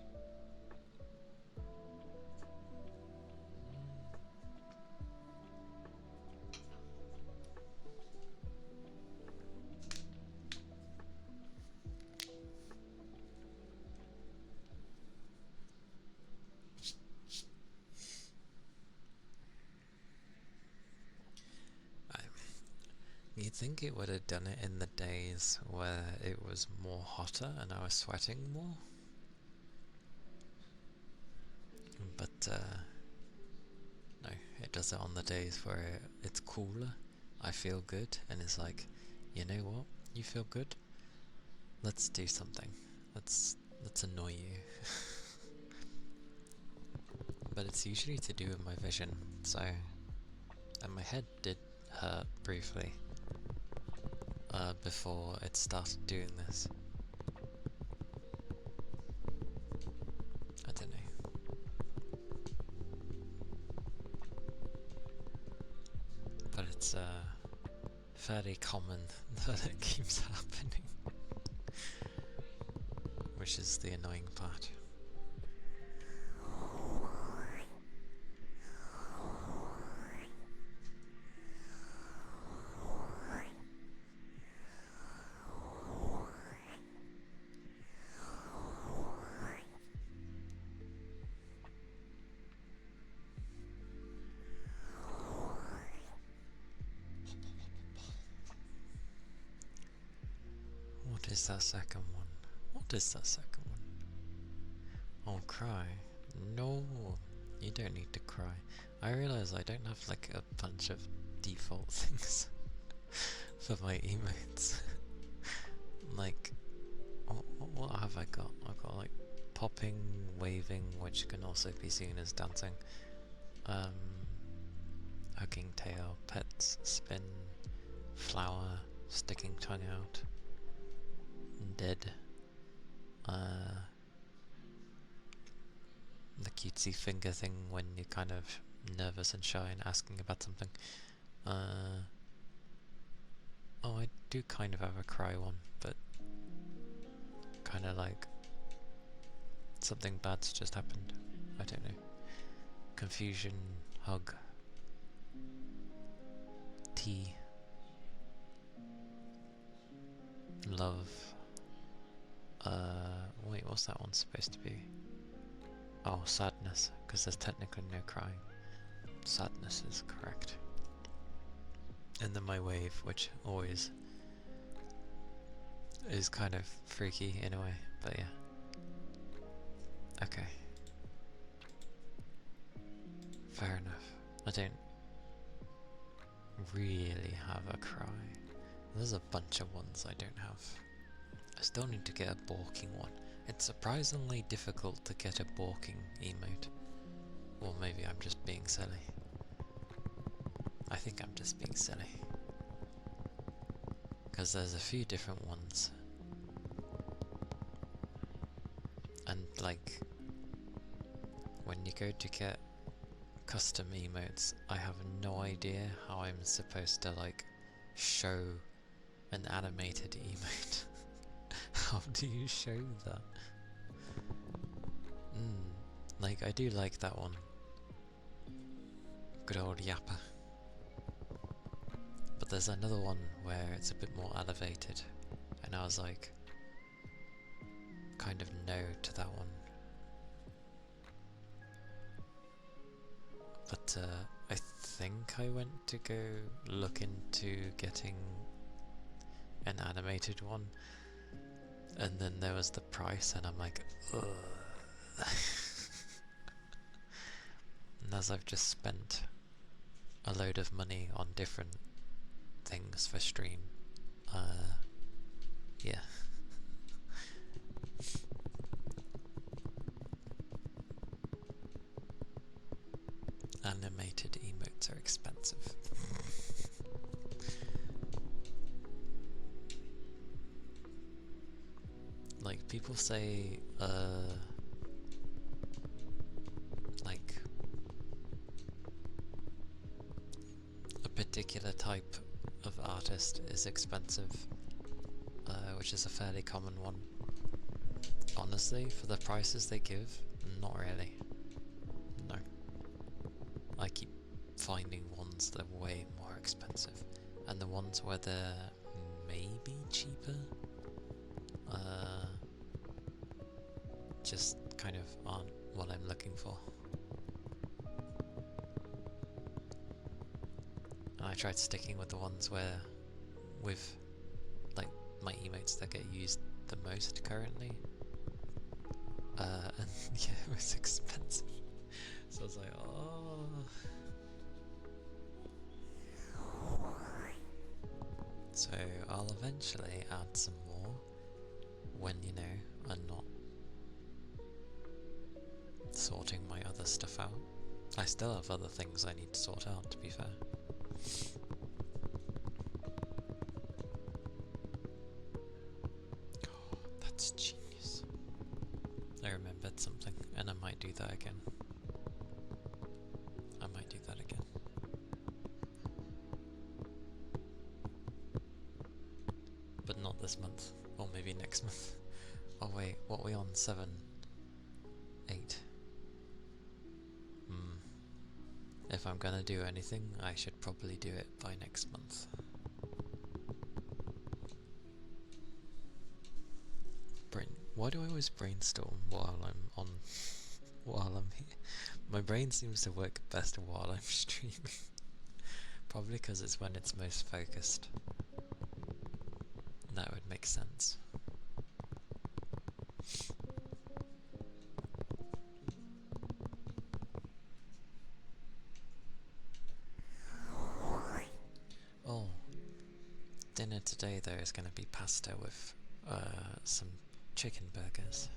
You'd think it would have done it in the days where it was more hotter and I was sweating more. But no, it does it on the days where it's cooler, I feel good, and it's like, you know what, you feel good? Let's do something. Let's annoy you. But it's usually to do with my vision, so... And my head did hurt briefly. Before it started doing this. I don't know. But it's fairly common that it keeps happening. Which is the annoying part. What is that second one? What is that second one? Oh, cry. No, you don't need to cry. I realise I don't have like a bunch of default things for my emotes. Like, what have I got? I've got like popping, waving, which can also be seen as dancing. Hugging tail, pets, spin, flower, sticking tongue out, dead. The cutesy finger thing when you're kind of nervous and shy and asking about something. Oh, I do kind of have a cry one, but kind of like something bad's just happened. I don't know. Confusion, hug, tea, love. Wait, what's that one supposed to be? Oh, sadness, because there's technically no crying. Sadness is correct. And then my wave, which always is kind of freaky in a way, but yeah. Okay. Fair enough. I don't really have a cry. There's a bunch of ones I don't have. I still need to get a balking one. It's surprisingly difficult to get a balking emote. Or maybe I'm just being silly. I think I'm just being silly. Because there's a few different ones. And like, when you go to get custom emotes, I have no idea how I'm supposed to like show an animated emote. How do you show that? Like, I do like that one. Good old yapper. But there's another one where it's a bit more elevated, and I was like, kind of no to that one. But I think I went to go look into getting an animated one, and then there was the price, and I'm like, ugh. And as I've just spent a load of money on different things for stream, yeah. Animated emotes are expensive. Like, people say, like, a particular type of artist is expensive, which is a fairly common one. Honestly, for the prices they give, not really. No. I keep finding ones that are way more expensive, and the ones where they're maybe cheaper, just kind of aren't what I'm looking for. And I tried sticking with the ones where, with like my emotes that get used the most currently, and yeah, it was expensive. So I was like, oh. So I'll eventually add some more when, you know, I'm not sorting my other stuff out. I still have other things I need to sort out, to be fair. Oh, that's genius. I remembered something, and I might do that again. I might do that again. But not this month, or maybe next month. Oh wait, what are we on? 7? 8? If I'm gonna do anything, I should probably do it by next month. Why do I always brainstorm while I'm here? My brain seems to work best while I'm streaming. Probably because it's when it's most focused. That would make sense. dinner today though is going to be pasta with some chicken burgers.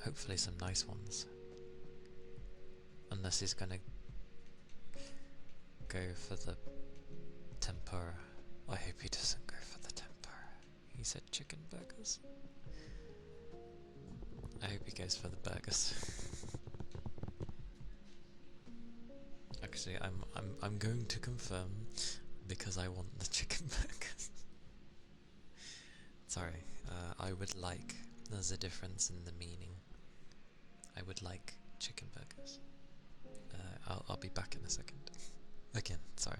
Hopefully some nice ones. Unless he's going to go for the tempura. I hope he doesn't go for the tempura. He said chicken burgers. I hope he goes for the burgers. Actually, I'm going to confirm because I want the chicken burgers. Sorry, I would like. There's a difference in the meaning. I would like chicken burgers. I'll be back in a second. Again, sorry.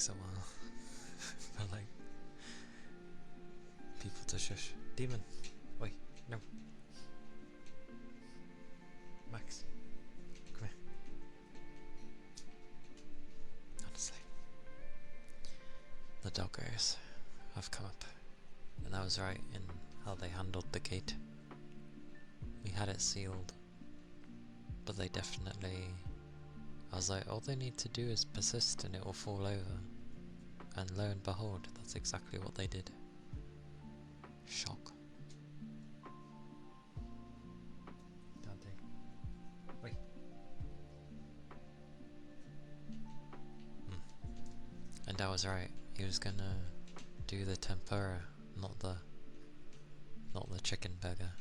takes a while for like people to shush. Demon! Wait, no. Max, come here. Honestly. The doggers have come up. And I was right in how they handled the gate. We had it sealed. But they definitely... I was like, all they need to do is persist and it will fall over. And lo and behold, that's exactly what they did. Shock. Dante. Wait. And I was right. He was gonna do the tempura, not the chicken burger.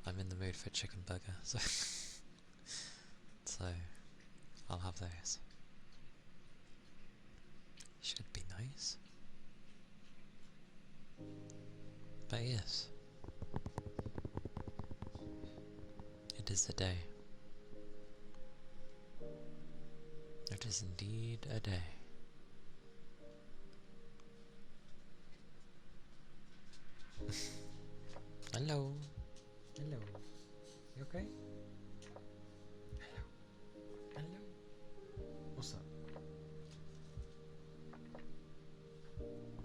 I'm in the mood for chicken burger, so so I'll have those. Should be nice. But yes, it is a day. It is indeed a day. Hello. Hello. You okay? Hello. Hello. What's up?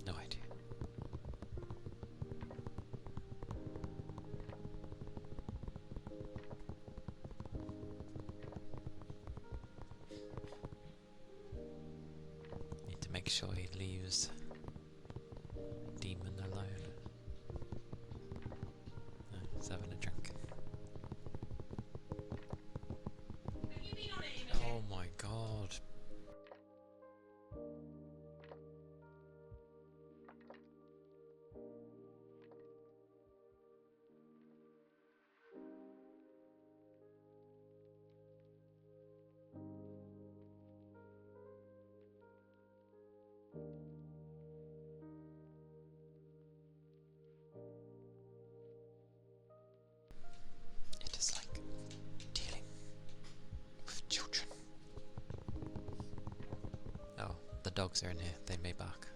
No idea. Need to make sure he leaves Demon alone. Oh, he's having a drink. Oh my god. It is like dealing with children. Oh, the dogs are in here. They may bark.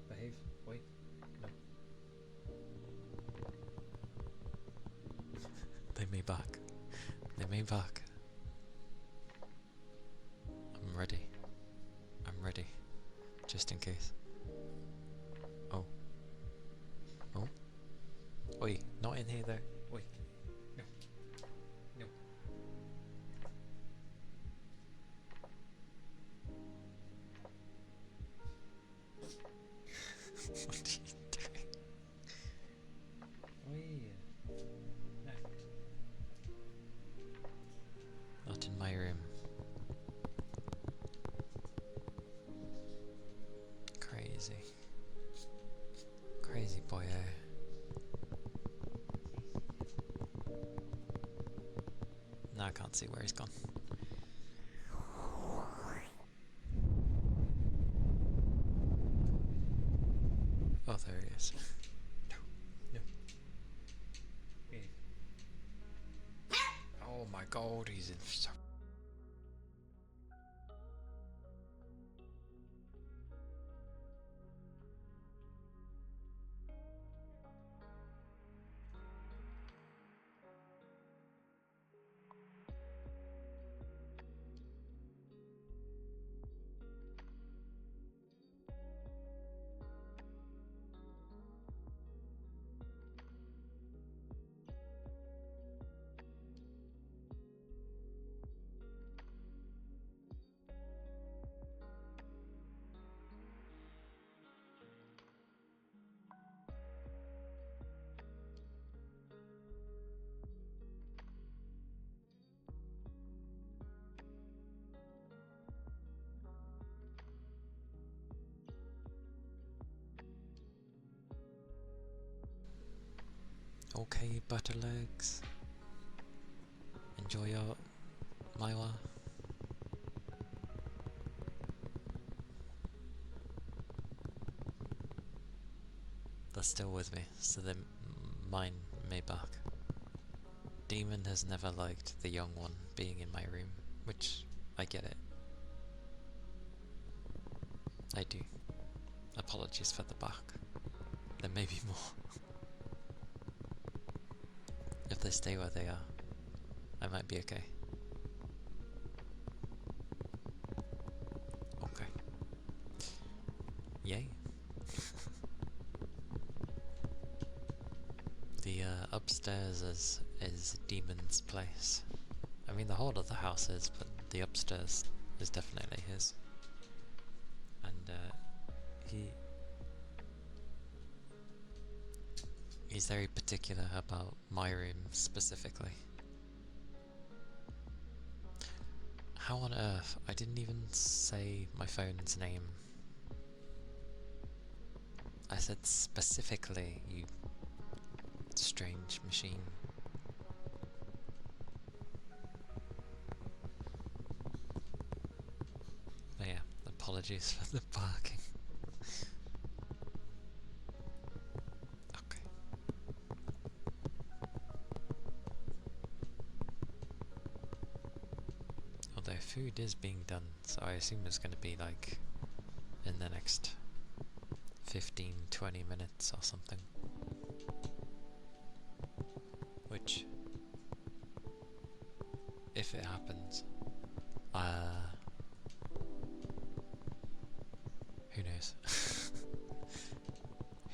Behave. Wait. No. They may bark. They may bark. I'm ready. I'm ready. Just in case. Oh. Oh. Oi, not in here though. Oi. No. No. What are you doing? Oi. No. Not in my room. Crazy. Crazy boy. Now I can't see where he's gone. Oh, there he is. No. No. Oh my god, he's in so... Okay, butterlegs. Enjoy your Maiwa. They're still with me, so they mine may bark. Demon has never liked the young one being in my room, which I get it. I do. Apologies for the bark. There may be more. If they stay where they are, I might be okay. Okay. Yay. The upstairs is Demon's place. I mean, the whole of the house is, but the upstairs is definitely his. And he's very particular about my room specifically. How on earth? I didn't even say my phone's name. I said specifically, you strange machine. But yeah, apologies for the barking. Okay. Although food is being done, so I assume it's going to be like in the next 15-20 minutes or something. Which, if it happens, who knows?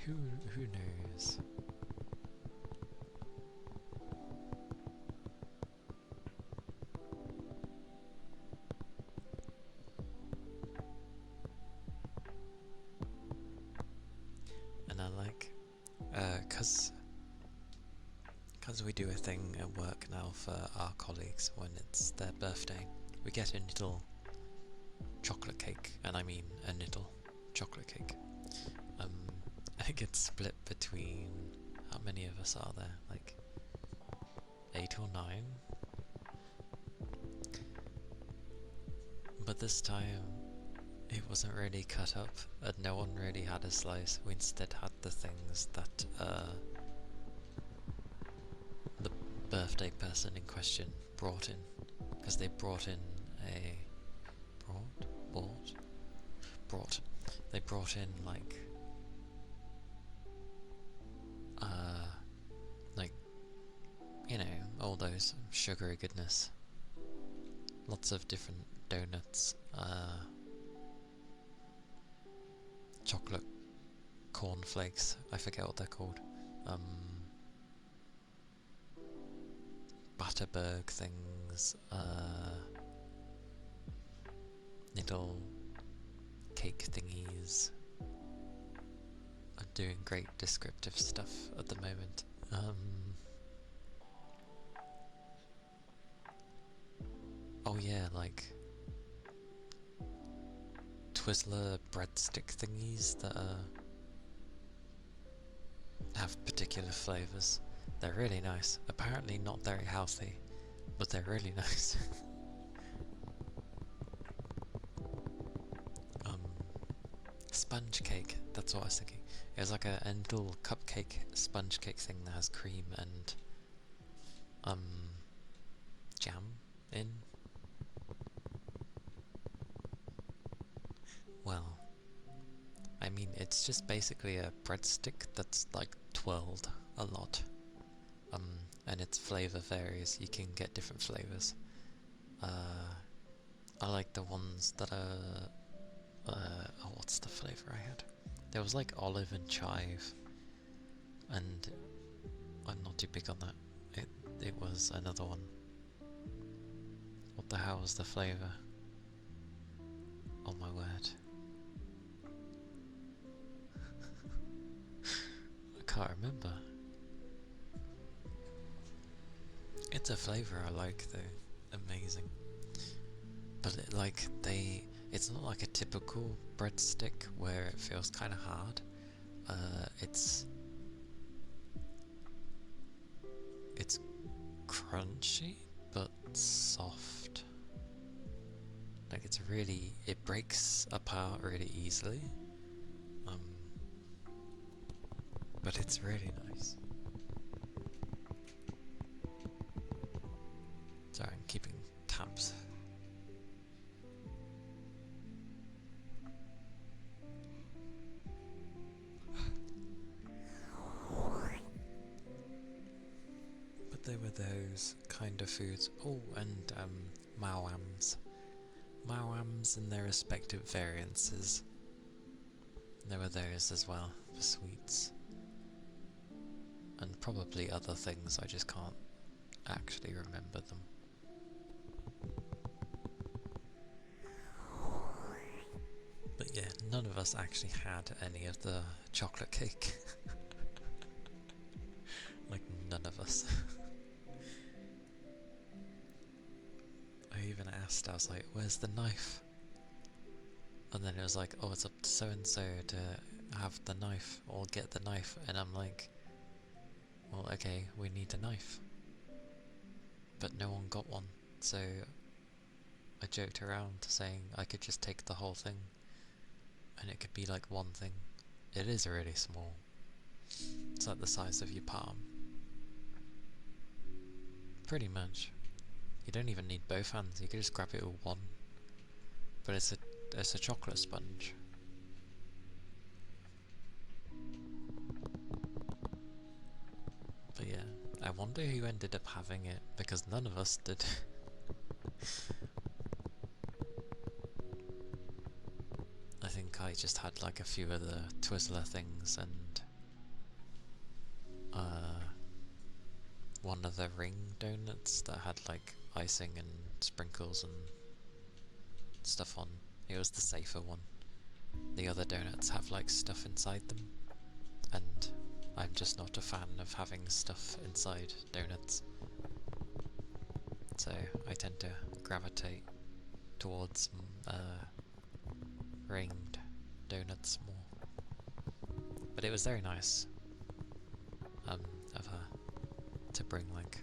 Who knows? And I like, cause we do a thing at work now for our colleagues when it's their birthday. We get a little chocolate cake, and I mean a little chocolate cake. It gets split between, how many of us are there? Like 8 or 9? But this time it wasn't really cut up, and no one really had a slice. We instead had the things that the birthday person in question brought in, because they brought in they brought in like you know, all those sugary goodness, lots of different donuts, chocolate cornflakes, I forget what they're called, Butterberg things, little cake thingies. I'm doing great descriptive stuff at the moment. Oh yeah, like Twizzler breadstick thingies that have particular flavours. They're really nice. Apparently not very healthy, but they're really nice. Sponge cake, that's what I was thinking. It was like a little cupcake sponge cake thing that has cream and jam in. Well, I mean, it's just basically a breadstick that's like twirled a lot. And its flavour varies. You can get different flavours. I like the ones that are oh, what's the flavour I had? There was like olive and chive, and I'm not too big on that. It was another one. What the hell was the flavour? Oh my word. I can't remember. It's a flavour I like though. Amazing. But it's not like a typical breadstick where it feels kind of hard. It's crunchy but soft. Like it breaks apart really easily. But it's really nice. Sorry, I'm keeping tabs. those kind of foods. Oh, and mawams. Mawams and their respective variances. There were those as well for sweets. And probably other things, I just can't actually remember them. But yeah, none of us actually had any of the chocolate cake. Like, none of us. I even asked, I was like, where's the knife? And then it was like, oh, it's up to so-and-so to have the knife, or get the knife. And I'm like, well, okay, we need a knife. But no one got one, so I joked around saying I could just take the whole thing. And it could be like one thing. It is really small. It's like the size of your palm. Pretty much. You don't even need both hands, you can just grab it with one. But it's a chocolate sponge. But yeah, I wonder who ended up having it, because none of us did. I think I just had like a few of the Twizzler things and one of the ring donuts that had like icing and sprinkles and stuff on. It was the safer one. The other donuts have like stuff inside them, and I'm just not a fan of having stuff inside donuts. So I tend to gravitate towards ringed donuts more. But it was very nice of her to bring like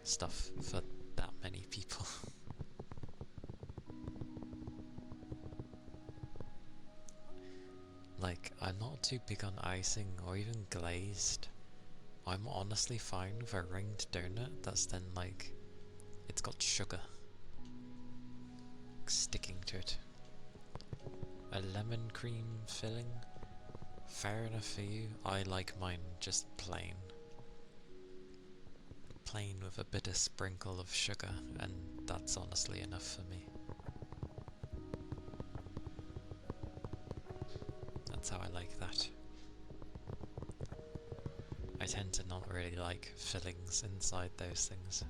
stuff for that many people. Like, I'm not too big on icing or even glazed. I'm honestly fine with a ringed donut that's then like, it's got sugar sticking to it. A lemon cream filling? Fair enough for you. I like mine just plain. Plain with a bit of sprinkle of sugar, and that's honestly enough for me. That's how I like that. I tend to not really like fillings inside those things.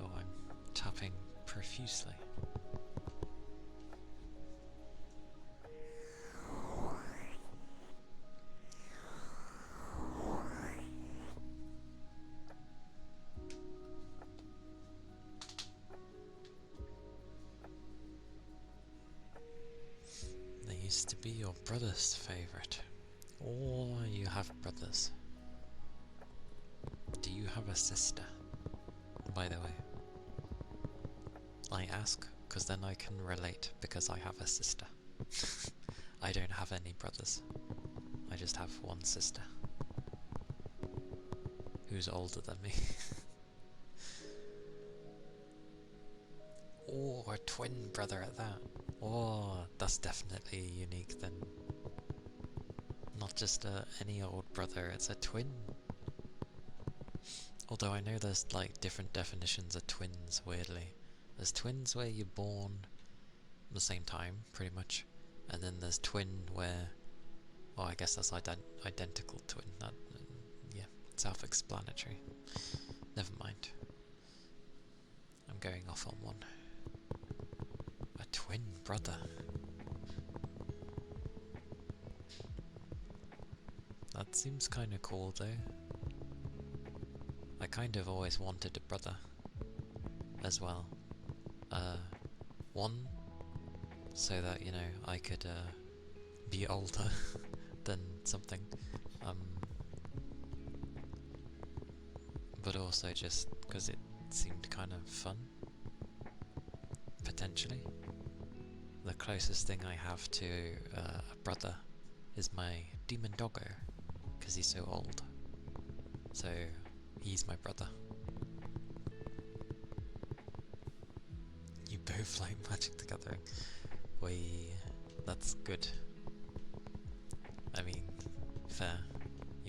Oh, I'm tapping profusely. They used to be your brother's favourite. Or you have brothers. Do you have a sister, by the way? I ask, because then I can relate, because I have a sister. I don't have any brothers. I just have one sister. Who's older than me. Oh, a twin brother at that. Oh, that's definitely unique then. Not just any old brother, it's a twin. Although I know there's like different definitions of twins, weirdly. There's twins where you're born at the same time, pretty much. And then there's twin where, well, I guess that's identical twin. That, yeah, self-explanatory. Never mind. I'm going off on one. A twin brother. That seems kinda cool though. I kind of always wanted a brother as well. One, so that, you know, I could be older than something. But also just because it seemed kind of fun. Potentially. The closest thing I have to a brother is my demon doggo, because he's so old. So he's my brother. You both like Magic the Gathering. That's good. I mean, fair.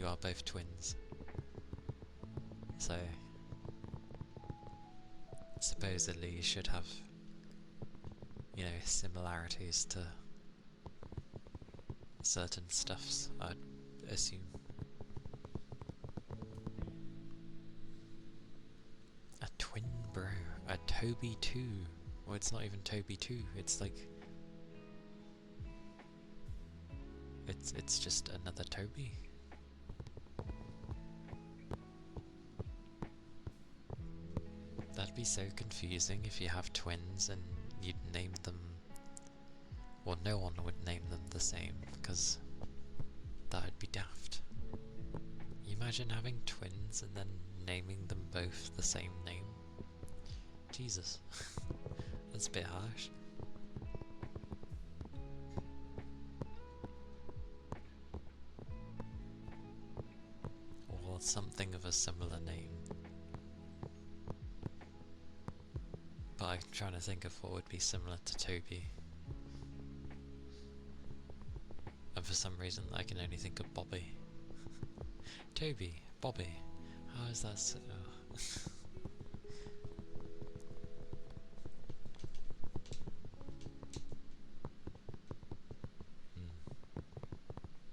You are both twins. So, supposedly you should have, you know, similarities to certain stuffs, I'd assume. A twin bro, a Toby 2. Well, it's not even Toby 2, it's like... It's just another Toby. That'd be so confusing if you have twins and you'd name them... Well, no one would name them the same, because that'd be daft. You imagine having twins and then naming them both the same name? Jesus. That's a bit harsh. Or something of a similar name. But I'm trying to think of what would be similar to Toby. And for some reason I can only think of Bobby. Toby, Bobby. How is that so...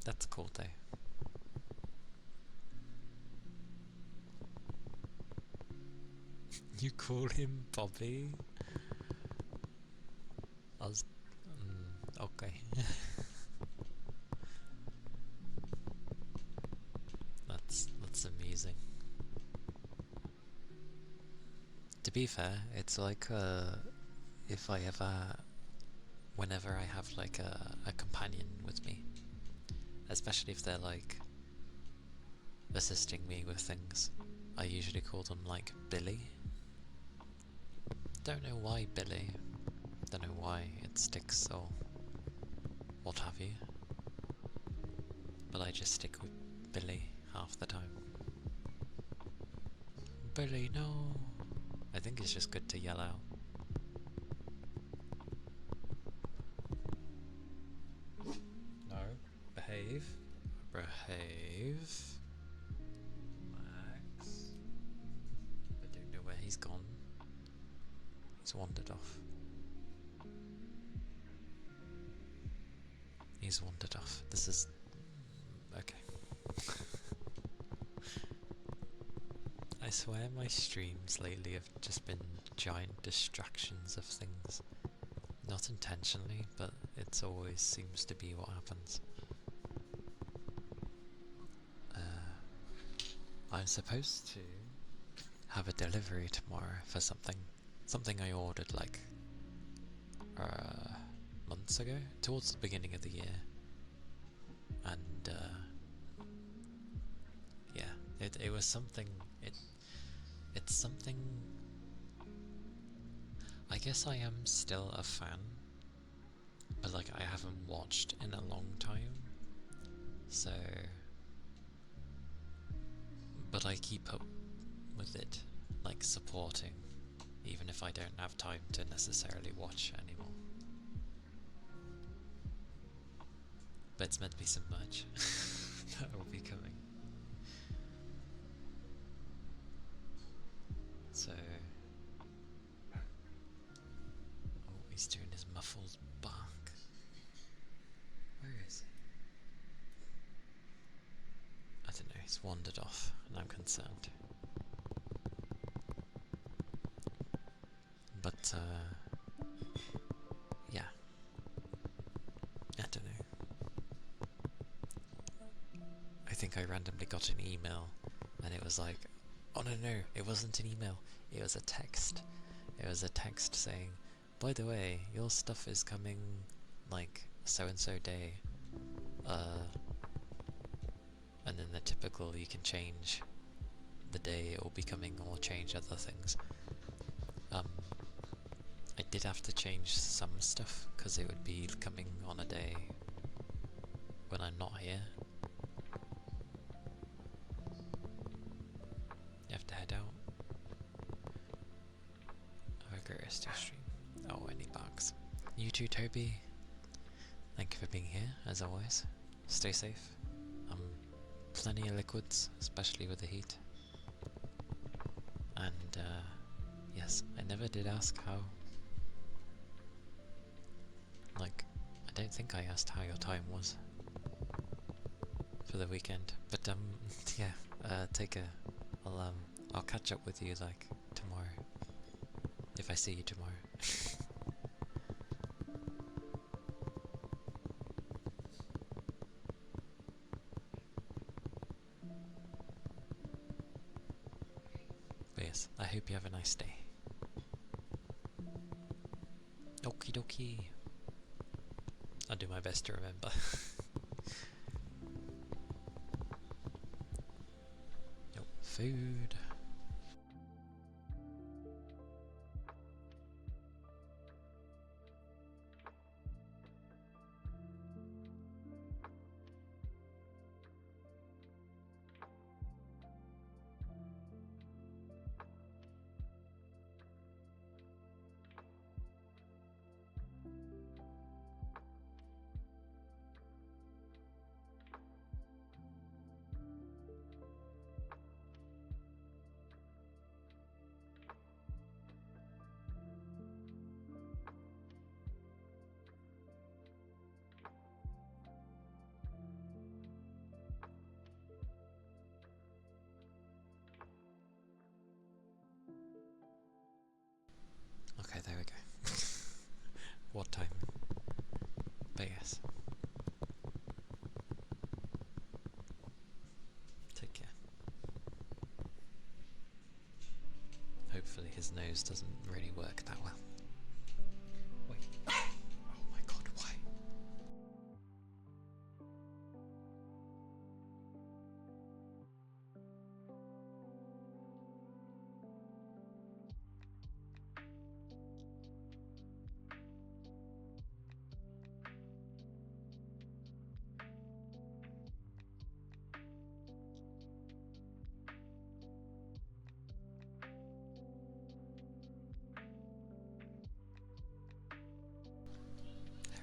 That's cool though. You call him Bobby? I was... okay. That's amusing. To be fair, it's like if I ever... whenever I have like a companion with me, especially if they're like assisting me with things, I usually call them like Billy. Don't know why Billy, don't know why it sticks or what have you, but I just stick with Billy half the time. Billy, no! I think it's just good to yell out. No, behave. Behave. Max. I don't know where he's gone. He's wandered off. He's wandered off. This is... okay. I swear my streams lately have just been giant distractions of things. Not intentionally, but it always seems to be what happens. I'm supposed to have a delivery tomorrow for something I ordered like months ago, towards the beginning of the year, and yeah, it was something. It's something. I guess I am still a fan, but like I haven't watched in a long time, so. But I keep up with it, like supporting, even if I don't have time to necessarily watch anymore. But it's meant to be some merch that will be coming. So... oh, he's doing his muffled bark. Where is he? I don't know, he's wandered off, and I'm concerned. But, yeah. I don't know. I think I randomly got an email, and it was like, oh no, it wasn't an email, it was a text. It was a text saying, by the way, your stuff is coming, like, so-and-so day. And then the typical, you can change the day it will be coming or change other things. I did have to change some stuff, because it would be coming on a day when I'm not here. You have to head out. Have a great rest of your stream. Oh, any bugs. You too, Toby. Thank you for being here, as always. Stay safe. plenty of liquids, especially with the heat. And yes, I never did ask how. Like, I don't think I asked how your time was for the weekend. But yeah, take a. I'll catch up with you like tomorrow, if I see you tomorrow. But yes, I hope you have a nice day. Okie dokie. I'll do my best to remember. Yo, food. Okay, there we go. What time? But yes. Take care. Hopefully his nose doesn't really work that well. Wait. Oh my god, why?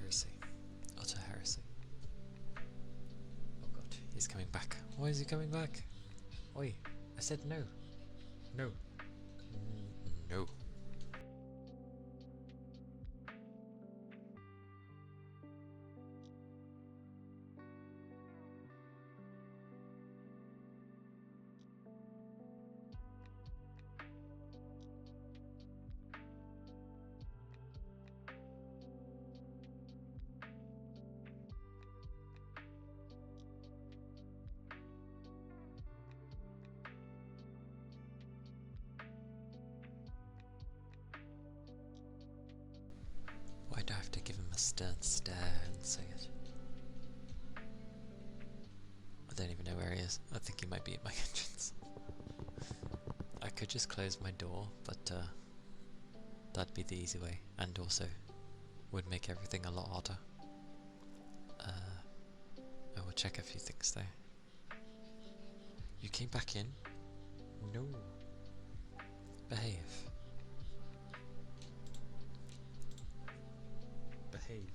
Heresy. Utter heresy. Oh god, he's coming back. Why is he coming back? Oi, I said no. No. No. Why do I have to give him a stern stare and say it? I don't even know where he is. I think he might be at my entrance. I could just close my door, but that'd be the easy way, and also would make everything a lot harder. I will check a few things though. You came back in? No. Behave. Behave.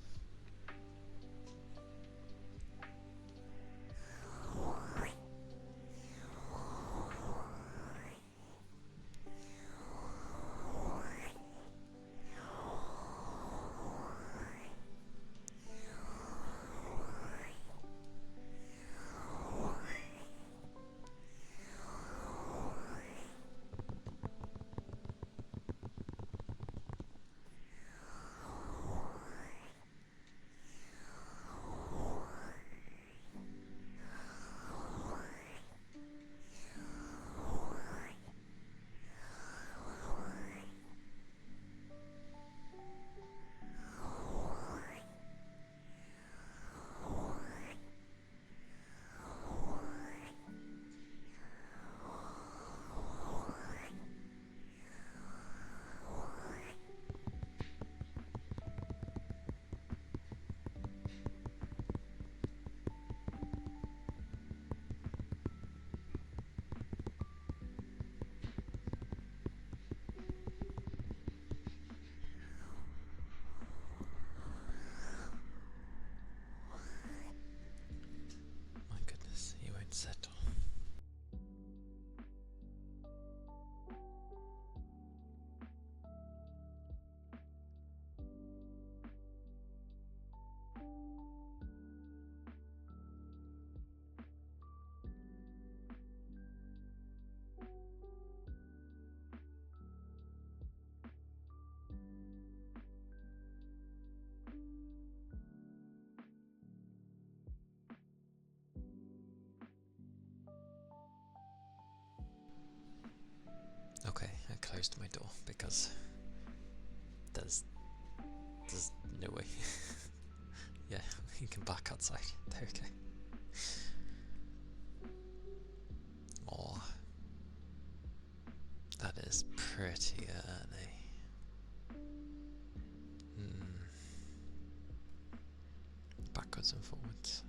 Okay, I closed my door because there's no way. Yeah, you can back outside. There, okay. Oh, that is pretty early. Backwards and forwards.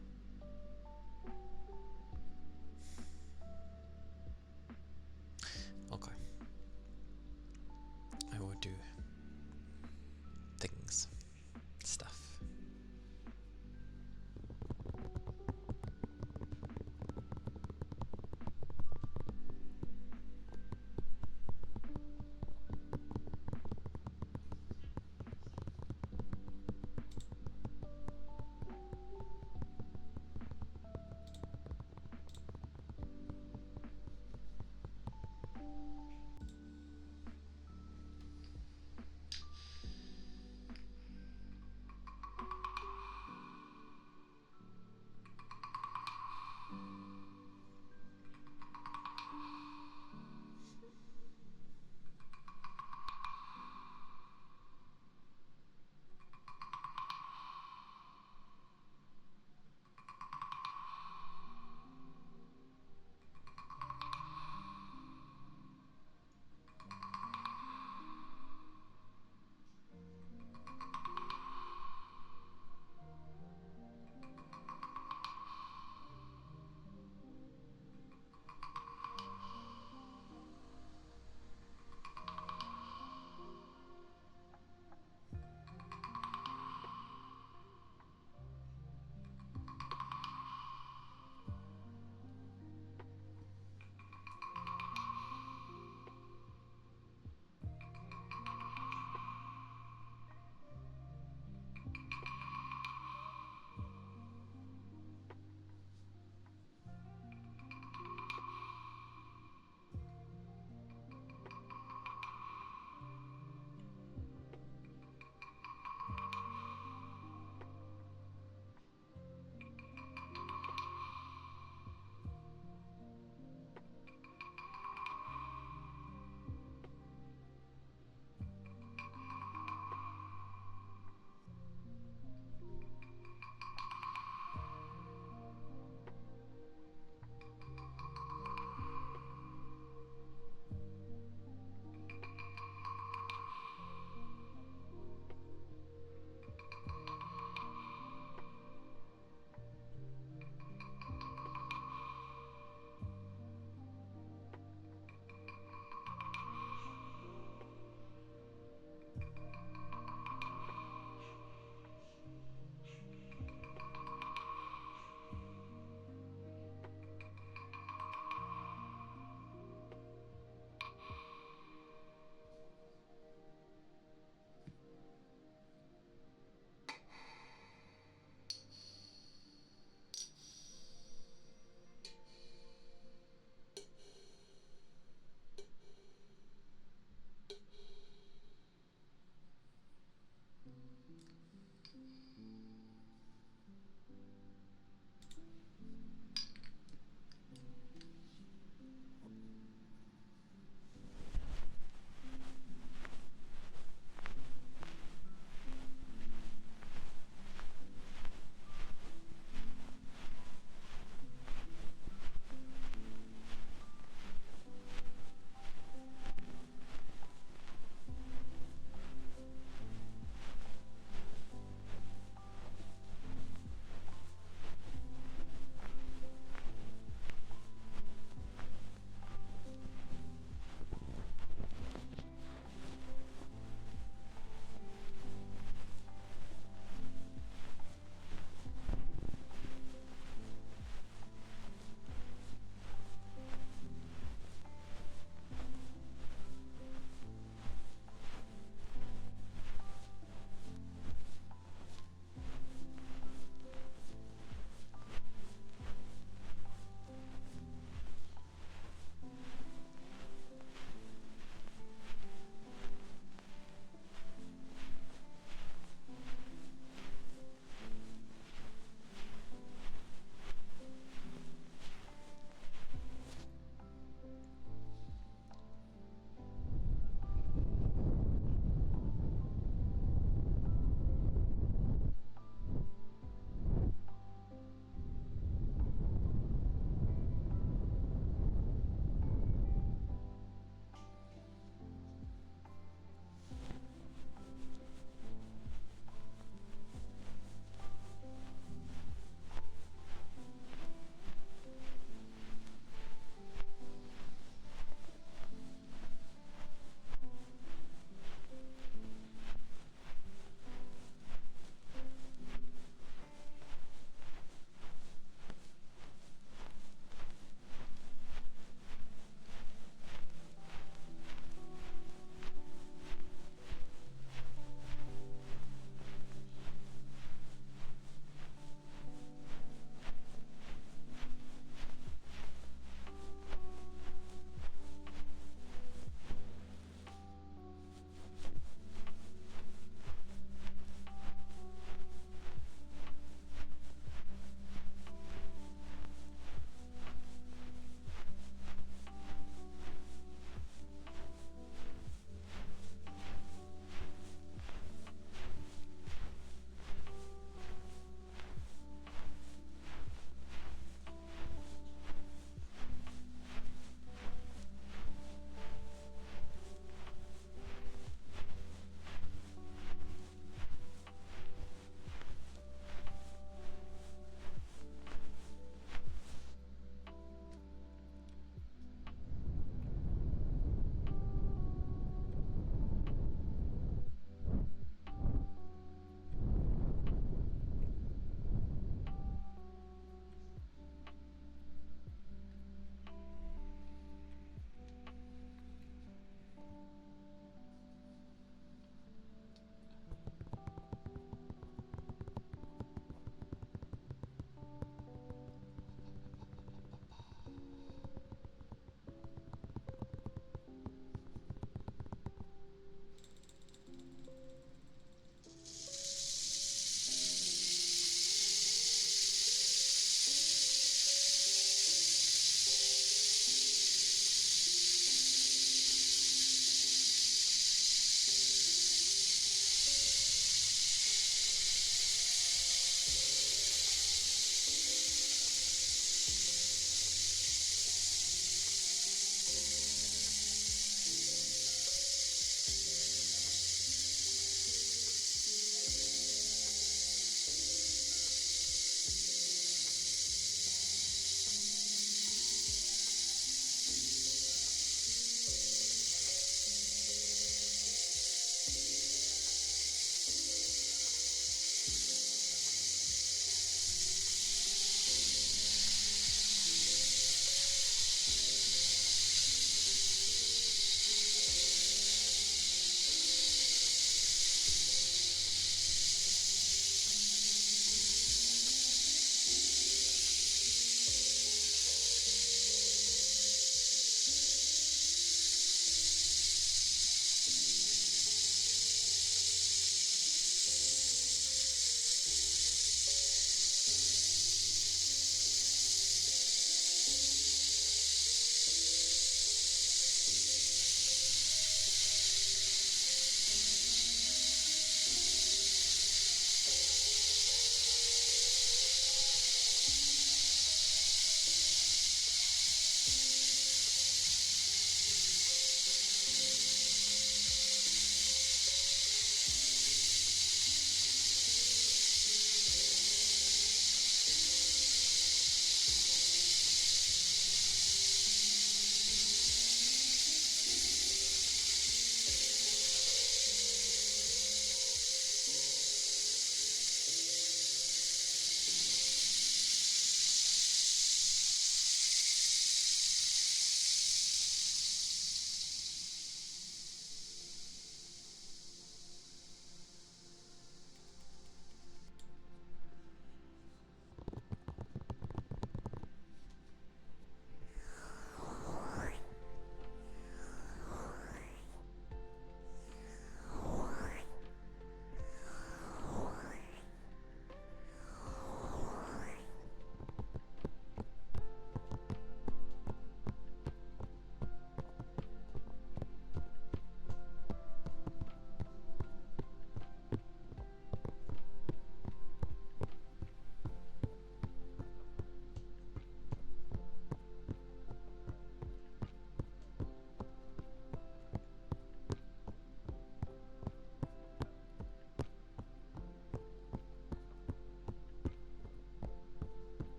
Okay. I will do things, stuff.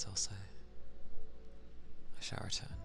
guess I'll say. I shall return.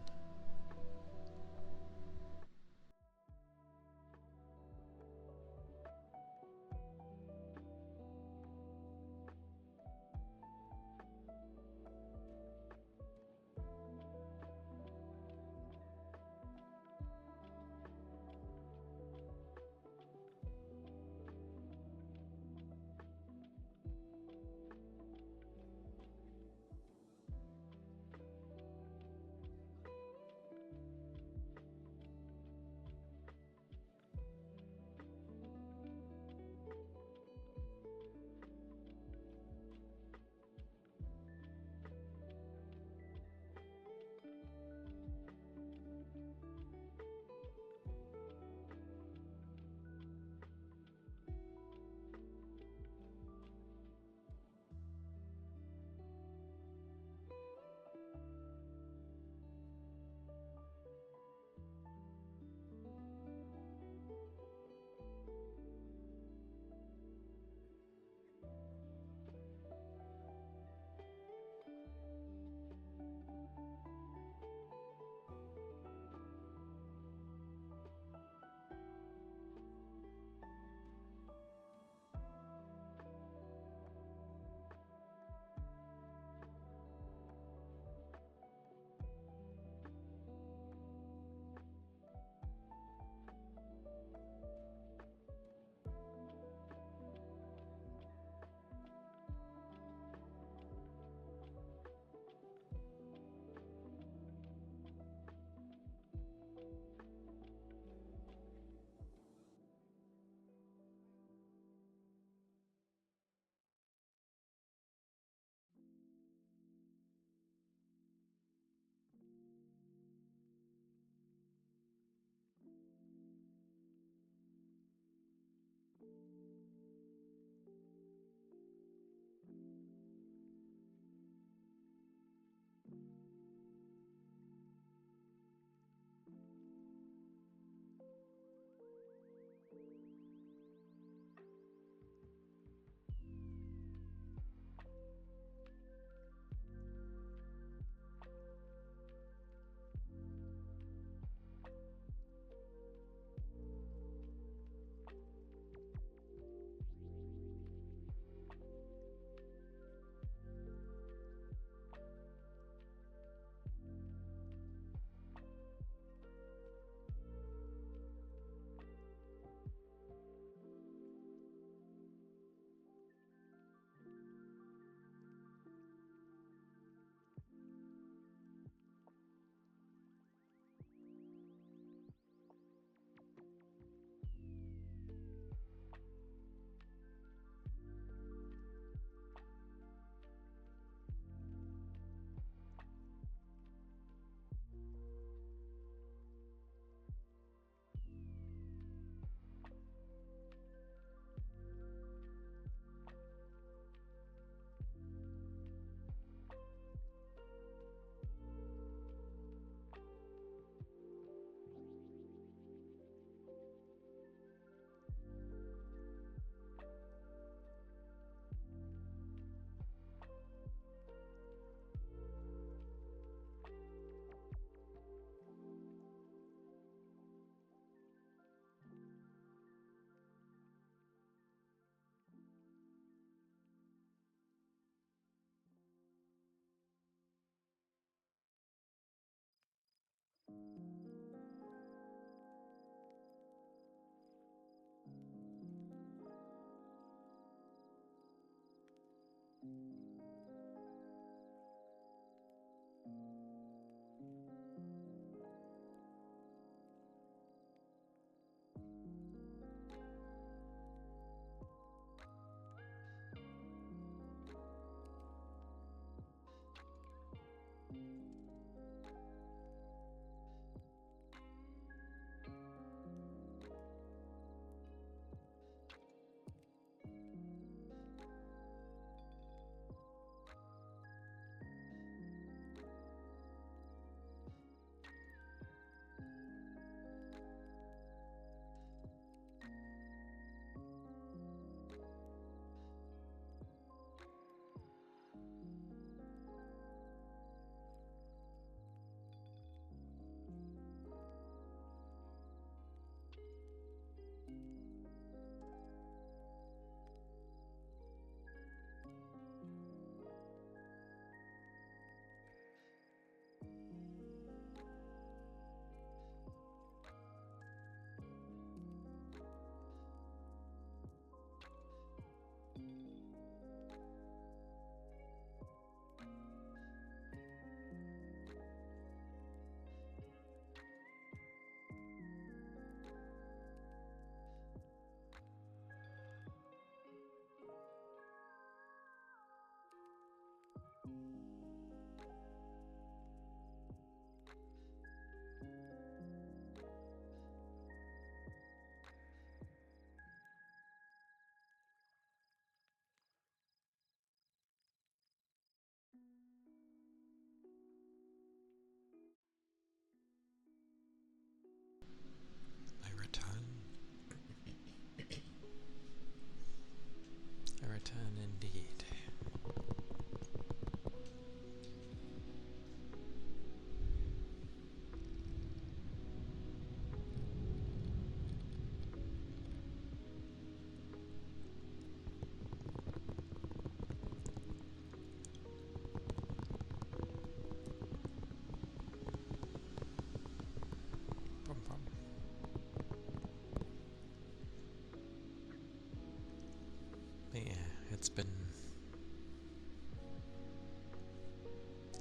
It's been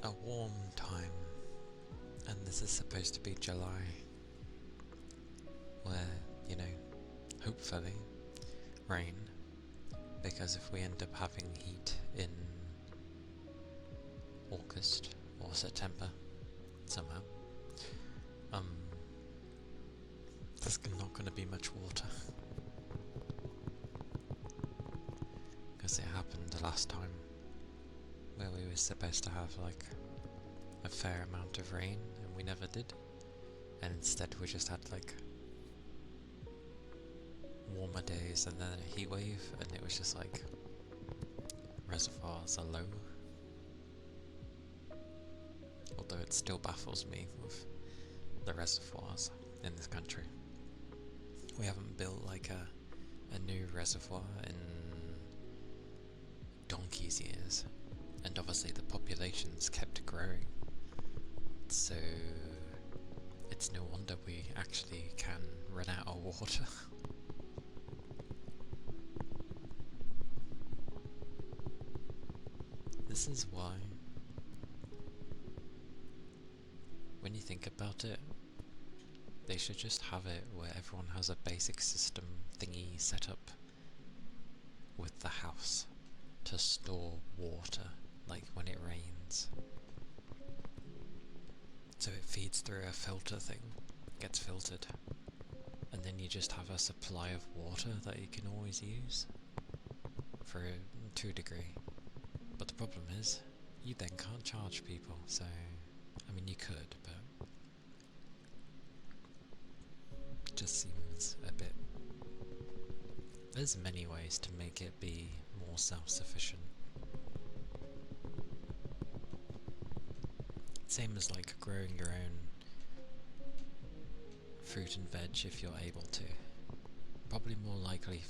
a warm time, and this is supposed to be July, where, you know, hopefully rain, because if we end up having heat in August or September somehow, there's not going to be much water, because it happened the last time where we were supposed to have like a fair amount of rain and we never did, and instead we just had like warmer days and then a heat wave, and it was just like reservoirs are low. Although it still baffles me with the reservoirs in this country. We haven't built like a new reservoir in donkey's years, and obviously the population's kept growing, so it's no wonder we actually can run out of water. This is why, when you think about it, they should just have it where everyone has a basic system thingy set up with the house to store water, like when it rains. So it feeds through a filter thing, gets filtered, and then you just have a supply of water that you can always use, to a degree. But the problem is, you then can't charge people, so, I mean you could, but it just seems a bit... There's many ways to make it be more self-sufficient. Same as like growing your own fruit and veg if you're able to. Probably more likely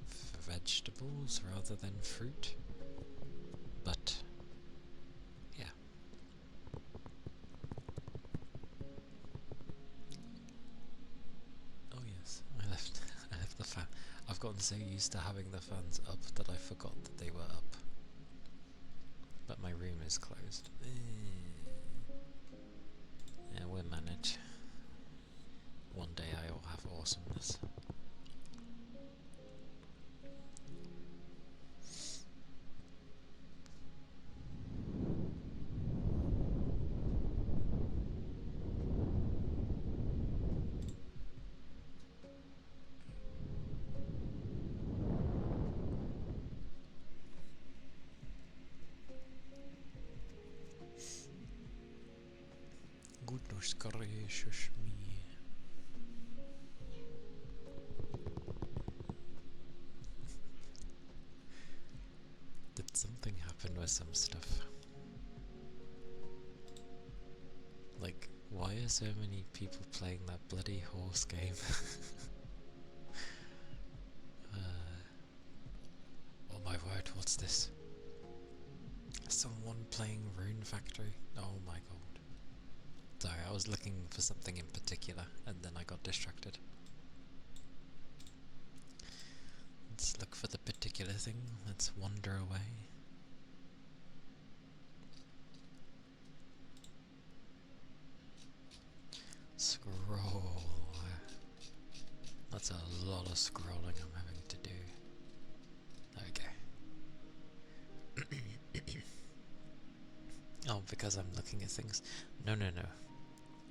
for vegetables rather than fruit. But yeah. Oh yes, I left the fan. I've gotten so used to having the fans up that I forgot that they were up. But my room is closed. Yeah, we'll manage. One day I will have awesomeness. Goodness gracious me. Did something happen with some stuff? Like, why are so many people playing that bloody horse game? Oh my word, what's this? Someone playing Rune Factory? Oh my god. Sorry, I was looking for something in particular, and then I got distracted. Let's look for the particular thing, let's wander away. Scroll. That's a lot of scrolling I'm having to do. Okay. Oh, because I'm looking at things. No.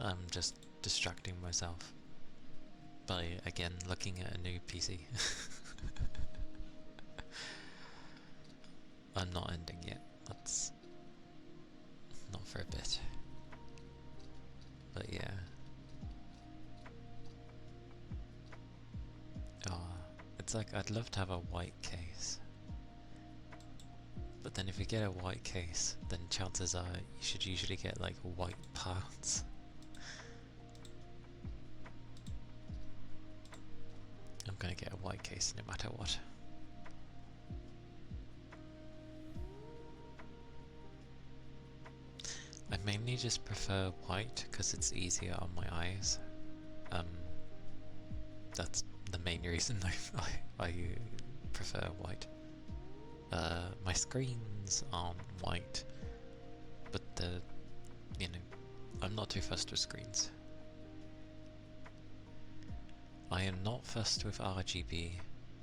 I'm just distracting myself by, again, looking at a new PC. I'm not ending yet. That's not for a bit. But yeah. Oh, it's like I'd love to have a white case. But then if you get a white case, then chances are you should usually get like white parts. I'm gonna get a white case no matter what. I mainly just prefer white because it's easier on my eyes. That's the main reason I prefer white. My screens aren't white, but you know, I'm not too fussed with screens. I am not fussed with RGB.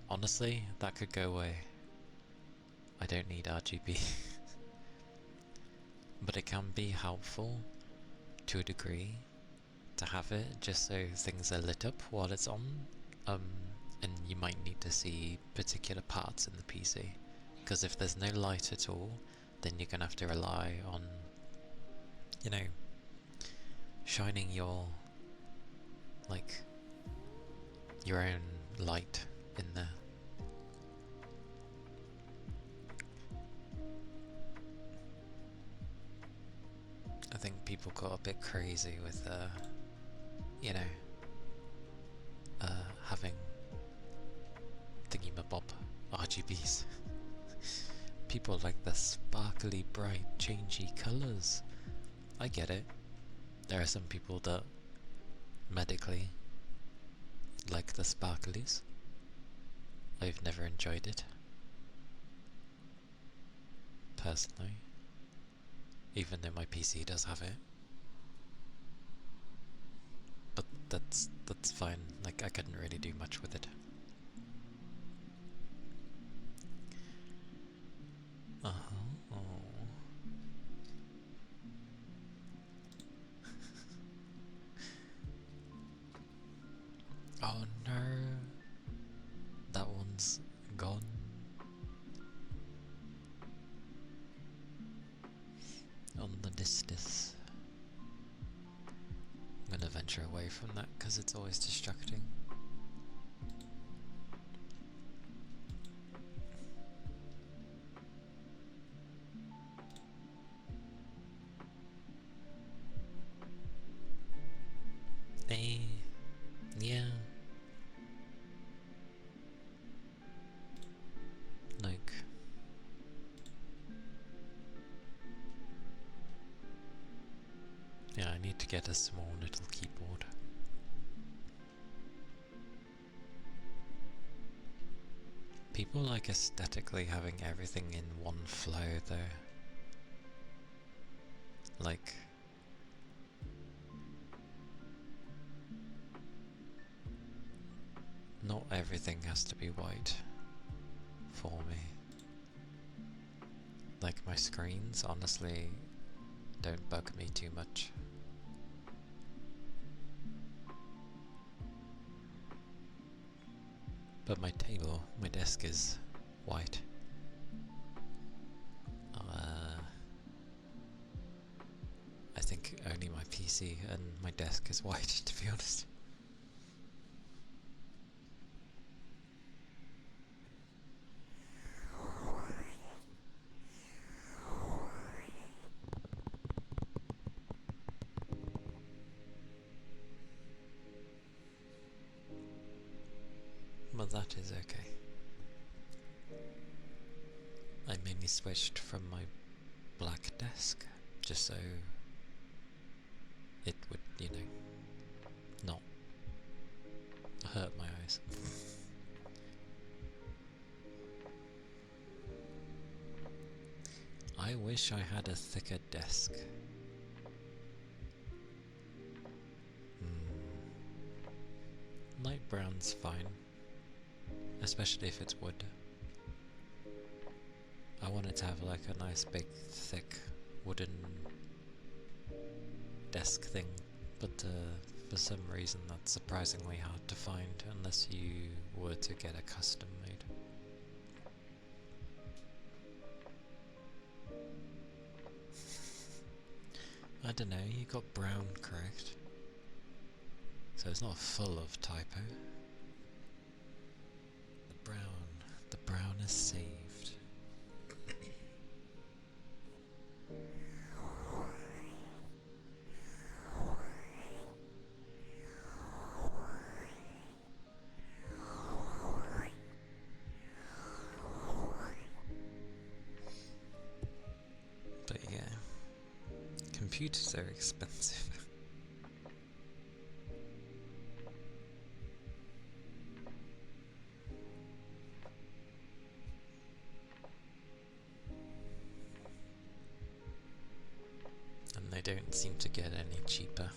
Honestly, that could go away. I don't need RGB. But it can be helpful, to a degree, to have it just so things are lit up while it's on. And you might need to see particular parts in the PC. Because if there's no light at all, then you're going to have to rely on, you know, shining your, like, your own light in there. I think people got a bit crazy with, you know, having thingy-mabob RGBs. People like the sparkly, bright, changey colours. I get it. There are some people that medically like the sparklies. I've never enjoyed it, personally, even though my PC does have it. But that's fine. Like, I couldn't really do much with it. Oh no, that one's gone. On the distance. I'm gonna venture away from that because it's always distracting. Yeah. Like, yeah, I need to get a small little keyboard. People like aesthetically having everything in one flow though. Like, not everything has to be white for me. Like, my screens honestly don't bug me too much. But my table, my desk is white. I think only my PC and my desk is white, to be honest. But that is okay. I mainly switched from my black desk just so it would, you know, not hurt my eyes. I wish I had a thicker desk. Light brown's fine, especially if it's wood. I want it to have like a nice big thick wooden desk thing, but for some reason that's surprisingly hard to find unless you were to get a custom made. I don't know, you got brown correct, so it's not full of typo. The brown is saved. But yeah, computers are expensive. don't seem to get any cheaper.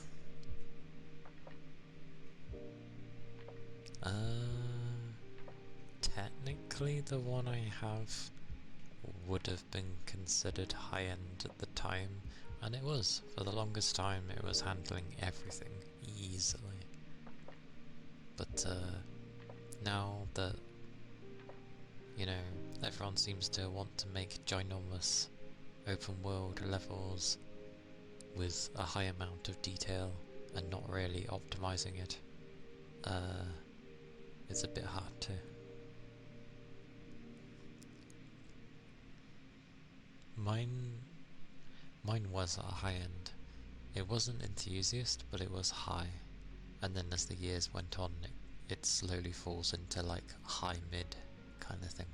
Technically the one I have would have been considered high-end at the time, and it was. For the longest time it was handling everything easily. But now that, you know, everyone seems to want to make ginormous open world levels with a high amount of detail and not really optimizing it, it's a bit hard to. Mine was at a high end. It wasn't enthusiast, but it was high. And then as the years went on, it slowly falls into like high mid kind of thing.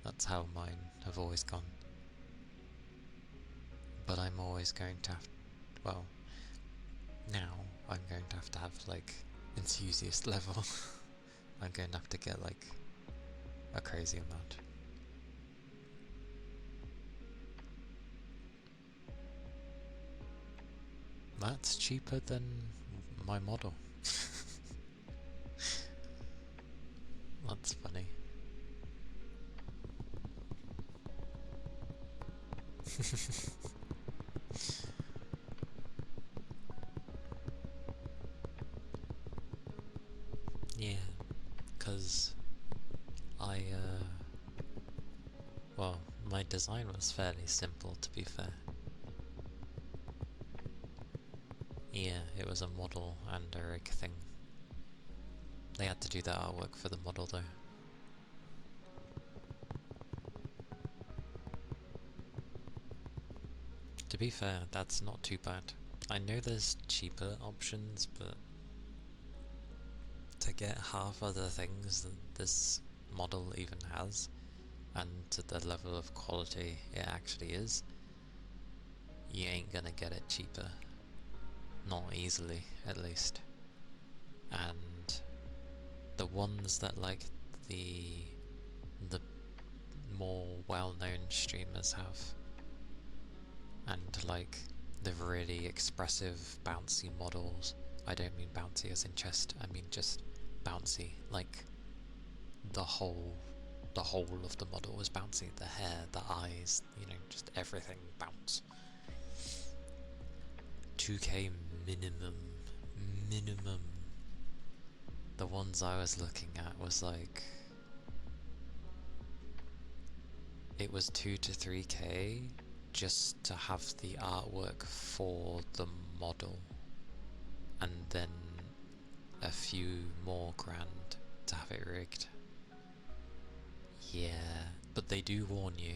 That's how mine have always gone. But I'm always going to have, well, now I'm going to have like enthusiast level. I'm going to have to get like a crazy amount. That's cheaper than my model. That's funny. Yeah, because well, my design was fairly simple, to be fair. Yeah, it was a model and a rig thing. They had to do that artwork for the model though. To be fair, that's not too bad. I know there's cheaper options, but to get half of the things that this model even has, and to the level of quality it actually is, you ain't gonna get it cheaper. Not easily, at least. And the ones that like the more well-known streamers have, and like the really expressive bouncy models, I don't mean bouncy as in chest, I mean just bouncy, like the whole of the model was bouncy, the hair, the eyes, you know, just everything bounce. 2K minimum. The ones I was looking at was like, it was 2 to 3K just to have the artwork for the model, and then a few more grand to have it rigged. Yeah, but they do warn you,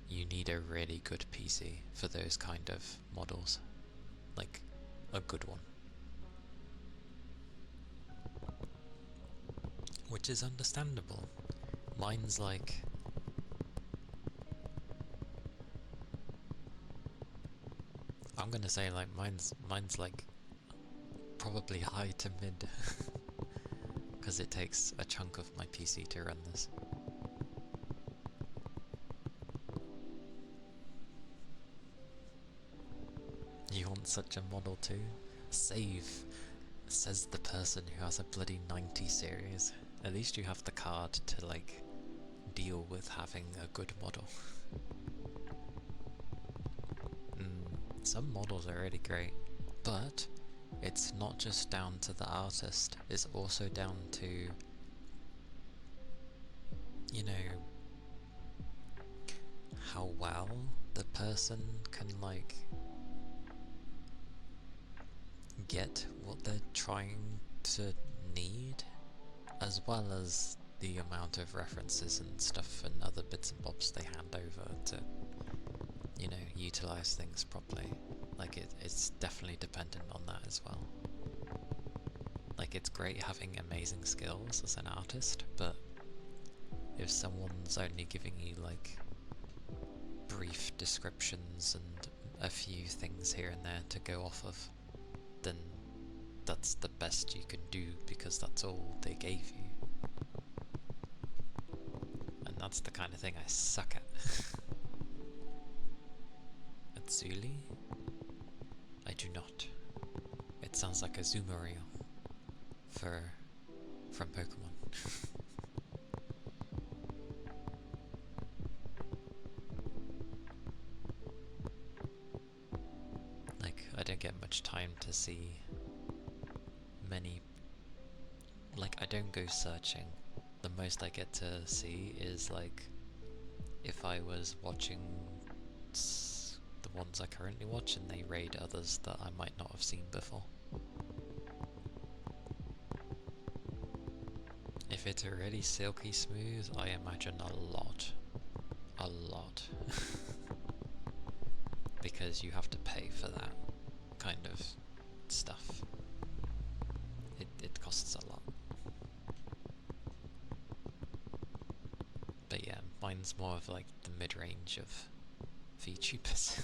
you need a really good PC for those kind of models. Like, a good one. Which is understandable. Mine's like... I'm gonna say like mine's like probably high to mid. Because it takes a chunk of my PC to run this. You want such a model too? Save, says the person who has a bloody 90 series. At least you have the card to like deal with having a good model. Some models are really great, but it's not just down to the artist, it's also down to, you know, how well the person can like get what they're trying to need, as well as the amount of references and stuff and other bits and bobs they hand over to, you know, utilize things properly. Like it's definitely dependent on that as well. Like, it's great having amazing skills as an artist, but if someone's only giving you like brief descriptions and a few things here and there to go off of, then that's the best you can do because that's all they gave you. And that's the kind of thing I suck at. Matsuli? I do not. It sounds like a Zoomereel from Pokemon. Like, I don't get much time to see many. Like, I don't go searching. The most I get to see is like if I was watching the ones I currently watch and they raid others that I might not have seen before. If it's already silky smooth, I imagine a lot. A lot. Because you have to pay for that kind of stuff. It costs a lot. But yeah, mine's more of like the mid-range of VTubers.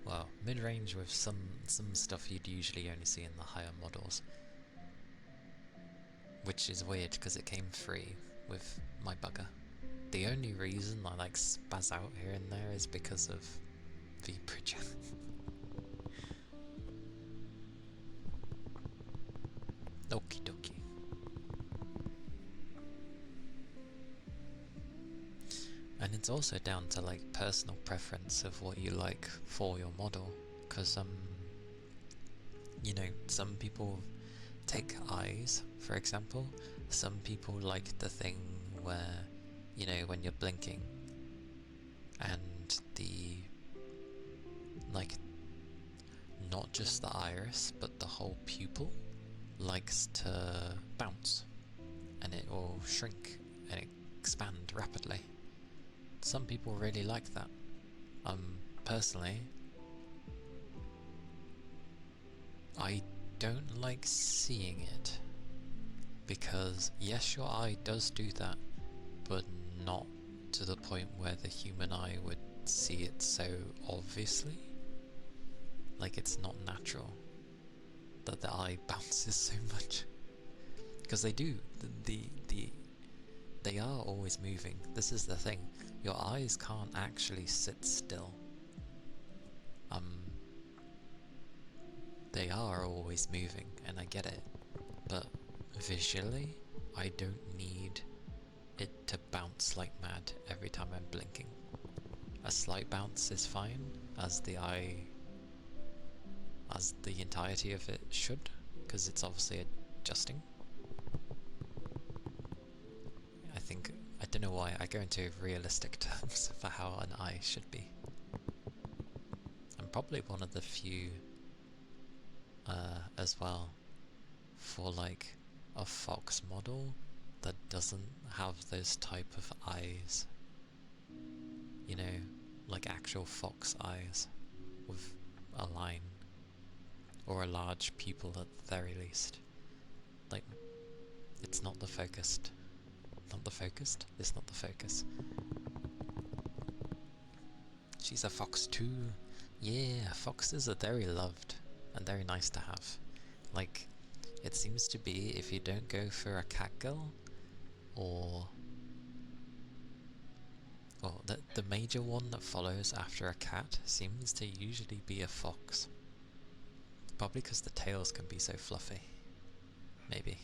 Well, mid-range with some stuff you'd usually only see in the higher models. Which is weird because it came free with my bugger. The only reason I like spaz out here and there is because of V-Bridger. Okie dokie. And it's also down to like personal preference of what you like for your model, because you know, some people take eyes, for example. Some people like the thing where, you know, when you're blinking and the, like, not just the iris but the whole pupil likes to bounce and it will shrink and expand rapidly. Some people really like that. Personally, I don't like seeing it, because yes, your eye does do that, but not to the point where the human eye would see it so obviously. Like, it's not natural that the eye bounces so much, because they do. They are always moving. This is the thing. Your eyes can't actually sit still. They are always moving, and I get it, but visually, I don't need it to bounce like mad every time I'm blinking. A slight bounce is fine, as the entirety of it should, because it's obviously adjusting. I don't know why I go into realistic terms for how an eye should be. I'm probably one of the few as well for like a fox model that doesn't have those type of eyes, you know, like actual fox eyes with a line or a large pupil at the very least. Like, it's not the focused. It's not the focus. She's a fox too. Yeah, foxes are very loved and very nice to have. Like, it seems to be, if you don't go for a cat girl, or the major one that follows after a cat seems to usually be a fox. Probably because the tails can be so fluffy. Maybe.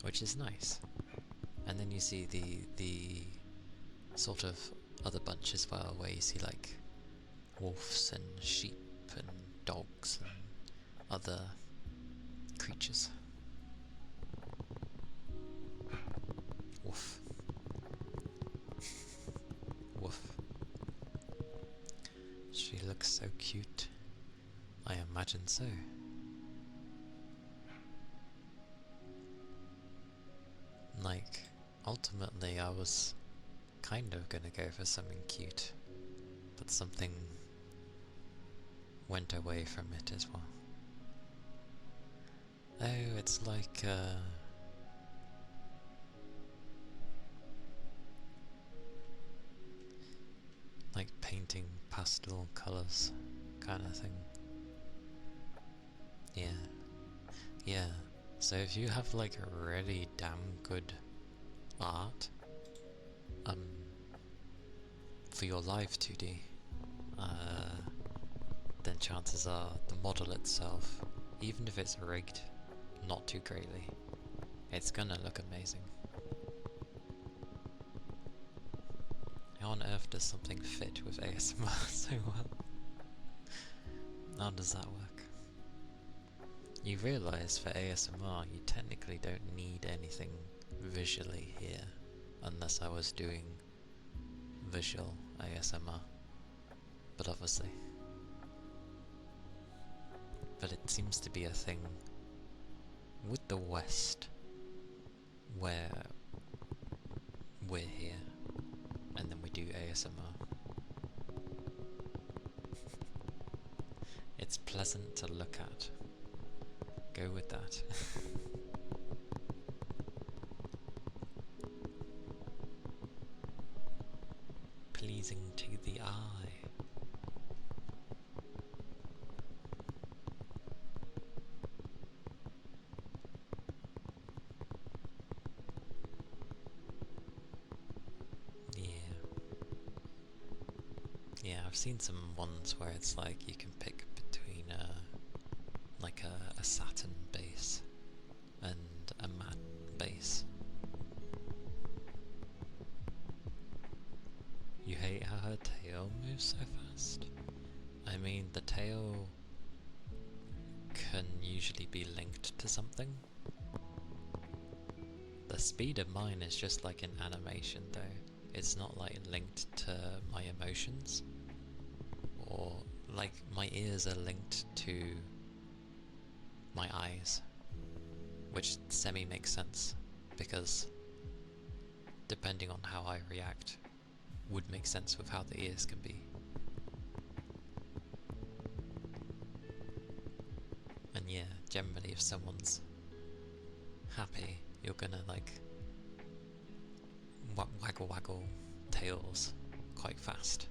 Which is nice. And then you see the sort of other bunch as well, where you see like wolves and sheep and dogs and other creatures. Woof. Woof. She looks so cute. I imagine so. Like, ultimately I was kind of gonna go for something cute, but something went away from it as well. Oh, it's like painting pastel colours kind of thing. Yeah. Yeah. So if you have like a really damn good art, for your live 2D, then chances are the model itself, even if it's rigged not too greatly, it's gonna look amazing. How on earth does something fit with ASMR so well? How does that work? You realise for ASMR you technically don't need anything visually here, unless I was doing visual ASMR, but obviously. But it seems to be a thing with the West, where we're here, and then we do ASMR. It's pleasant to look at. Go with that. Pleasing to the eye. Yeah, I've seen some ones where it's like you can pick between like a satin base and a matte base. You hate how her tail moves so fast? I mean, the tail can usually be linked to something. The speed of mine is just like an animation though. It's not like linked to my emotions. Or like my ears are linked to my eyes. Which semi makes sense. Because depending on how I react would make sense with how the ears can be. And yeah, generally if someone's happy, you're gonna like waggle tails quite fast.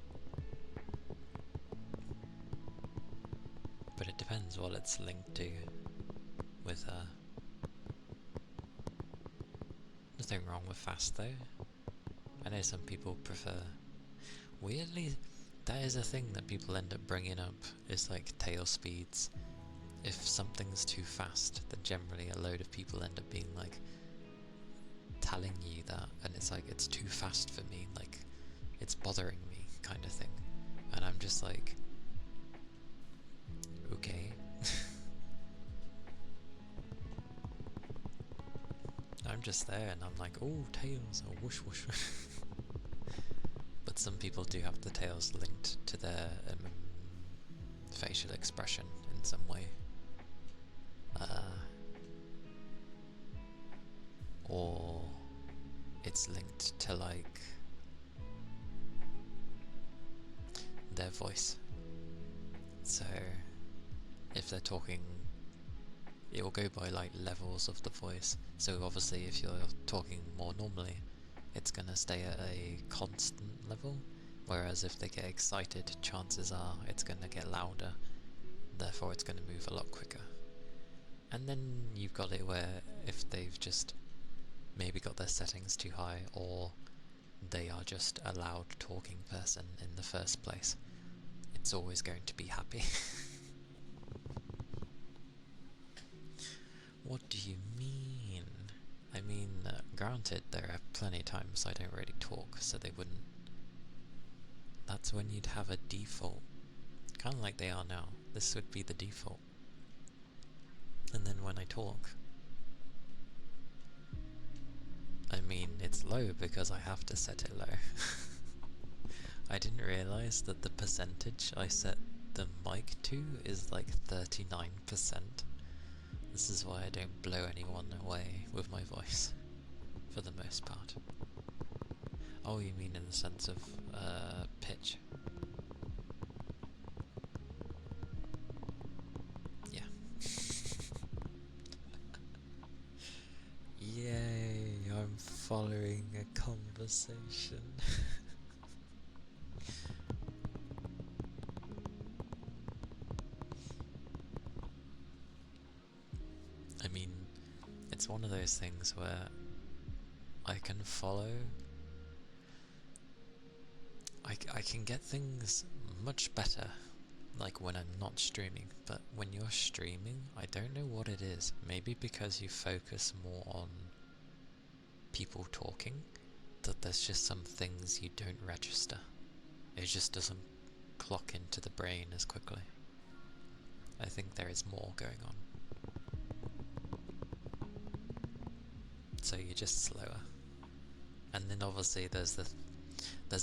But it depends what it's linked to with nothing wrong with fast though. I know some people prefer... Weirdly, that is a thing that people end up bringing up, is like tail speeds. If something's too fast, then generally a load of people end up being like telling you that, and it's like, it's too fast for me, like it's bothering me kind of thing. And I'm just like, okay. I'm just there and I'm like, oh, tails, oh, whoosh whoosh. But some people do have the tails linked to their facial expression in some way. Or it's linked to like their voice. So if they're talking, it will go by like levels of the voice. So obviously if you're talking more normally, it's gonna stay at a constant level, whereas if they get excited, chances are it's gonna get louder, therefore it's gonna move a lot quicker. And then you've got it where if they've just maybe got their settings too high, or they are just a loud talking person in the first place, it's always going to be happy. What do you mean? I mean, granted, there are plenty of times I don't really talk, so they wouldn't... That's when you'd have a default. Kind of like they are now. This would be the default. And then when I talk, I mean, it's low because I have to set it low. I didn't realise that the percentage I set the mic to is like 39%. This is why I don't blow anyone away with my voice, for the most part. Oh, you mean in the sense of pitch? Yeah. Yay, I'm following a conversation. I mean, those things where I can follow. I can get things much better, like when I'm not streaming, but when you're streaming, I don't know what it is. Maybe because you focus more on people talking, that there's just some things you don't register. It just doesn't clock into the brain as quickly. I think there is more going on. So you're just slower. And then obviously there's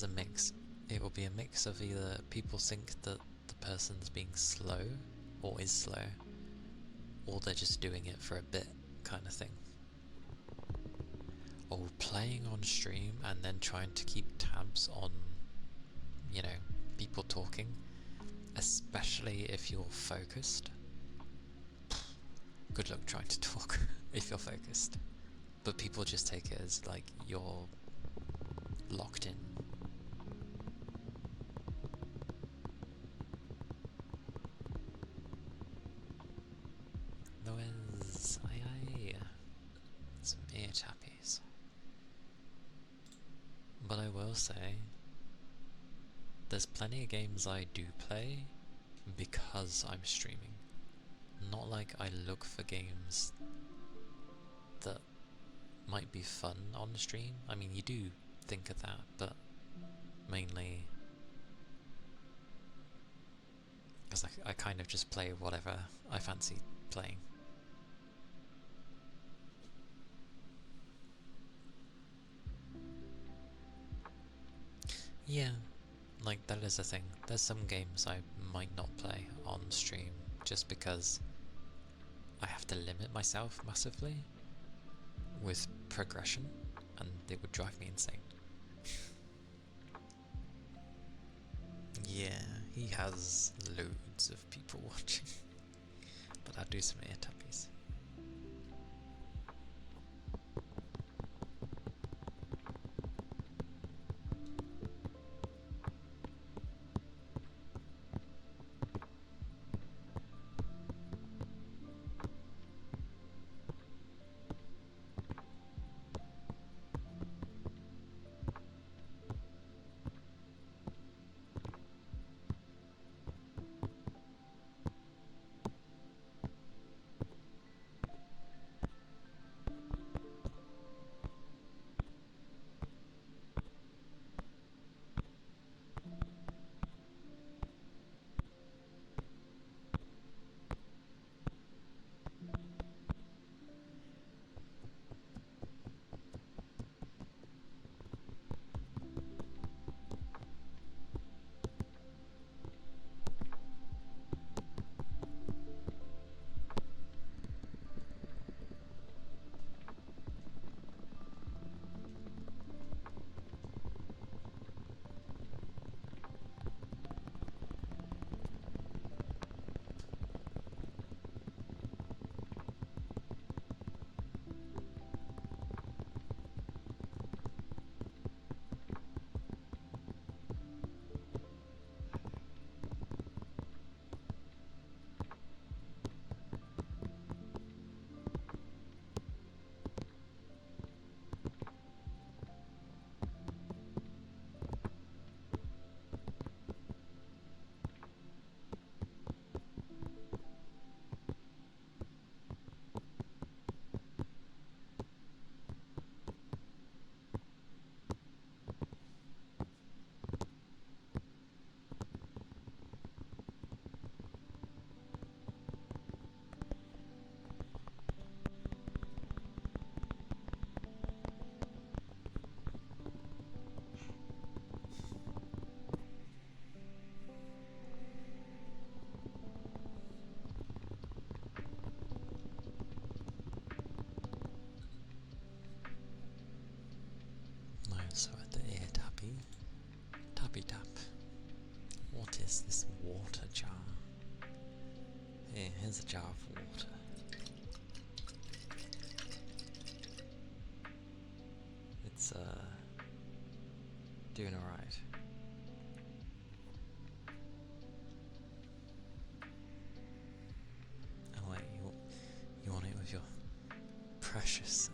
a mix. It will be a mix of either people think that the person's being slow, or is slow, or they're just doing it for a bit kind of thing. Or playing on stream and then trying to keep tabs on, you know, people talking, especially if you're focused. Good luck trying to talk if you're focused. But people just take it as like you're locked in. Noise, aye. Some ear tappies. But I will say, there's plenty of games I do play because I'm streaming. Not like I look for games that might be fun on stream. I mean, you do think of that, but mainly because I kind of just play whatever I fancy playing. Yeah, like that is a thing. There's some games I might not play on stream just because I have to limit myself massively with progression, and it would drive me insane. Yeah, he has loads of people watching, but I'll do some ear tappies. So at the ear tappy, tappy tap. What is this water jar? Here, here's a jar of water. It's doing alright. Oh wait, you want it with your precious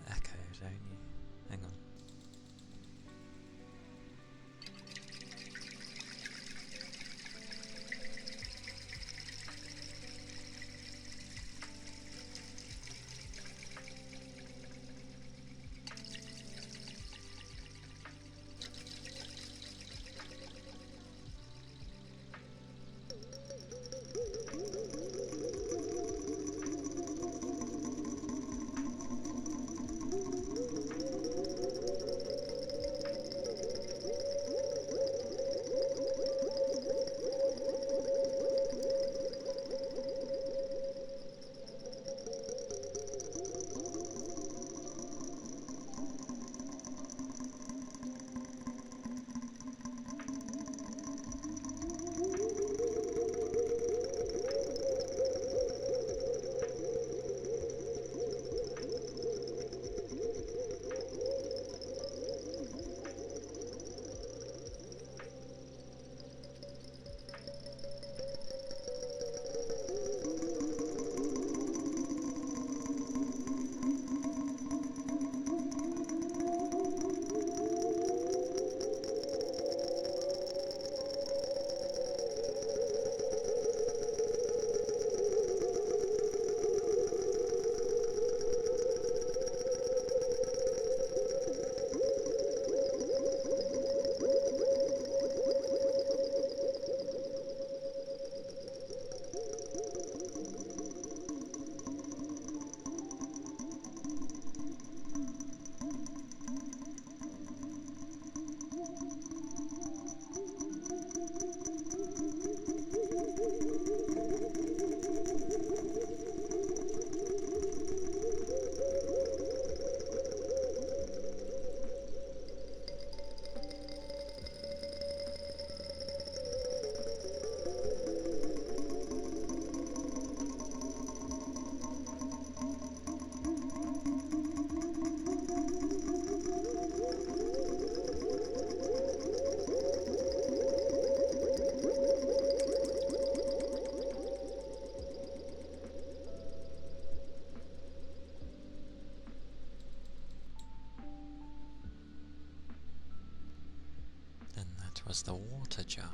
was the water jar.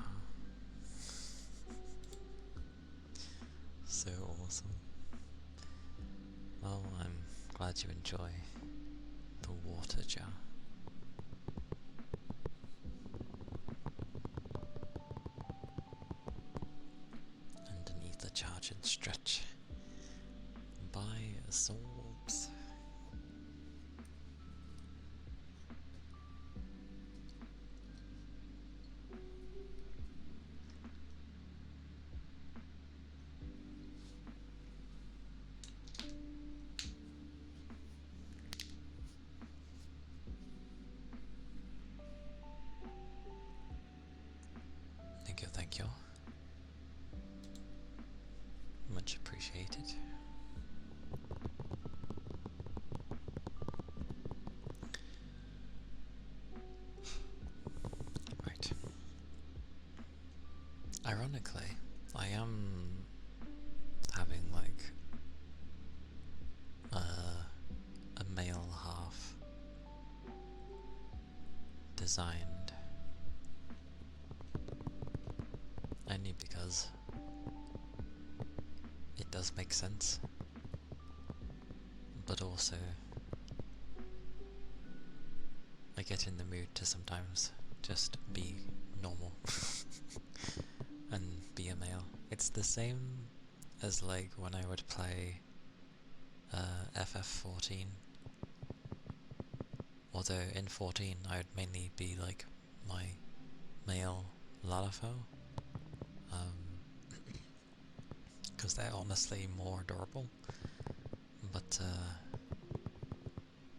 So awesome. Well, I'm glad you enjoy the water jar. Underneath the charge and stretch by sorbs. Thank you. Much appreciated. Right. Ironically, I am having like a male half designed, only because it does make sense, but also I get in the mood to sometimes just be normal and be a male. It's the same as like when I would play FF14, although in 14 I would mainly be like my male Lalafell, because they're honestly more adorable. But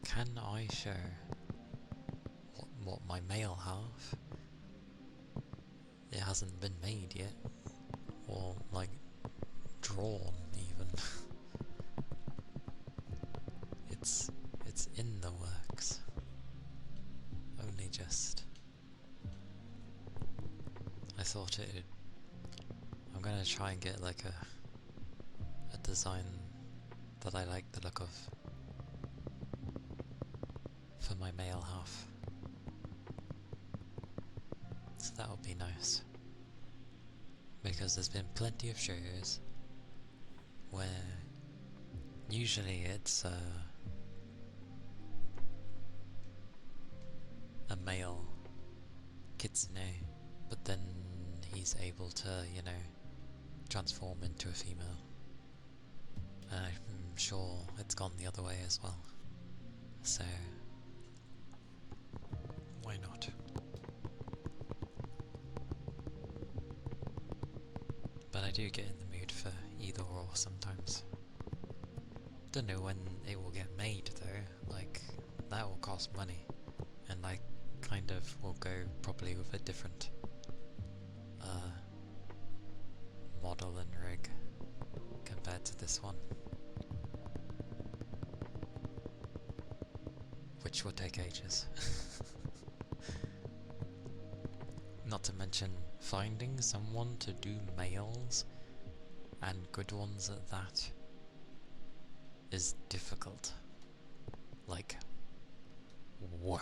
can I show what my male half? It hasn't been made yet, or like drawn even. It's in the works. Only just. I thought I'm gonna try and get like a design that I like the look of for my male half. So that would be nice. Because there's been plenty of shows where usually it's a male kitsune, but then he's able to, you know, transform into a female. And I'm sure it's gone the other way as well. So, why not? But I do get in the mood for either or sometimes. Don't know when it will get made though, like, that will cost money. And I kind of will go probably with a different model and rig compared to this one, which will take ages. Not to mention finding someone to do males, and good ones at that, is difficult. Like, whoa.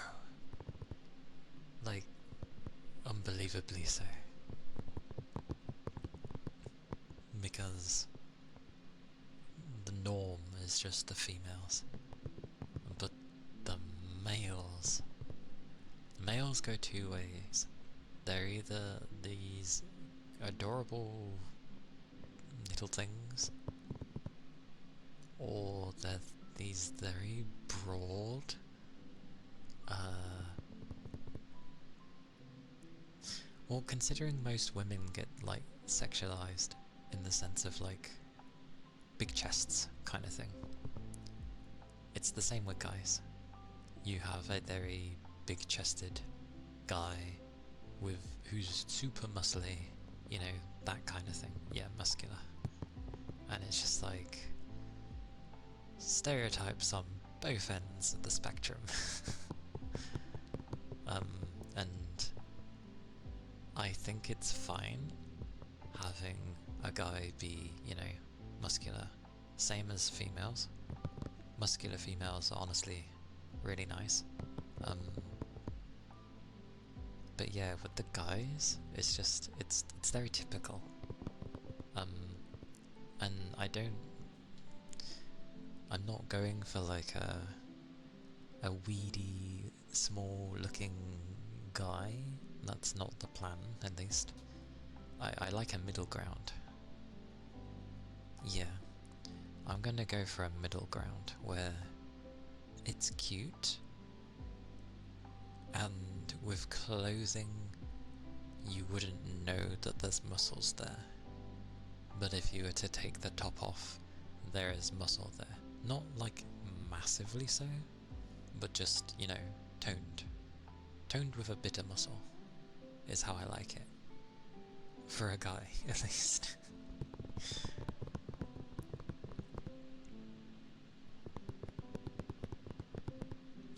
Like, unbelievably so. Because the norm is just the females. But the males go two ways. They're either these adorable little things, or they're these very broad, well, considering most women get like sexualized in the sense of like big chests kind of thing, it's the same with guys. You have a very big chested guy who's super muscly, you know, that kind of thing. Yeah, muscular. And it's just like stereotypes on both ends of the spectrum. And I think it's fine having a guy be, you know, muscular. Same as females. Muscular females are honestly really nice. But yeah, with the guys, it's just it's very typical. And I'm not going for like a weedy, small-looking guy. That's not the plan, at least. I like a middle ground. Yeah, I'm gonna go for a middle ground where it's cute, and with clothing you wouldn't know that there's muscles there. But if you were to take the top off, there is muscle there. Not like massively so, but just, you know, toned. Toned with a bit of muscle is how I like it. For a guy, at least.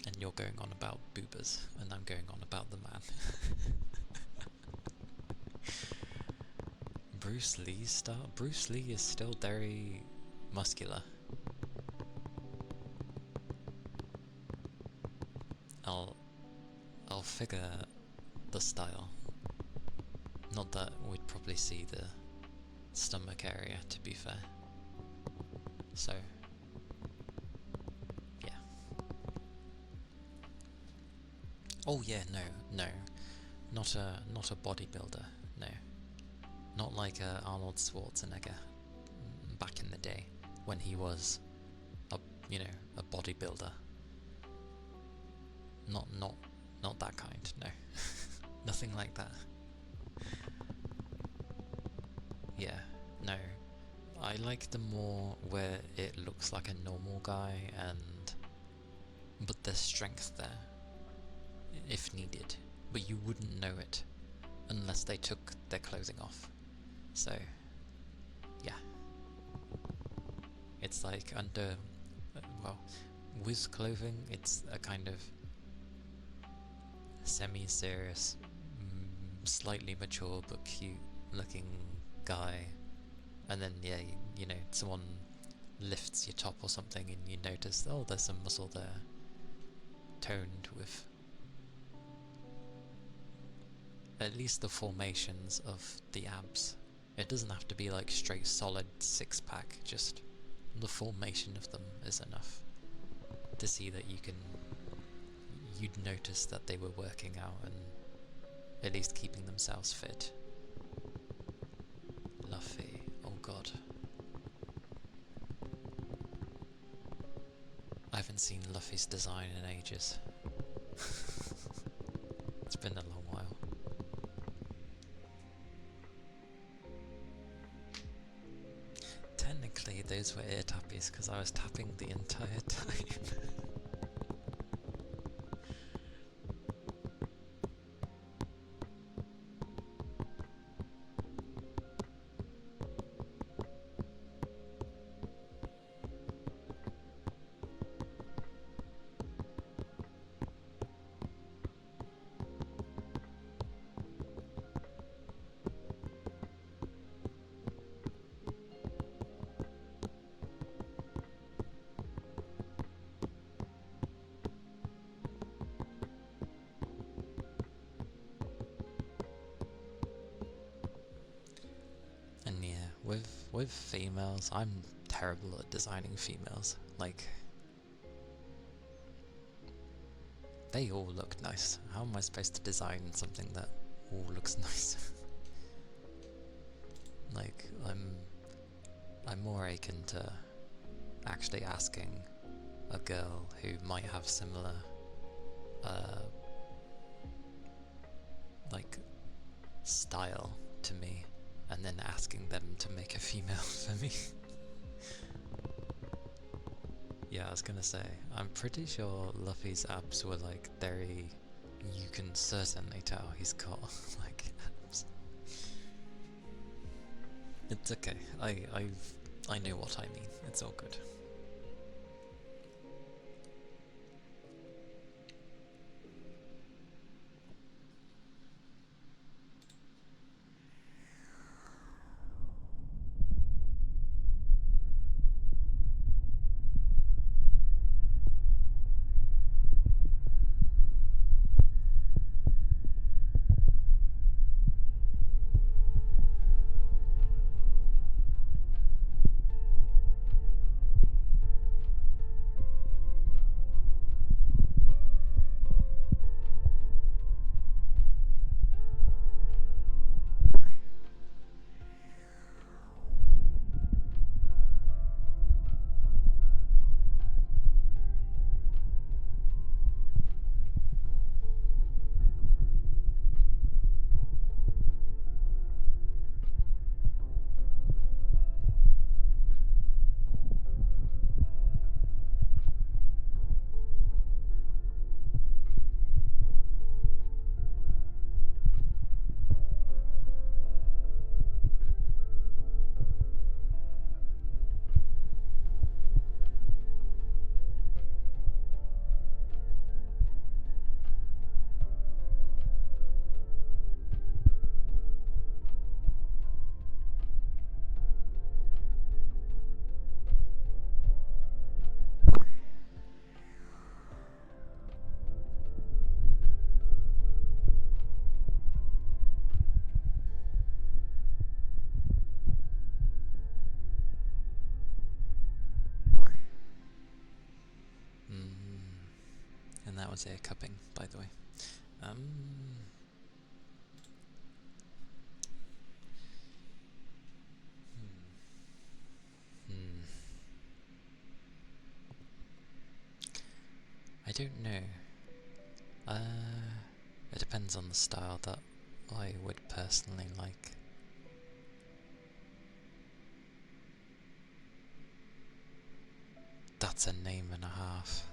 And you're going on about boobas, and I'm going on about the man. Bruce Lee is still very muscular. I'll figure the style. Not that we'd probably see the stomach area, to be fair. So, yeah. Oh yeah, no. Not a bodybuilder, no. Not like Arnold Schwarzenegger back in the day when he was a bodybuilder. Not that kind, no. Nothing like that. Yeah, no. I like the more where it looks like a normal guy but there's strength there if needed, but you wouldn't know it unless they took their clothing off. So yeah, it's like with clothing it's a kind of semi-serious, slightly mature but cute looking guy, and then yeah, you know, someone lifts your top or something and you notice, oh, there's some muscle there, toned with at least the formations of the abs. It doesn't have to be like straight solid six-pack, just the formation of them is enough to see that you'd notice that they were working out and at least keeping themselves fit. Luffy, oh god. I haven't seen Luffy's design in ages. It's been a long while. Technically those were ear tappies because I was tapping the entire time. And yeah, with females, I'm terrible at designing females. Like, they all look nice. How am I supposed to design something that all looks nice? Like, I'm more akin to actually asking a girl who might have similar like style to me, and then asking them to make a female for me. Yeah, I was gonna say, I'm pretty sure Luffy's abs were like very, you can certainly tell he's got like abs. It's okay, I know what I mean, it's all good. And that was ear cupping, by the way. I don't know. It depends on the style that I would personally like. That's a name and a half.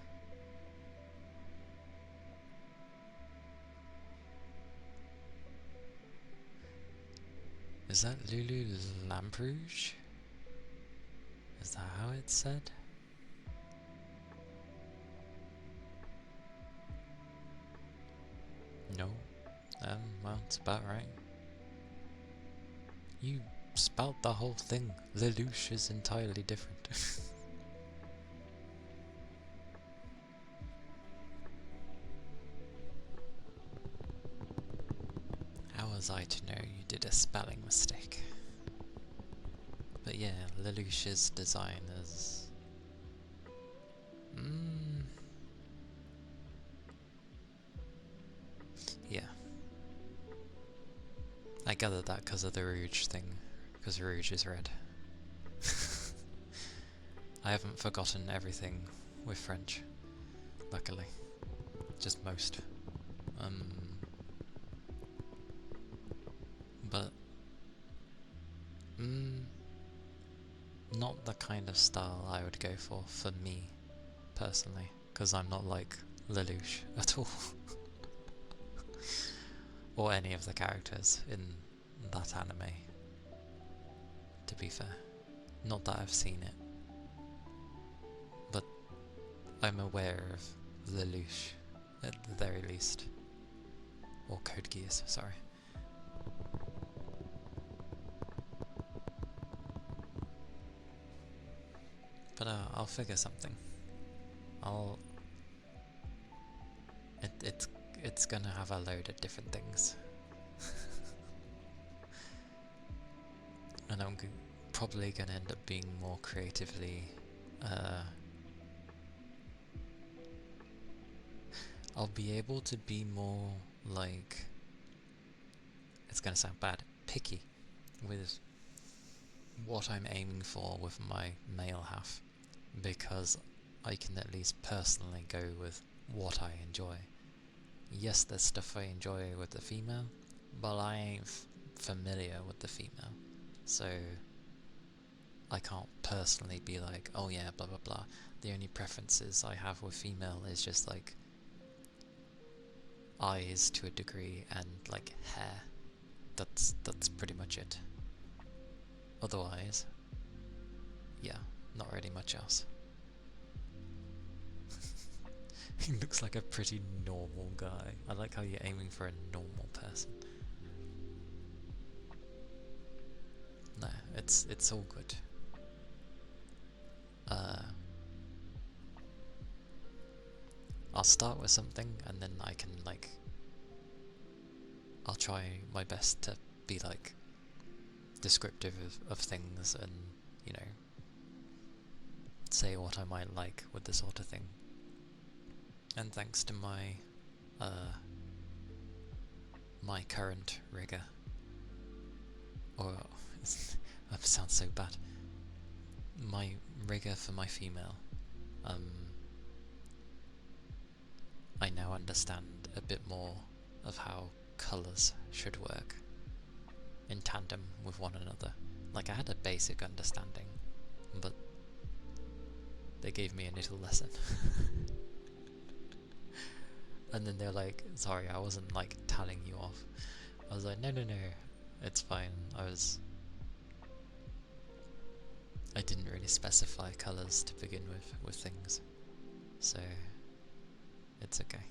Is that Lulu Lamperouge? Is that how it's said? No. Well, it's about right. You spelt the whole thing. Lelouch is entirely different. How was I to know you did a spelling mistake? But yeah, Lelouch's design is... yeah. I gathered that because of the Rouge thing, because Rouge is red. I haven't forgotten everything with French, luckily. Just most. But not the kind of style I would go for me, personally, because I'm not like Lelouch at all. Or any of the characters in that anime, to be fair. Not that I've seen it, but I'm aware of Lelouch, at the very least. Or Code Geass, sorry. But I'll figure something. It's gonna have a load of different things. And I'm probably gonna end up being more creatively... I'll be able to be more, like... It's gonna sound bad. Picky with what I'm aiming for with my male half. Because I can at least personally go with what I enjoy. Yes, there's stuff I enjoy with the female, but I ain't familiar with the female, so I can't personally be like, oh yeah, blah blah blah. The only preferences I have with female is just like eyes to a degree and like hair. That's pretty much it. Otherwise, yeah, not really much else. He looks like a pretty normal guy. I like how you're aiming for a normal person. No, it's all good. I'll start with something and then I can like... I'll try my best to be like descriptive of things and, you know, say what I might like with this sort of thing. And thanks to my my current rigger, or that sounds so bad, my rigger for my female, I now understand a bit more of how colours should work in tandem with one another. Like, I had a basic understanding, but they gave me a little lesson. And then they're like, sorry, I wasn't like telling you off. I was like, no, it's fine. I didn't really specify colours to begin with things, so it's okay.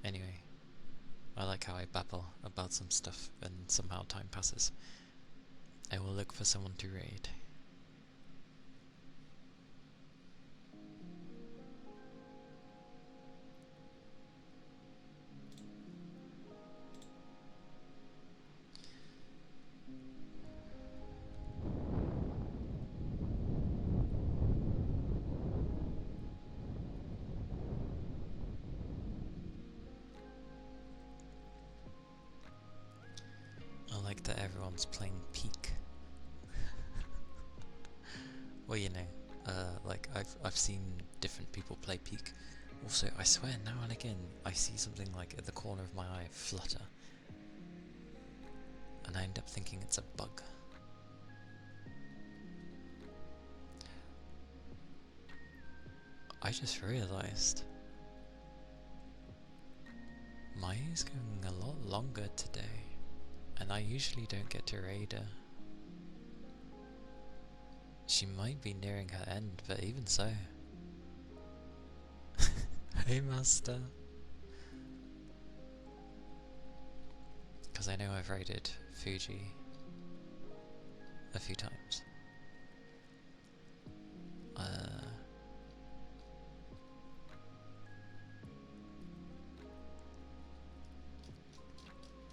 Anyway, I like how I babble about some stuff and somehow time passes. I will look for someone to raid. like that everyone's playing Peak. Well, you know, like I've seen different people play Peak. Also, I swear now and again I see something like at the corner of my eye flutter, and I end up thinking it's a bug. I just realised Maya's going a lot longer today, and I usually don't get to raid her. She might be nearing her end, but even so. Hey Master! Because I know I've raided Fuji a few times.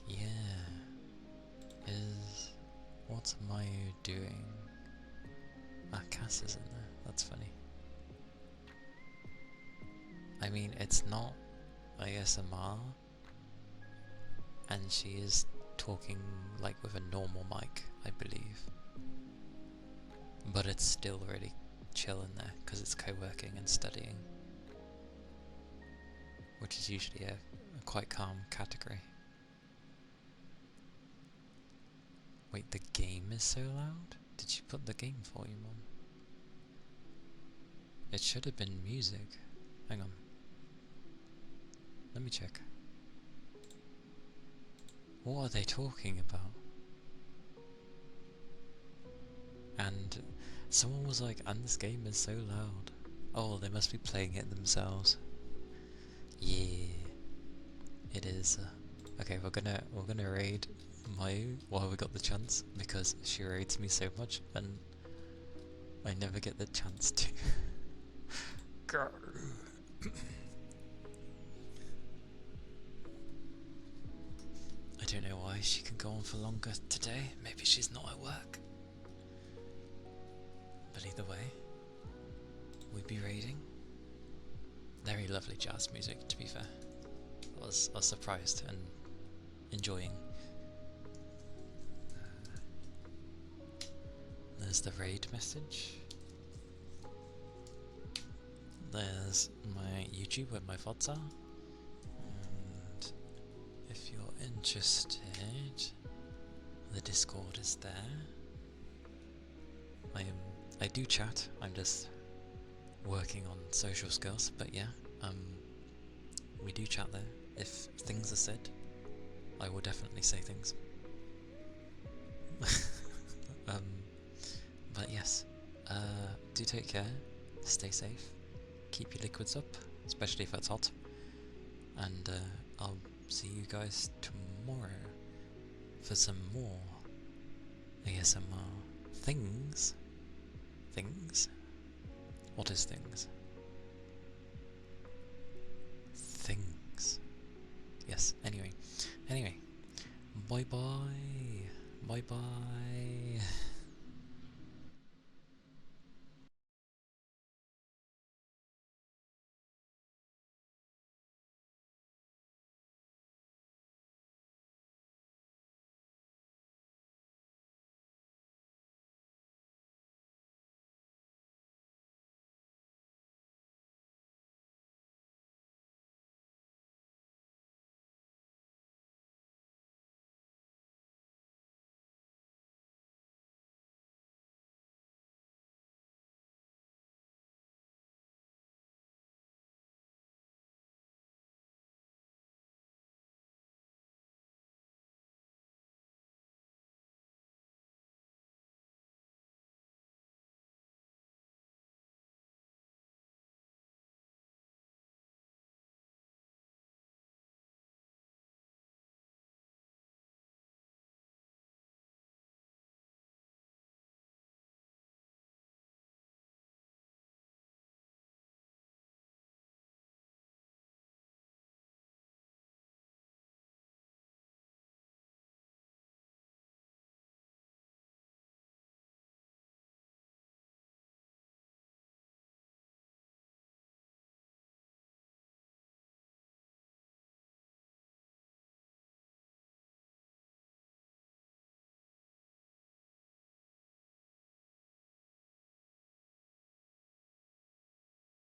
Yeah. What's Mayu doing? Ah, Cass is in there. That's funny. I mean, it's not ASMR, and she is talking like with a normal mic, I believe. But it's still really chill in there because it's co-working and studying, which is usually a quite calm category. Wait, the game is so loud? Did she put the game volume on? It should have been music. Hang on. Let me check. What are they talking about? And someone was like, and this game is so loud. Oh, they must be playing it themselves. Yeah, it is. Okay, we're gonna raid Mayu while we got the chance, because she raids me so much and I never get the chance to. Go. I don't know why she can go on for longer today. Maybe she's not at work. But either way, we'd be raiding. Very lovely jazz music, to be fair. I was surprised and enjoying. There's the raid message. There's my YouTube where my VODs are. And if you're interested, the Discord is there. I do chat, I'm just working on social skills, but yeah, we do chat there. If things are said, I will definitely say things. But yes, do take care, stay safe, keep your liquids up, especially if it's hot, and I'll see you guys tomorrow for some more ASMR things. Things? What is things? Things. Yes, anyway, bye bye, bye bye.